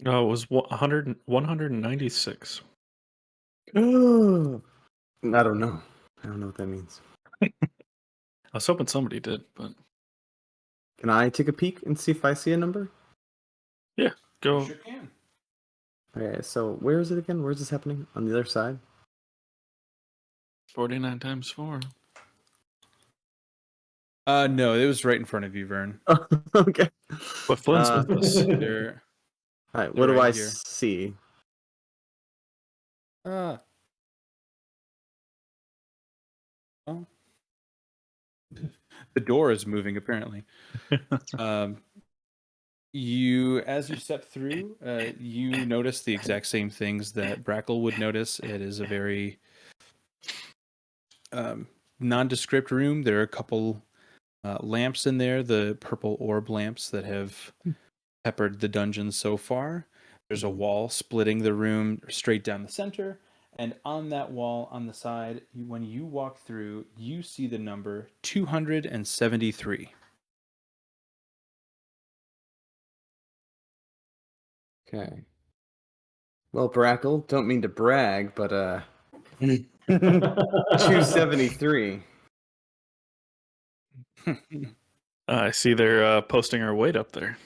Oh, it was 196. Oh, I don't know. I don't know what that means. I was hoping somebody did, but Can I take a peek and see if I see a number? go. Sure can. Okay, so where is it again? Where is this happening? On the other side? 49 times 4. No, it was right in front of you, Vern. Oh, okay. But Flynn's Uh, with us. They're All right, what They're do I right here. see? oh. The door is moving apparently. As you step through, you notice the exact same things that Brackle would notice. It is a very nondescript room. There are a couple lamps in there, the purple orb lamps that have peppered the dungeon so far. There's a wall splitting the room straight down the center. And on that wall on the side, when you walk through, you see the number 273. Okay. Well, Brackle, don't mean to brag, but 273. I see they're posting our weight up there.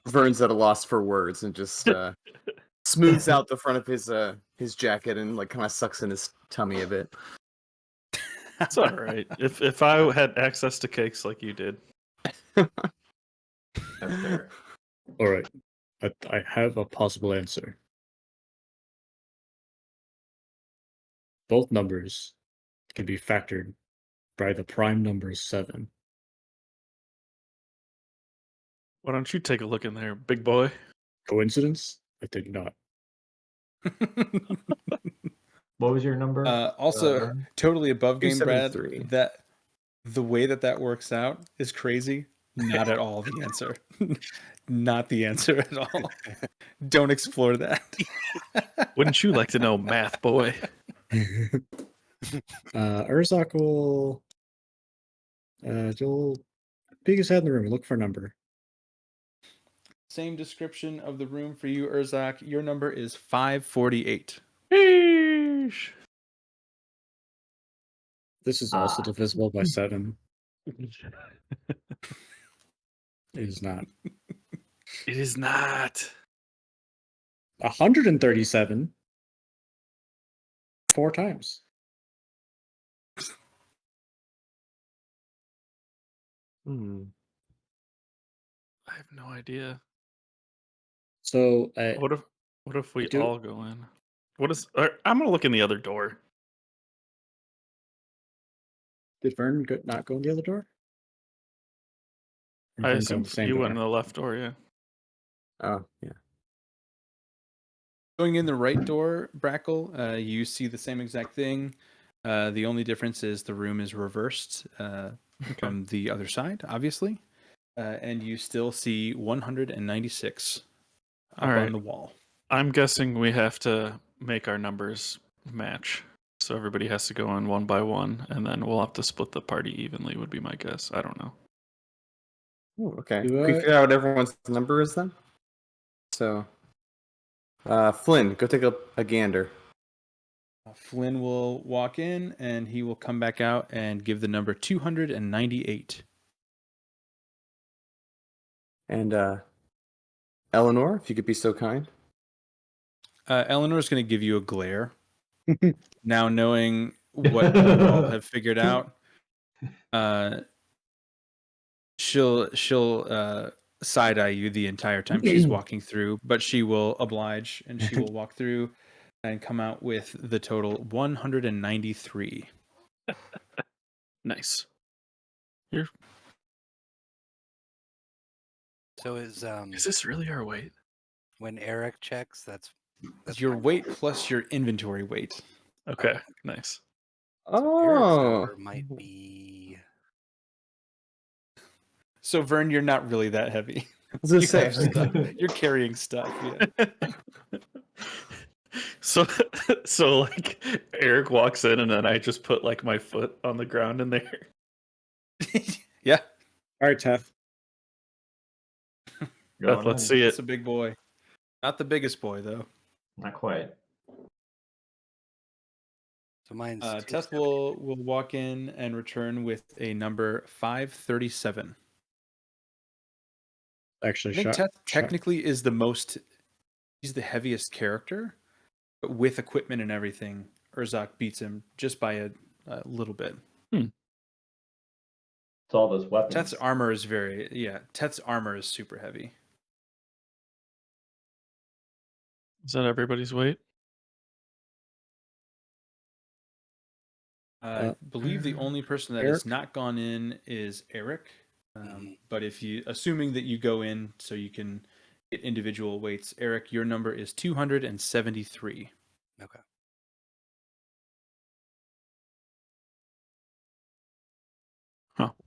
Vern's at a loss for words and just smooths out the front of his jacket and like kind of sucks in his tummy a bit. It's all right. If I had access to cakes like you did. That's fair. All right, I have a possible answer. Both numbers can be factored by the prime number 7. Why don't you take a look in there, big boy? Coincidence? I think not. What was your number? Also, Vern? totally above game, Brad. 273. That the way that works out is crazy. Not at all the answer. Not the answer at all. Don't explore that. Wouldn't you like to know, math boy? Urzak will you'll peek his head in the room and look for a number. Same description of the room for you, Urzak. Your number is 548. Sheesh. This is also divisible by 7. It is not. It is not. 137. 4 times. Hmm. I have no idea. So What if we do- all go in? I'm gonna look in the other door. did Vern not go in the other door? Or I Vern go in assume the same you door? went in the left door, yeah. Oh, yeah. Going in the right door, Brackle, you see the same exact thing. The only difference is the room is reversed from the other side, obviously. And you still see 196 up All right. on the wall. I'm guessing we have to make our numbers match. So everybody has to go in one by one, and then we'll have to split the party evenly, would be my guess. I don't know. Oh, okay. Do Can we I- figure out what everyone's number is then? So, Flynn, go take a gander. Flynn will walk in and he will come back out and give the number 298. And Eleanor, if you could be so kind. Eleanor's going to give you a glare. Now knowing what you all have figured out, she'll side eye you the entire time she's walking through, but she will oblige and she will walk through and come out with the total 193. Nice. You're. So Is this really our weight? when Eric checks, that's Your my weight number. plus your inventory weight. Okay, nice. So Eric's Oh, number might be. So Vern, you're not really that heavy. I was gonna You say. have stuff. You're carrying stuff. Yeah. So like Eric walks in and then I just put like my foot on the ground in there. Yeah. All right, Teth. Going Beth, let's in. see It's it. a big boy. Not the biggest boy though. Not quite. So mine's. Teth 270. will walk in and return with a number 537. Actually, I think shot. Teth technically is the most. He's the heaviest character, but with equipment and everything, Urzak beats him just by a little bit. It's all those weapons. Teth's armor is Teth's armor is super heavy. Is that everybody's weight? I believe the only person that has Eric? not gone in is Eric. Mhm. But assuming that you go in so you can get individual weights, Eric, your number is 273. Okay.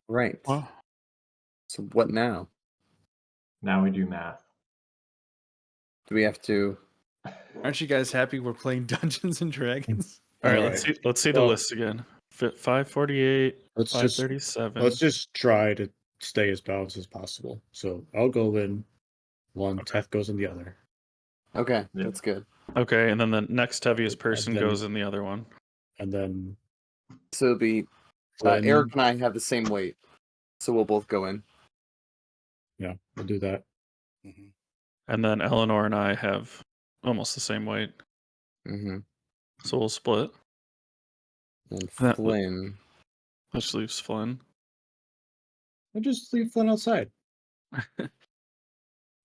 Right. Wow. So what now? Now we do math. Do we have to? Aren't you guys happy we're playing Dungeons and Dragons? All right, All let's right. see. Let's see the Well, list again. 548, Let's 537. let's just try to stay as balanced as possible. So I'll go in one, Okay. Teth goes in the other. Okay, Yeah. that's good. Okay, and then the next heaviest person then- goes in the other one. And then So it'll be Flynn, Eric and I have the same weight, so we'll both go in. yeah, we'll do that. hmm And then Eleanor and I have almost the same weight. Mm-hmm. So we'll split. And That- Flynn. Which leaves Flynn. I'll just leave Flynn outside.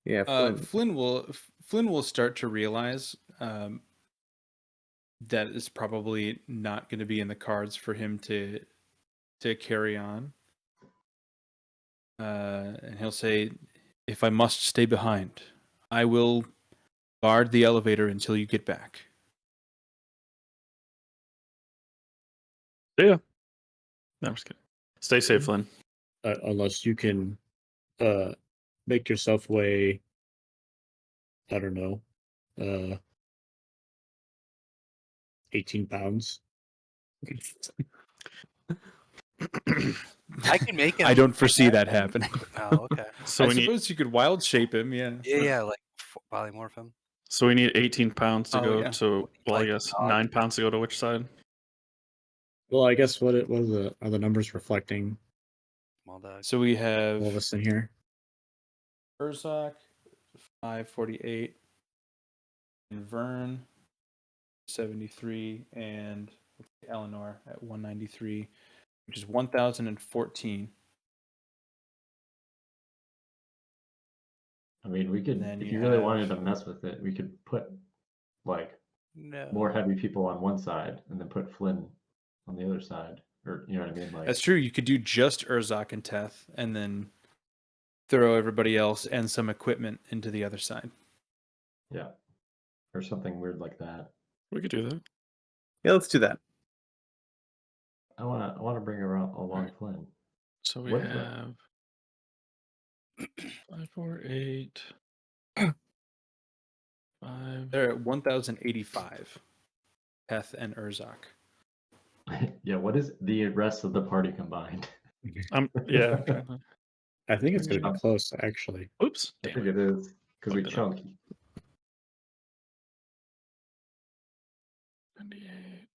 Yeah, Flynn. Flynn will start to realize that it's probably not going to be in the cards for him to carry on. And he'll say, "If I must stay behind, I will guard the elevator until you get back." Yeah. No, I'm just kidding. Stay safe, Flynn. Unless you can make yourself weigh, I don't know, 18 pounds. I can make it. I don't foresee that happening. Oh, okay. So I we need suppose you could wild shape him, yeah. Yeah, like polymorph him. 18 pounds to Oh, go yeah. to. Well, I Like guess dog. 9 pounds to go to which side? Well, I guess what are the numbers reflecting Small dog. So we have all of us in here? Urzak, 548, and Vern, 73, and Eleanor at 193, which is 1,014. I mean, we could, Then if you you really have- wanted to mess with it, we could put like No. more heavy people on one side and then put Flynn on the other side, or you know what I mean? Like That's true. You could do just Urzak and Teth, and then throw everybody else and some equipment into the other side. yeah, or something weird like that. We could do that. Yeah, let's do that. I wanna bring around along Flynn. So we What is have 548. 5. They're at 1,085. Teth and Urzak. Yeah, what is the rest of the party combined? Yeah. I'm trying to- I think it's going to Um, be close, actually. Oops. I Damn think it. it is because we Fucked it up. chunk. 98.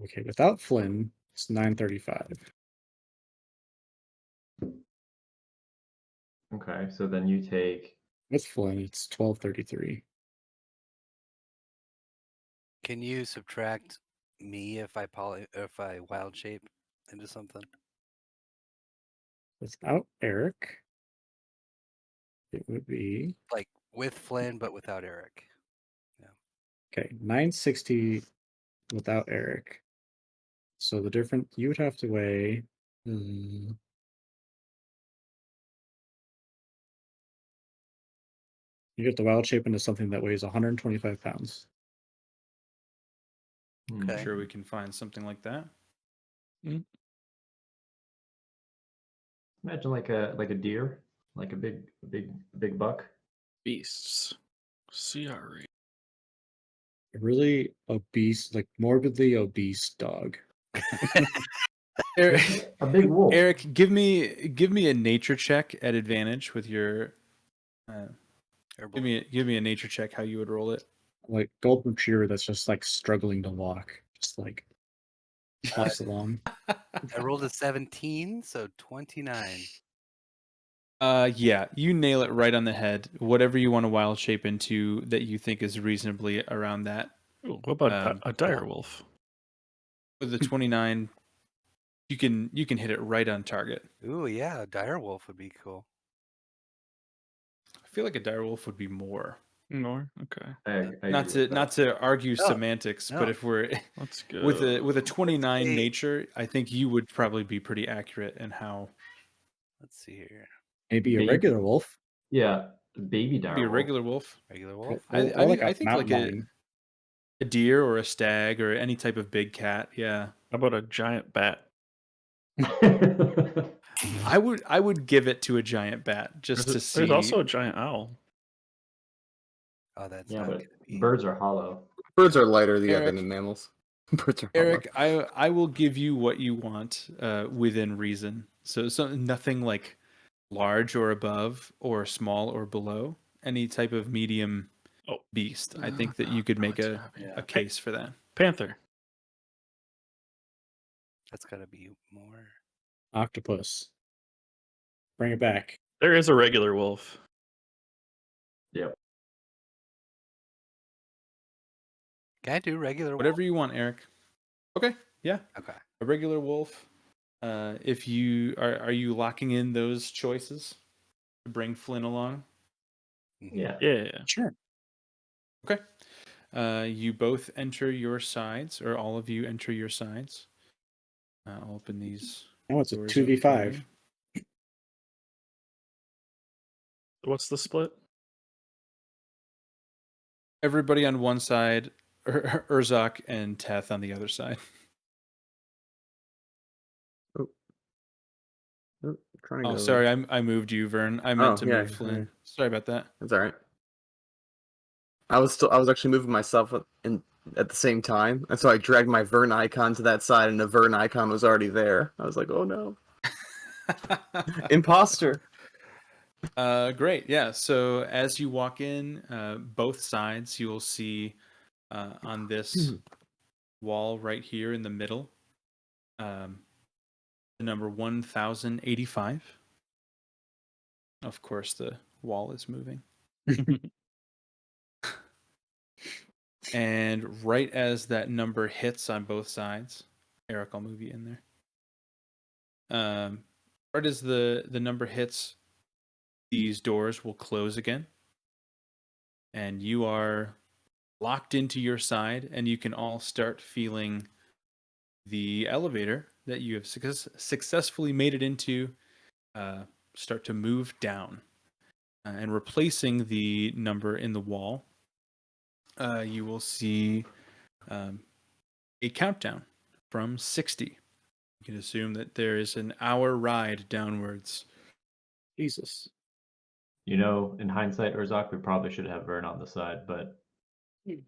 Okay, without Flynn, it's 935. Okay, so then you take. With Flynn, it's 1233. Can you subtract me if I wild shape into something? Without Eric, it would be Like with Flynn, but without Eric. okay, 960 without Eric. So the different you would have to weigh. You get the wild shape into something that weighs 125 pounds. Hmm. I'm Okay. sure we can find something like that. Imagine like a deer, like a big buck. Beasts. CRE. A really obese, like morbidly obese dog. Eric, A big wolf. Eric, give me a nature check at advantage with your. Herbal. Give me a nature check. How you would roll it? Like golden retriever that's just like struggling to walk, just like hops along. I rolled a 17, so 29. Yeah, you nail it right on the head. Whatever you want to wild shape into that you think is reasonably around that. Ooh, what about a dire Yeah. wolf? With the 29, you can hit it right on target. Ooh, yeah, a dire wolf would be cool. I feel like a dire wolf would be more. More? Okay. I Not agree with that. to argue No, semantics, no. but if we're Let's go. with a 29 say- nature, I think you would probably be pretty accurate in how Let's see here. Maybe a Baby- regular wolf. Yeah, baby dire be a wolf. regular wolf. Regular wolf. I think like mountain a deer or a stag or any type of big cat. Yeah, How about a giant bat? I would give it to a giant bat just to see. There's also a giant owl. Oh, that's Yeah, not but gonna be. birds are hollow. Birds are lighter Eric- than mammals. Birds are hollow. Eric, I will give you what you want within reason. So nothing like large or above or small or below. Any type of medium Oh. beast. I think that you could make What's a happening? case for that. Panther. That's gotta be more. octopus. Bring it back. There is a regular wolf. Yep. Can I do regular Whatever you want, Eric. Okay, yeah. wolf? Okay. A regular wolf. If you are you locking in those choices to bring Flynn along? Mhm. Yeah. Yeah. Sure. Okay. You both enter your sides, or all of you enter your sides. I'll open these. Oh, it's a doors up for 2v5. you. What's the split? Everybody on one side, Urzak and Teth on the other side. Trying to Oh, go. sorry, I moved you, Vern. I meant to move Flynn. yeah. Sorry about that. That's all right. I was actually moving myself at the same time, and so I dragged my Vern icon to that side, and the Vern icon was already there. I was like, oh no, imposter. Great. Yeah. So as you walk in, both sides, you will see on this wall right here in the middle, the number 1085. Of course, the wall is moving. And right as that number hits on both sides, Eric, I'll move you in there. Right as the number hits, these doors will close again. And you are locked into your side, and you can all start feeling the elevator that you have successfully made it into start to move down. And replacing the number in the wall, you will see a countdown from 60. You can assume that there is an hour ride downwards. Jesus. You know, in hindsight, Urzak, we probably should have Vern on the side, but The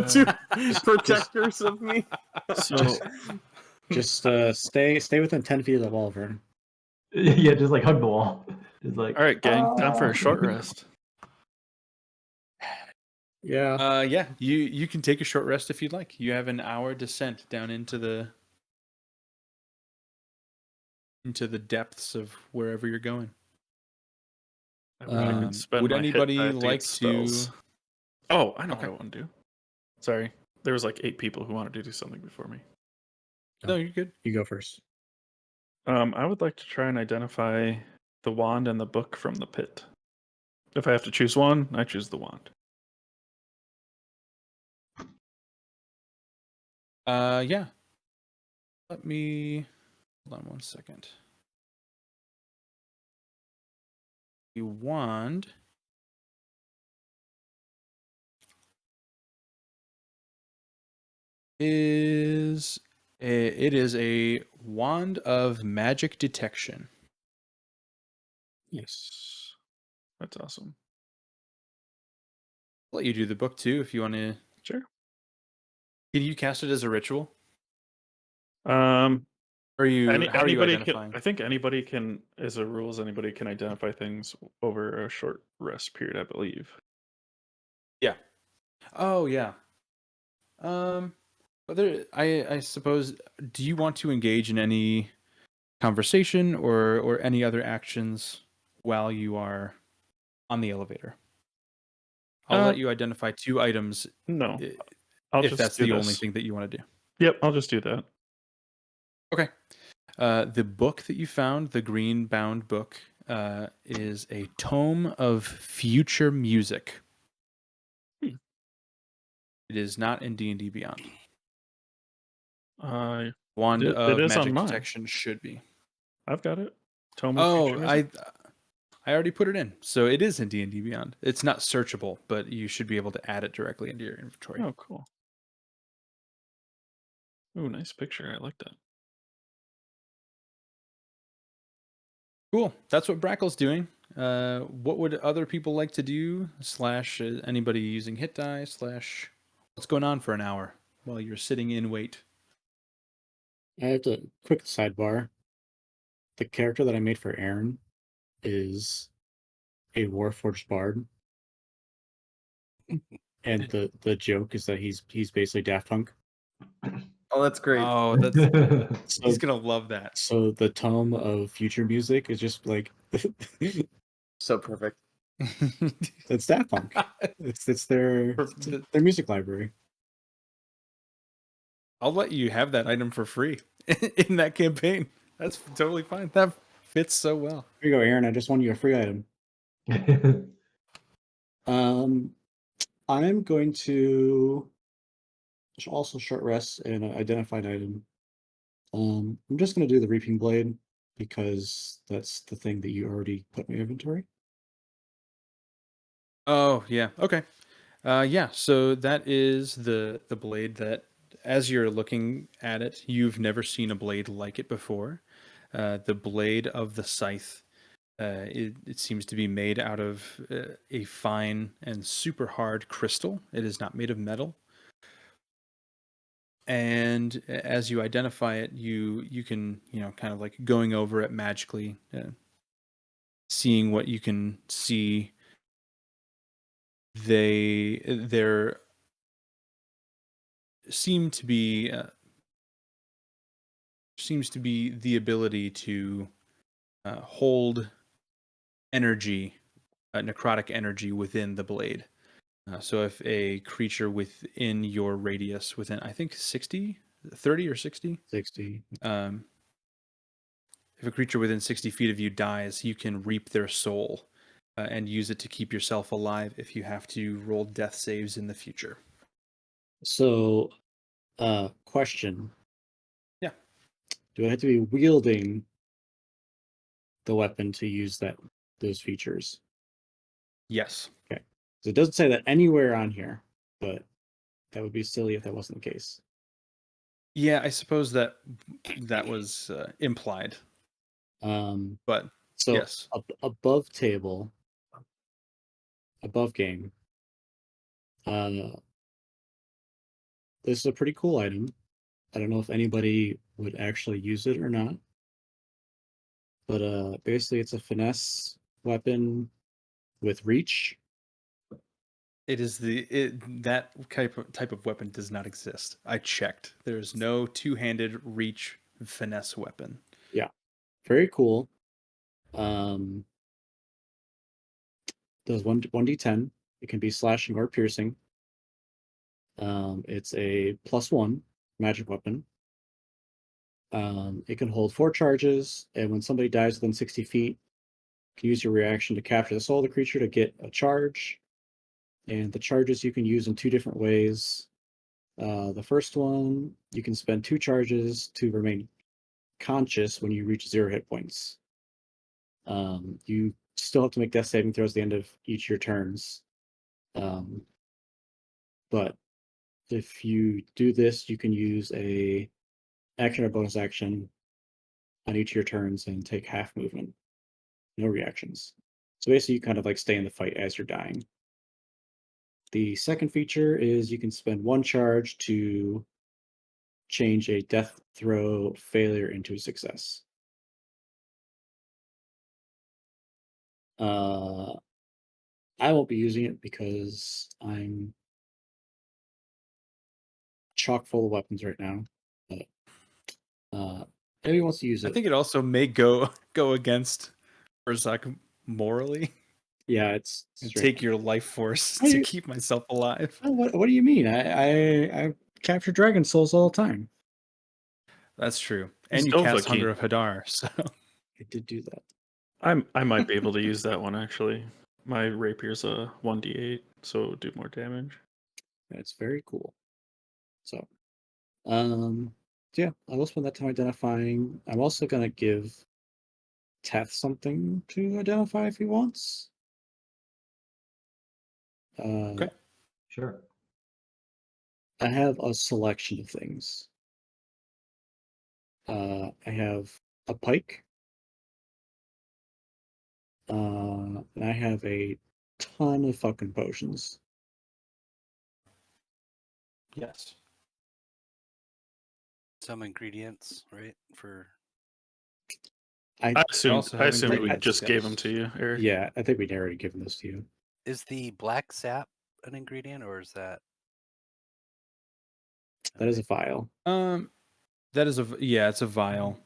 two protectors of me. So Just stay within 10 feet of the wall, Vern. yeah, just like hug the wall. Just like, all right, gang, time for a short rest. Yeah. Yeah, you can take a short rest if you'd like. You have an hour descent down into the depths of wherever you're going. I wish I could spend would my hit anybody die to get like spells. to? Oh, I know Okay. what I want to do. Sorry, there was like 8 people who wanted to do something before me. No, you're good. You go first. I would like to try and identify the wand and the book from the pit. If I have to choose one, I choose the wand. Yeah. Let me hold on one second. The wand is it is a wand of magic detection. Yes, that's awesome. I'll let you do the book too if you want to. Sure. Can you cast it as a ritual? Um, Or how are you anybody identifying? can. I think anybody can, as a rules, anybody can identify things over a short rest period. I believe. Yeah. Oh yeah. But I suppose. Do you want to engage in any conversation or any other actions while you are on the elevator? I'll let you identify 2 items No, I'll if just that's do the this. only thing that you want to do. Yep, I'll just do that. Okay. The book that you found, the green bound book, is a tome of future music. Hmm. It is not in D&D Beyond. It Wand of is on magic mine. detection should be. I've got it. Tome of Oh, Future Music. I already put it in, so it is in D&D Beyond. It's not searchable, but you should be able to add it directly into your inventory. Oh, cool. Ooh, nice picture. I like that. Cool. That's what Brackle's doing. What would other people like to do? Slash anybody using hit die? Slash what's going on for an hour while you're sitting in wait? I have to quick sidebar. The character that I made for Aaron is a Warforged bard, and the joke is that he's basically Daft Punk. Oh, that's great. Oh, that's So, he's gonna love that. so the tome of future music is just like So perfect. it's Daft Punk. It's their music library. I'll let you have that item for free in that campaign. That's totally fine. That fits so well. Here you go, Aaron. I just won you a free item. I'm going to also short rest and identify an item. I'm just going to do the Reaping Blade because that's the thing that you already put in my inventory. Oh yeah. Okay. Yeah. So that is the blade that, as you're looking at it, you've never seen a blade like it before. The blade of the scythe. It seems to be made out of a fine and super hard crystal. It is not made of metal. And as you identify it, you can kind of like going over it magically, seeing what you can see. There seem to be seems to be the ability to hold energy, necrotic energy within the blade. So if a creature within your radius, within I think 60, 30 or 60, 60. If a creature within 60 feet of you dies, you can reap their soul and use it to keep yourself alive if you have to roll death saves in the future. So, question. Yeah. Do I have to be wielding the weapon to use those features? Yes. Okay. So it doesn't say that anywhere on here, but that would be silly if that wasn't the case. Yeah, I suppose that was implied. But so yes. Above table, above game, this is a pretty cool item. I don't know if anybody would actually use it or not. But basically it's a finesse weapon with reach. It is that type of weapon does not exist. I checked. There's no two-handed reach finesse weapon. Yeah. Very cool. does 1d10. It can be slashing or piercing. It's a +1 magic weapon. It can hold 4 charges, and when somebody dies within 60 feet, you can use your reaction to capture the soul of the creature to get a charge. And the charges you can use in 2 different ways. The first one, you can spend 2 charges to remain conscious when you reach 0 hit points. You still have to make death saving throws at the end of each of your turns. But if you do this, you can use a action or bonus action on each of your turns and take half movement. No reactions. So basically you kind of like stay in the fight as you're dying. The second feature is you can spend 1 charge to change a death throw failure into a success. I won't be using it because I'm chock full of weapons right now. But everyone wants to use it. I think it also may go against Urzak morally. Yeah, it's And straight. take your life force Why to you- keep myself alive. Oh, what do you mean? I capture dragon souls all the time. That's true. He's And you cast Dovahkiin. Hunger of Hadar, so I did do that. I might be able to use that one actually. My rapier's a 1d8, so it would do more damage. That's very cool. So, yeah, I will spend that time identifying. I'm also gonna give Teth something to identify if he wants. Okay. Sure. I have a selection of things. I have a pike. And I have a ton of fucking potions. yes. Some ingredients, right? For I also have assumed we ingredients, just gave yes. them to you, Eric. Yeah, I think we'd already given this to you. is the black sap an ingredient, or is that? That is a vial. That is it's a vial.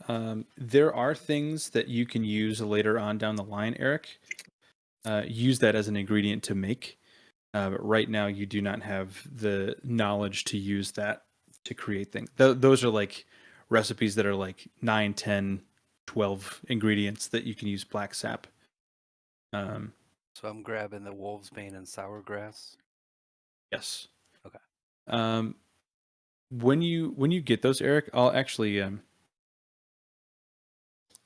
Okay. There are things that you can use later on down the line, Eric. Use that as an ingredient to make. But right now, you do not have the knowledge to use that to create things. Those are like recipes that are like 9, 10, 12 ingredients that you can use black sap. So I'm grabbing the wolf's bane and sour grass. Yes. Okay. When you get those, Eric, I'll actually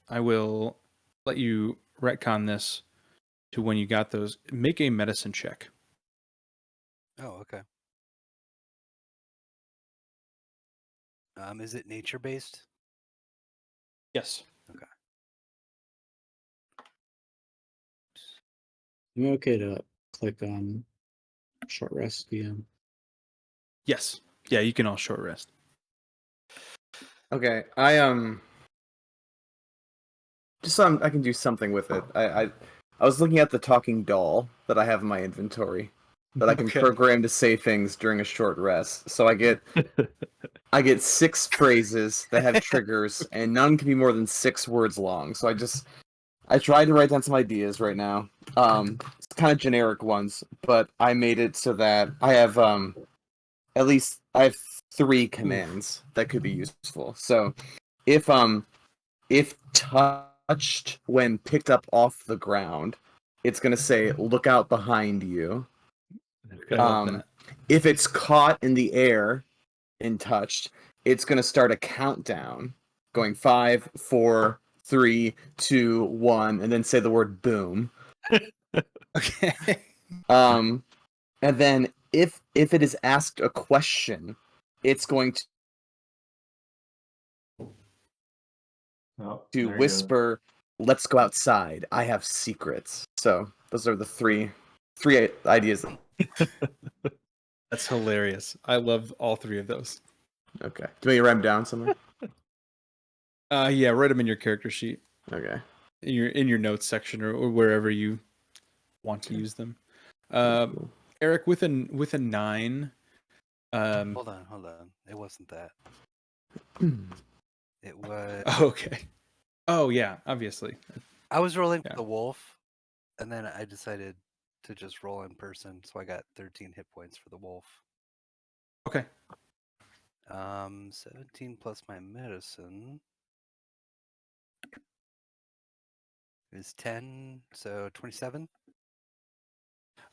I will let you retcon this to when you got those. Make a medicine check. Oh, okay. Is it nature based? Yes. Okay. Am I okay to click on short rest VM? Yes. Yeah, you can all short rest. Okay, just so I can do something with it. I was looking at the talking doll that I have in my inventory that I can Okay. program to say things during a short rest. So I get 6 phrases that have triggers, and none can be more than 6 words long. So I tried to write down some ideas right now. It's kind of generic ones, but I made it so that I have at least I have 3 commands that could be useful. So if touched when picked up off the ground, it's gonna say "Look out behind you." I love that. If it's caught in the air and touched, it's gonna start a countdown, going 5, 4, 3, 2, 1, and then say the word "boom." Okay. And then if it is asked a question, it's going Oh, to there you go. whisper, "Let's go outside. I have secrets." So those are the three ideas. That's hilarious. I love all 3 of those. Okay. Do you want me to write them down somewhere? Yeah, write them in your character sheet, Okay. in your notes section, or wherever you want to use them. Cool. Eric, with a 9. Hold on. It wasn't that. It was. Okay. Oh yeah, obviously. I was rolling Yeah. for the wolf, And then I decided to just roll in person, so I got 13 hit points for the wolf. Okay. 17 plus my medicine is 10, so 27.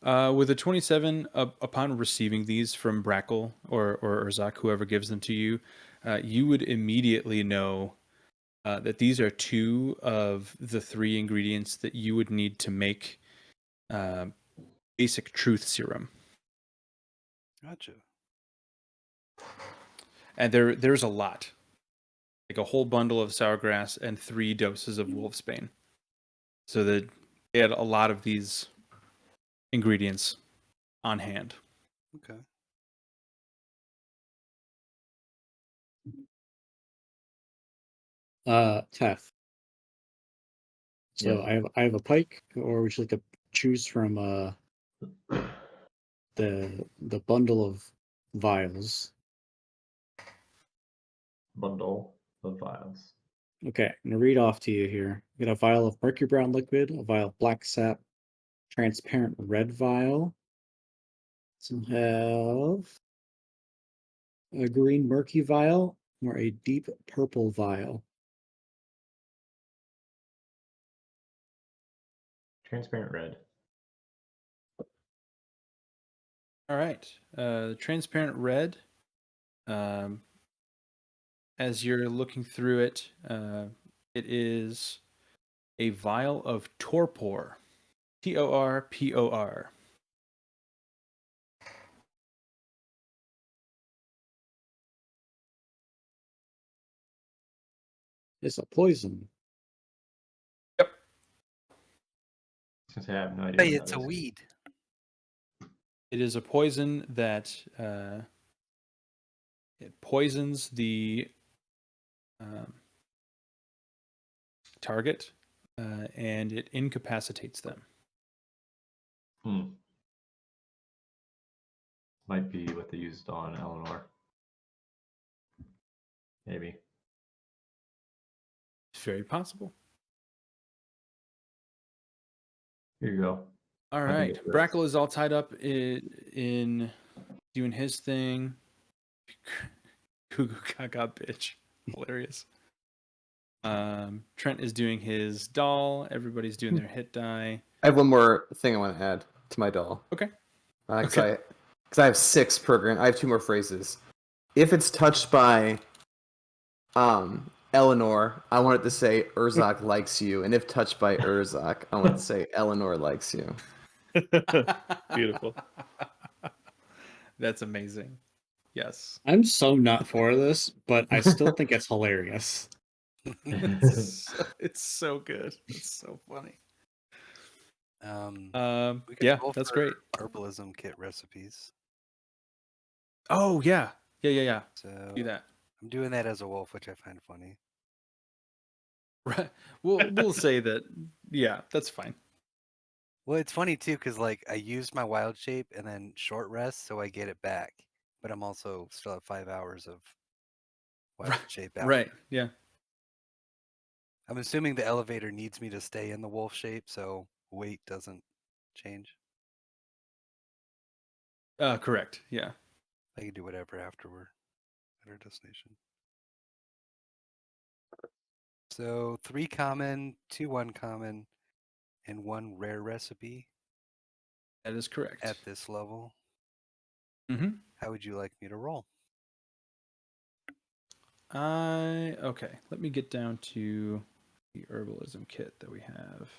With a 27, upon receiving these from Brackle or Urzak, whoever gives them to you, you would immediately know that these are 2 of the 3 ingredients that you would need to make basic truth serum. Gotcha. And there's a lot. Like a whole bundle of sour grass and 3 doses of wolfsbane. So that they had a lot of these ingredients on hand. Okay. Teth. So Yes. I have a pike, or would you like to choose from the bundle of vials? Bundle of vials. Okay, I'm gonna read off to you here. You got a vial of mercury brown liquid, a vial of black sap, transparent red vial. Some have a green murky vial or a deep purple vial. Transparent red. All right. Transparent red. As you're looking through it, it is a vial of torpor. Torpor. It's a poison. I was gonna say I have no idea. Hey, what it's that a is. weed. It is a poison that it poisons the target and it incapacitates them. Might be what they used on Eleanor. Maybe. It's very possible. Here you go. All I think right. it works. Brackle is all tied up in doing his thing. Cuckoo Gaga bitch. Hilarious. Trent is doing his doll. Everybody's doing their hit die. I have one more thing I want to add to my doll. Okay. Because Okay. I have 6 program. I have 2 more phrases. If it's touched by Eleanor, I want it to say Urzak likes you, and if touched by Urzak, I want it to say Eleanor likes you. Beautiful. That's amazing. Yes. I'm so not for this, but I still think it's hilarious. It's so good. It's so funny. We could Yeah, roll that's for great. herbalism kit recipes. Oh yeah. Yeah. So Do that. I'm doing that as a wolf, which I find funny. Right. We'll say that. Yeah, that's fine. Well, it's funny too, because like I used my wild shape and then short rest, so I get it back. But I'm also still at 5 hours of wild shape after. Right. Yeah. I'm assuming the elevator needs me to stay in the wolf shape, so weight doesn't change. Correct. Yeah. I can do whatever after we're at our destination. So 3 common, 2 uncommon, and 1 rare recipe That is correct. at this level. Mm-hmm. How would you like me to roll? Okay. Let me get down to the herbalism kit that we have.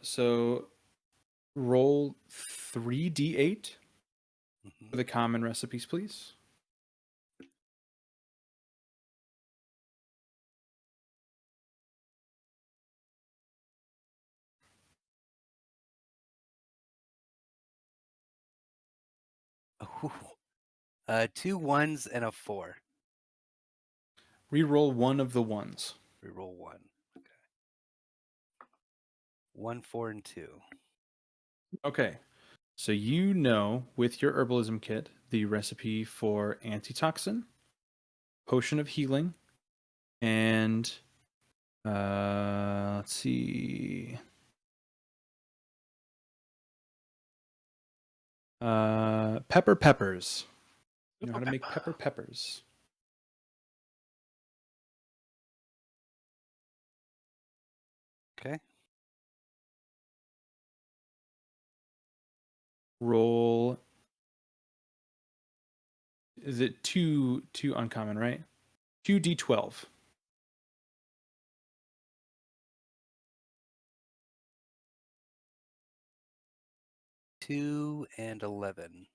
So roll 3d8 for the common recipes, please. Ooh. 2 1s and a 4. Reroll one of the ones. Reroll 1. Okay. 1, 4, and 2. Okay. So you know with your herbalism kit the recipe for antitoxin, potion of healing, and let's see. Pepper peppers. You know how to make pepper peppers. Okay. Roll. Is it two uncommon, right? 2d12. 2 and 11.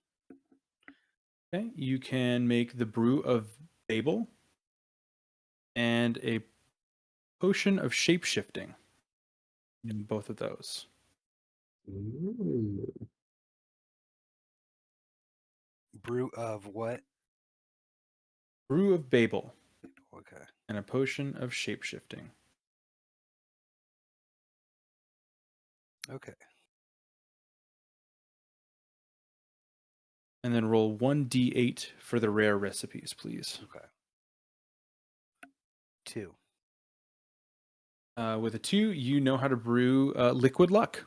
Okay. You can make the brew of Babel and a potion of shape-shifting in both of those. Ooh. Brew of what? Brew of Babel Okay. and a potion of shape-shifting. Okay. And then roll 1d8 for the rare recipes, please. Okay. 2. With a 2, you know how to brew liquid luck.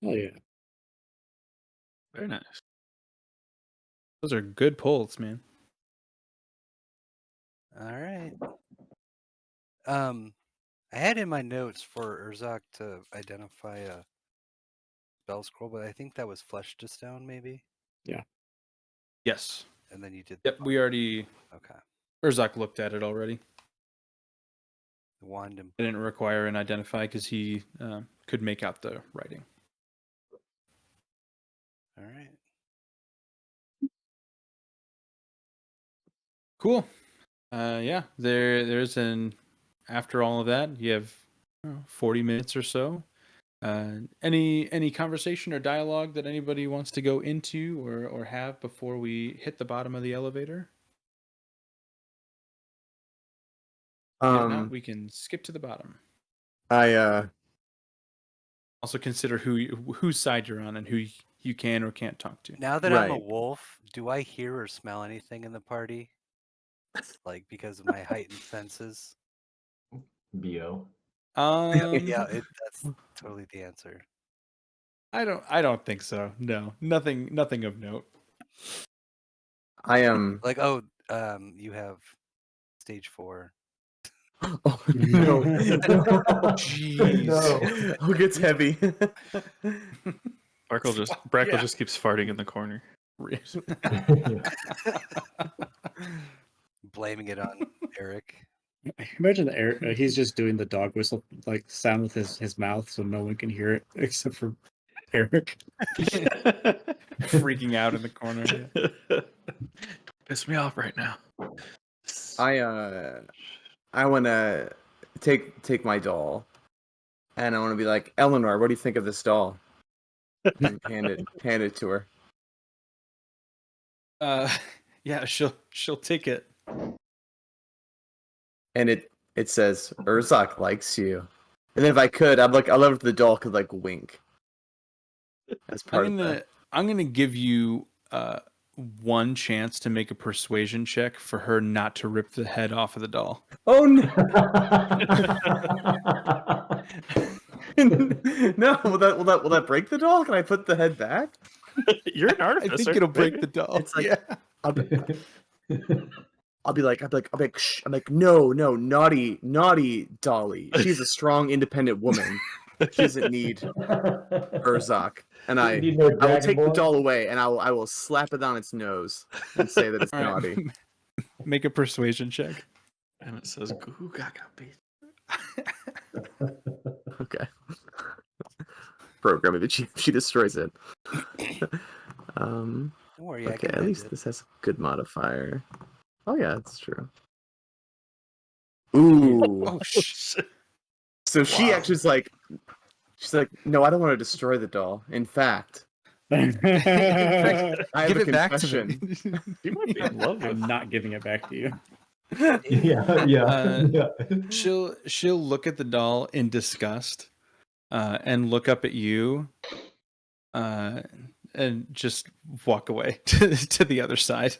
Oh yeah. Very nice. Those are good pulls, man. All right. I had in my notes for Urzak to identify a spell scroll, but I think that was Flesh to Stone, maybe. Yes. And then you did. Yep, we already... Okay. Urzak looked at it already. The wand and I didn't require an identify because he could make out the writing. all right. Cool. Yeah, there's an... After all of that, you have 40 minutes or so. Any conversation or dialogue that anybody wants to go into or have before we hit the bottom of the elevator? If not, we can skip to the bottom. I Also consider whose side you're on and who you can or can't talk to. Now that I'm a Right. wolf, do I hear or smell anything in the party? Like because of my heightened senses? BO. Yeah, that's totally the answer. I don't think so. No, nothing of note. I am. Like, you have stage 4. Oh no! Jeez. No. Oh, it gets heavy. Brackle just keeps farting in the corner. Blaming it on Eric. Imagine Eric. He's just doing the dog whistle like sound with his mouth, so no one can hear it except for Eric. Freaking out in the corner. Yeah. Don't piss me off right now. I want to take my doll, and I want to be like, Eleanor, what do you think of this doll? And hand it to her. Yeah, she'll take it. And it says Urzak likes you. And if I could, I'd love if the doll could like wink. As part of that. I'm gonna give you one chance to make a persuasion check for her not to rip the head off of the doll. Oh no! No, will that break the doll? Can I put the head back? You're an I artificer. think it'll break maybe. the doll. It's like- yeah. I'll be like, shh. I'm like, no, naughty Dolly. She's a strong, independent woman. She doesn't need Urzak. And I will take the doll away, and I will slap it on its nose and say that it's All right. naughty. Make a persuasion check. And it says "Goo gaga bitch." Okay. Programming that she destroys it. Don't worry, I Okay, can at mend least it. this has a good modifier. Oh yeah, that's true. Ooh. Oh shit. So she actually's like, she's like, no, I don't want to destroy the doll. In fact, I have Give a it back to confession. me. You might be in love I'm with. not giving it back to you. Yeah. She'll look at the doll in disgust, and look up at you, and just walk away to the other side.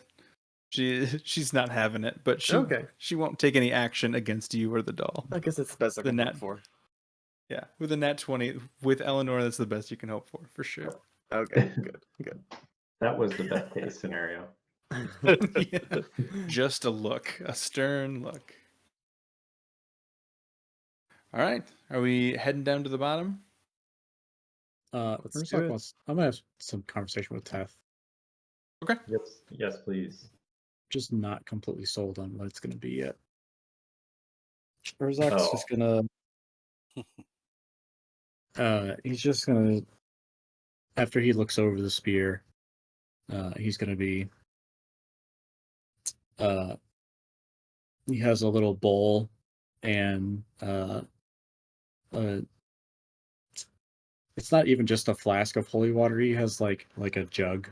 She's not having it, but Okay. she won't take any action against you or the doll. I guess that's the best I The can net. hope for. Yeah, with a nat 20 with Eleanor, that's the best you can hope for sure. Okay, good. That was the best case scenario. Yeah. Just a look, a stern look. All right, are we heading down to the bottom? Let's First do off, it. I'm gonna have some conversation with Teth. Okay. Yes, please. Just not completely sold on what it's gonna be yet. Urzak's Oh. just gonna he's just gonna, after he looks over the spear, he's gonna be he has a little bowl and it's not even just a flask of holy water. He has like a jug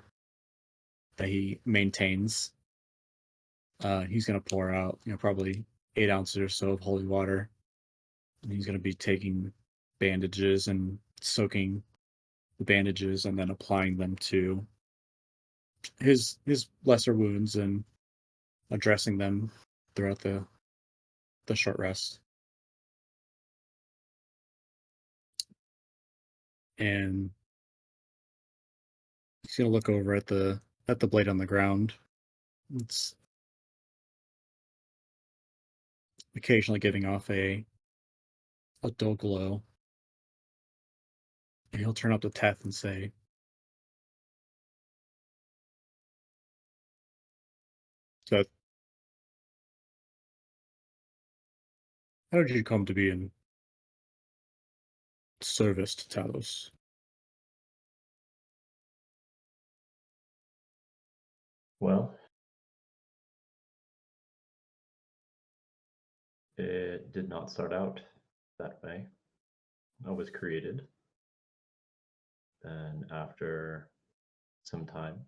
that he maintains. He's gonna pour out, probably 8 ounces or so of holy water. And he's gonna be taking bandages and soaking the bandages and then applying them to his lesser wounds and addressing them throughout the short rest. And he's gonna look over at the blade on the ground. It's occasionally giving off a dull glow. And he'll turn up to Teth and say, "Teth, how did you come to be in service to Talos?" Well, it did not start out that way. I was created. Then after some time,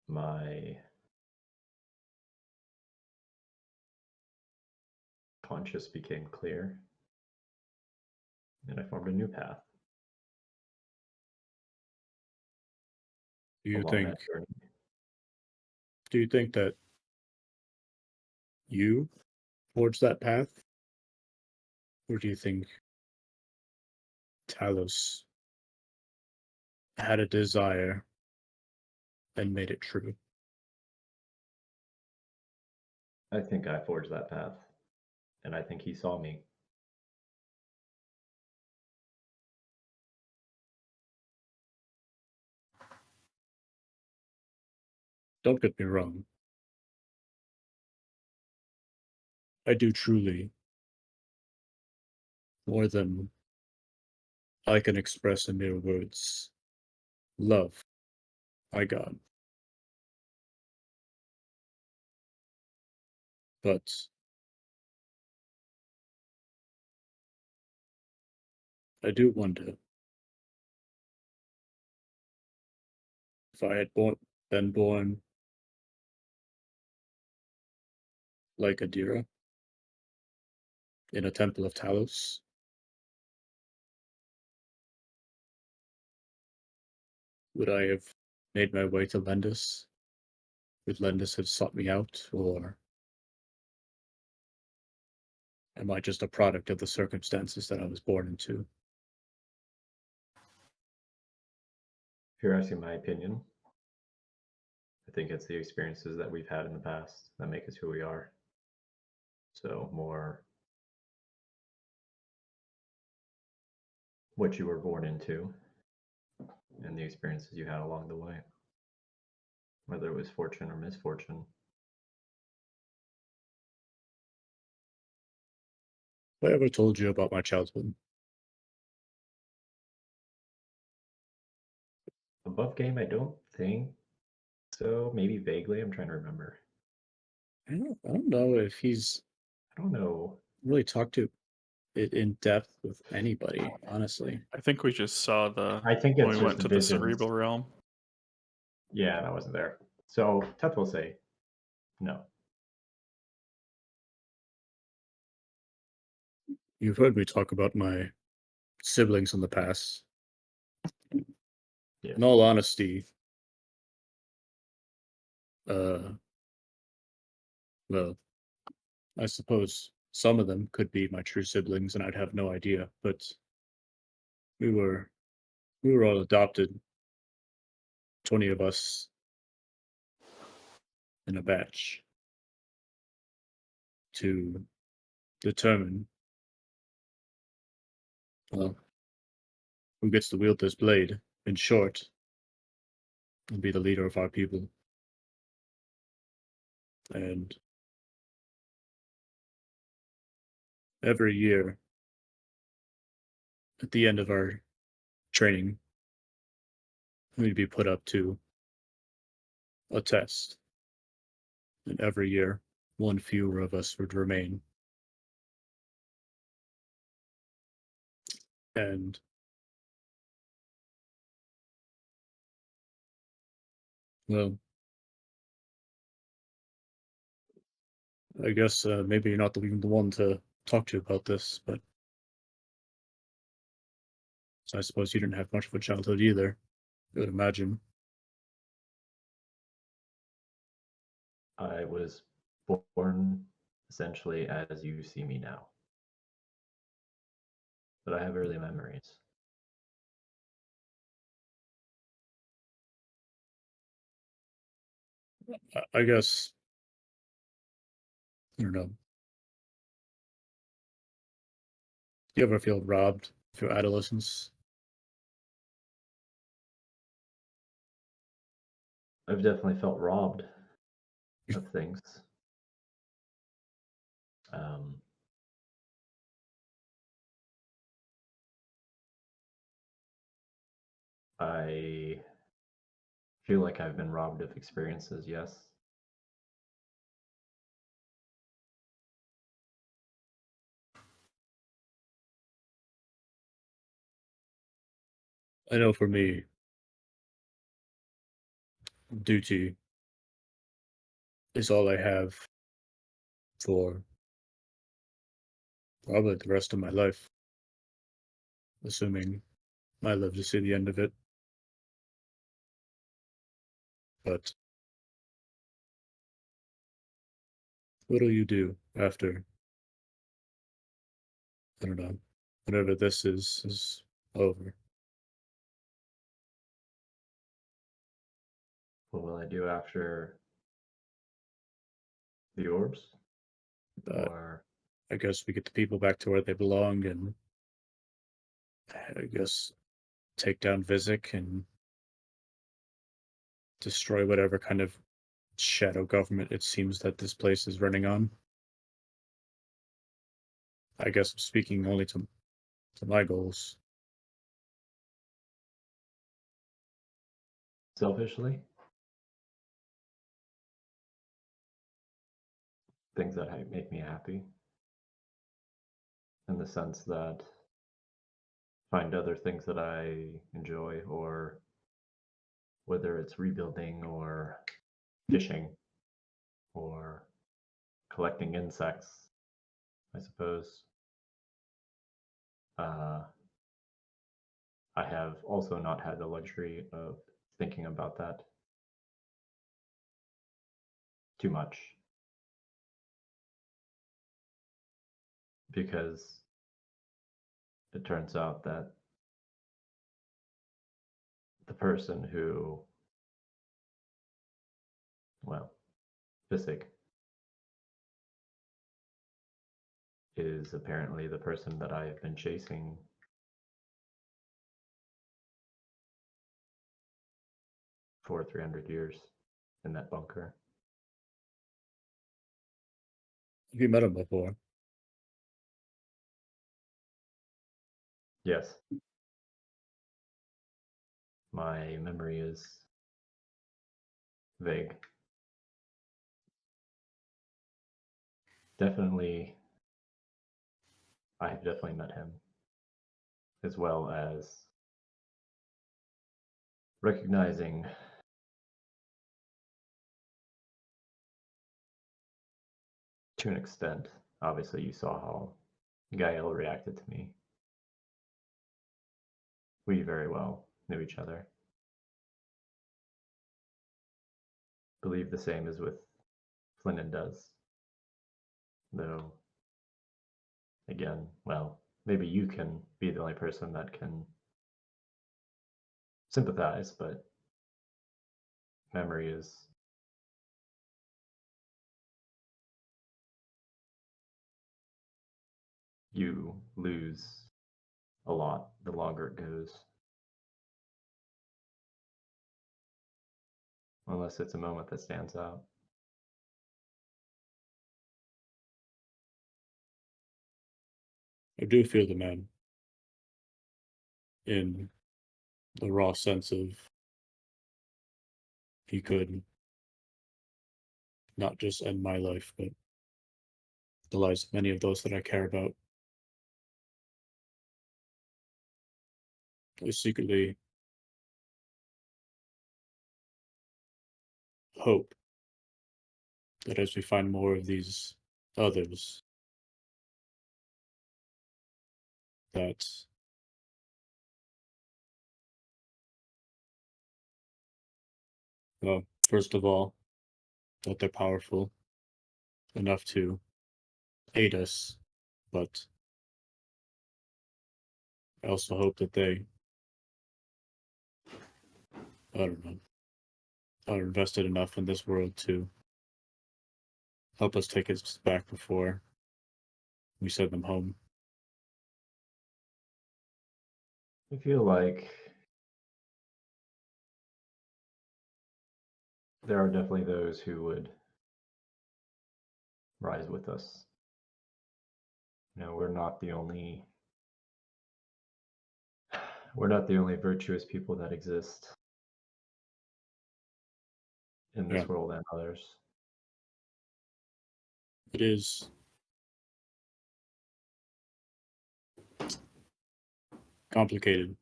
my conscious became clear, and I formed a new path Do you along think that journey. that you forged that path? Or do you think Talos had a desire and made it true? I think I forged that path, and I think he saw me. Don't get me wrong. I do truly, more than I can express in mere words, love my God. But I do wonder if I had been born like Adira in a temple of Talos, would I have made my way to Lendis? Would Lendis have sought me out, or am I just a product of the circumstances that I was born into? If you're asking my opinion, I think it's the experiences that we've had in the past that make us who we are. So more what you were born into and the experiences you had along the way, whether it was fortune or misfortune. Have I ever told you about my childhood? Above game, I don't think so. Maybe vaguely. I'm trying to remember. I don't know if he's I don't know. really talked to it in depth with anybody, honestly. I think we just saw the I think when it's we just went to the visions. cerebral realm. Yeah, and I wasn't there. So Teth will say no. You've heard me talk about my siblings in the past. Yes. In all honesty, well, I suppose some of them could be my true siblings, and I'd have no idea. But we were we were all adopted, 20 of us in a batch, to determine, well, who gets to wield this blade. In short, and be the leader of our people. And every year, at the end of our training, we'd be put up to a test. And every year, one fewer of us would remain. And well, I guess maybe you're not even the one to talk to about this, but I suppose you didn't have much of a childhood either, I would imagine. I was born essentially as you see me now. But I have early memories. I guess, I don't know. Do you ever feel robbed of your adolescence? I've definitely felt robbed of things. Um, I feel like I've been robbed of experiences, yes. I know for me, duty is all I have for probably the rest of my life, assuming I live to see the end of it. But what'll you do after, I don't know, whatever this is over? What will I do after the orbs? Uh, Or I guess we get the people back to where they belong, and I guess take down Visic and destroy whatever kind of shadow government it seems that this place is running on. I guess I'm speaking only to my goals. selfishly, things that make me happy in the sense that find other things that I enjoy, or whether it's rebuilding or fishing or collecting insects, I suppose. I have also not had the luxury of thinking about that too much because it turns out that the person who, well, Physic, is apparently the person that I have been chasing for 300 years in that bunker. Have you met him before? Yes. My memory is vague. Definitely, I have definitely met him, as well as recognizing to an extent. Obviously, you saw how Gael reacted to me. We very well knew each other. believe the same as with Flinnan does. Though, again, well, maybe you can be the only person that can sympathize, but memory is you lose a lot the longer it goes. Unless it's a moment that stands out. I do feel the man in the raw sense of he could not just end my life, but the lives of many of those that I care about. I secretly hope that as we find more of these others, that well, first of all, that they're powerful enough to aid us, but I also hope that they, I don't know, are invested enough in this world to help us take us back before we send them home. I feel like there are definitely those who would rise with us. We're not the only virtuous people that exist in this Yeah. world and others. It is complicated,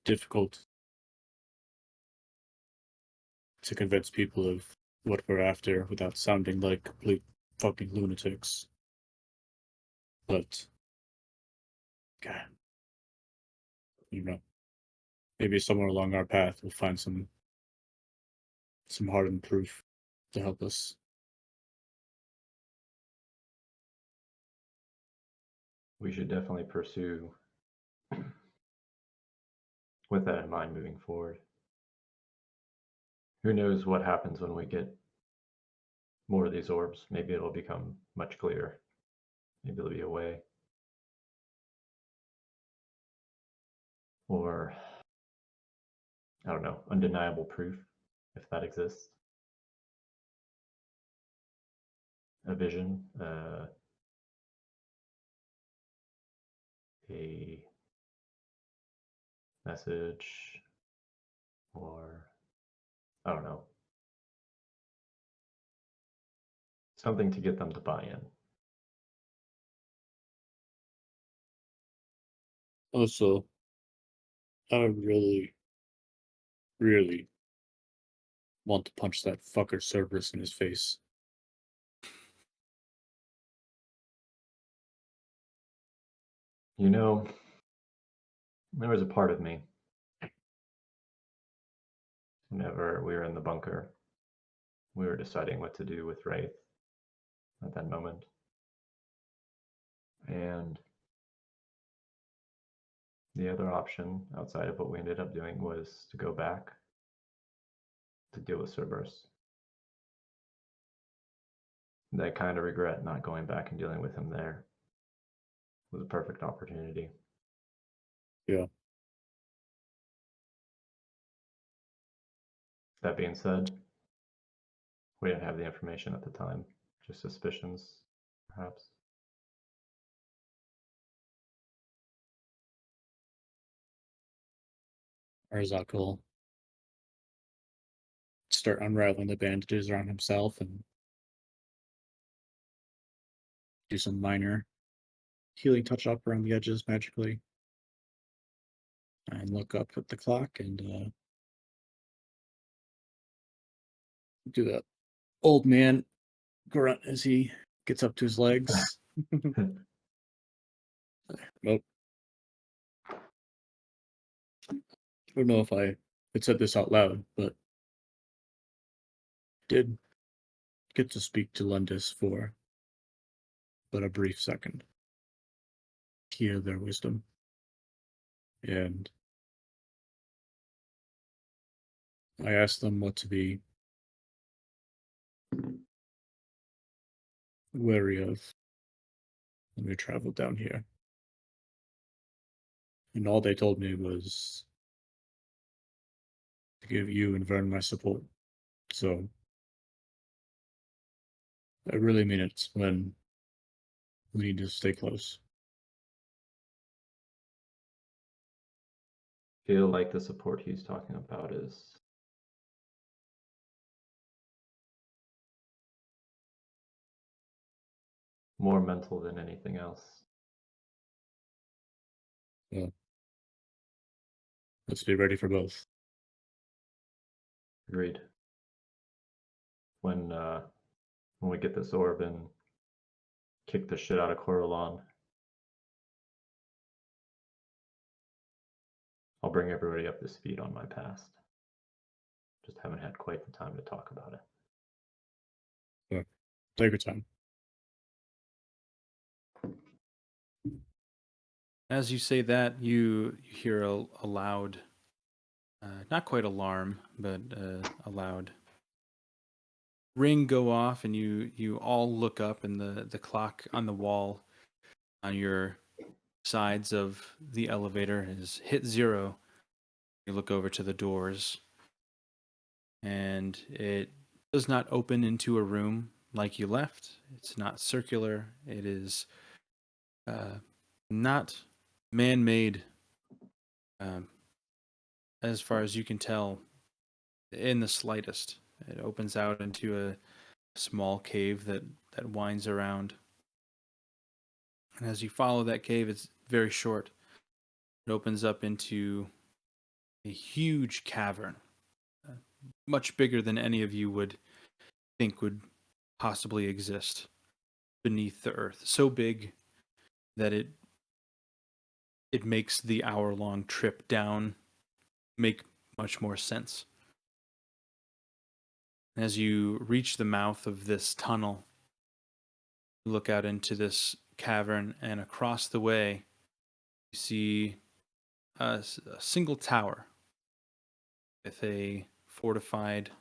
difficult to convince people of what we're after without sounding like complete fucking lunatics. But, God, maybe somewhere along our path we'll find some hardened proof to help us. We should definitely pursue with that in mind moving forward. Who knows what happens when we get more of these orbs? Maybe it'll become much clearer. Maybe there'll be a way. Or, I don't know, undeniable proof, if that exists. A vision, a message, or I don't know, something to get them to buy in. Also, I really, really want to punch that fucker Cerberus in his face. There was a part of me whenever we were in the bunker, we were deciding what to do with Wraith at that moment. And the other option outside of what we ended up doing was to go back to deal with Cerberus. I kind of regret not going back and dealing with him there. It was a perfect opportunity. Yeah. That being said, we didn't have the information at the time, just suspicions, perhaps. Arzak will start unraveling the bandages around himself and do some minor healing touch up around the edges magically. And look up at the clock and do that old man grunt as he gets up to his legs. Nope. don't know if I had said this out loud, but did get to speak to Lundis for but a brief second. Hear their wisdom. And I asked them what to be wary of when we traveled down here. And all they told me was to give you and Vern my support. So I really mean it when we need to stay close. Feel like the support he's talking about is more mental than anything else. Well, let's be ready for both. Agreed. When we get this orb and kick the shit out of Coralon, I'll bring everybody up to speed on my past. Just haven't had quite the time to talk about it. Take your time. As you say that, you hear a loud, not quite alarm, but a loud ring go off, and you all look up, and the clock on the wall on your sides of the elevator has hit 0. You look over to the doors, and it does not open into a room like you left. It's not circular. It is not man-made, as far as you can tell, in the slightest. It opens out into a small cave that winds around. And as you follow that cave, it's very short. It opens up into a huge cavern, much bigger than any of you would think would possibly exist beneath the earth. So big that it makes the hour-long trip down make much more sense. As you reach the mouth of this tunnel, you look out into this cavern, and across the way, you see a single tower with a fortified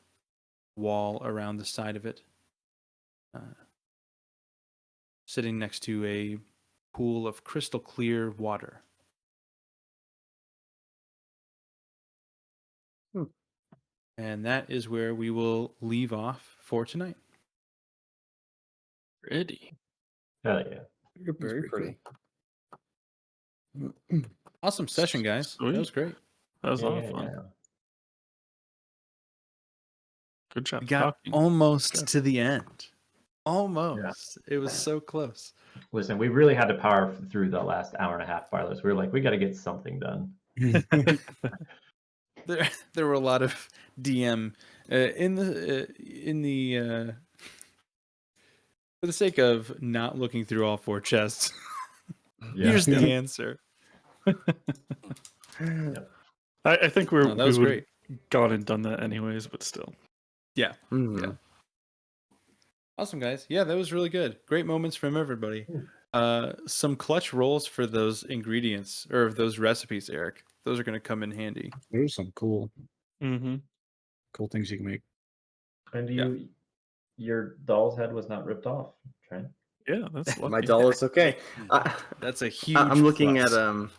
wall around the side of it, sitting next to a pool of crystal clear water. And that is where we will leave off for tonight. Ready. Hell yeah. You're very pretty pretty. Awesome session, guys. Sweet. That was great. That was a lot Yeah, of fun. yeah. Good job. We got talking. almost Good. to the end. Almost. It was so close. Listen, we really had to power through the last hour and a half, Barlos. We were like, we got to get something done. There were a lot of DM in the for the sake of not looking through all 4 chests. Yeah. Here's the answer. I think we No, that we was would great. gone and done that anyways, but still. Yeah. Mhm. Yeah. Awesome, guys. Yeah, that was really good. Great moments from everybody. Some clutch rolls for those ingredients or those recipes, Eric. Those are going to come in handy. There's some cool Mm-hmm. things you can make. And Yeah. your doll's head was not ripped off, Trent. Yeah, that's lucky. My doll is okay. That's a huge I'm looking plus. at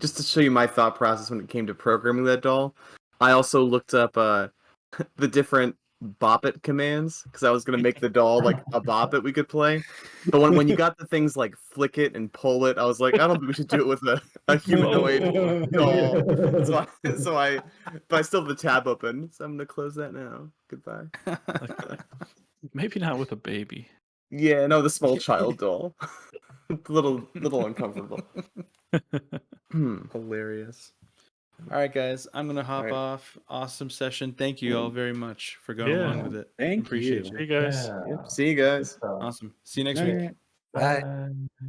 just to show you my thought process when it came to programming that doll. I also looked up the different bop it commands because I was gonna make the doll like a bop it we could play. But when you got the things like flick it and pull it, I was like, I don't think we should do it with a humanoid doll. But I still have the tab open, so I'm gonna close that now. Goodbye. Maybe not with a baby. Yeah, no, the small child doll. little uncomfortable. Hilarious. All right, guys, I'm gonna hop All right. off. Awesome session. Thank you all very much for going along with it. Thank Appreciate you. Hey guys. Yeah. Yep. See you guys. Awesome. See you next All week. right. Bye. Bye.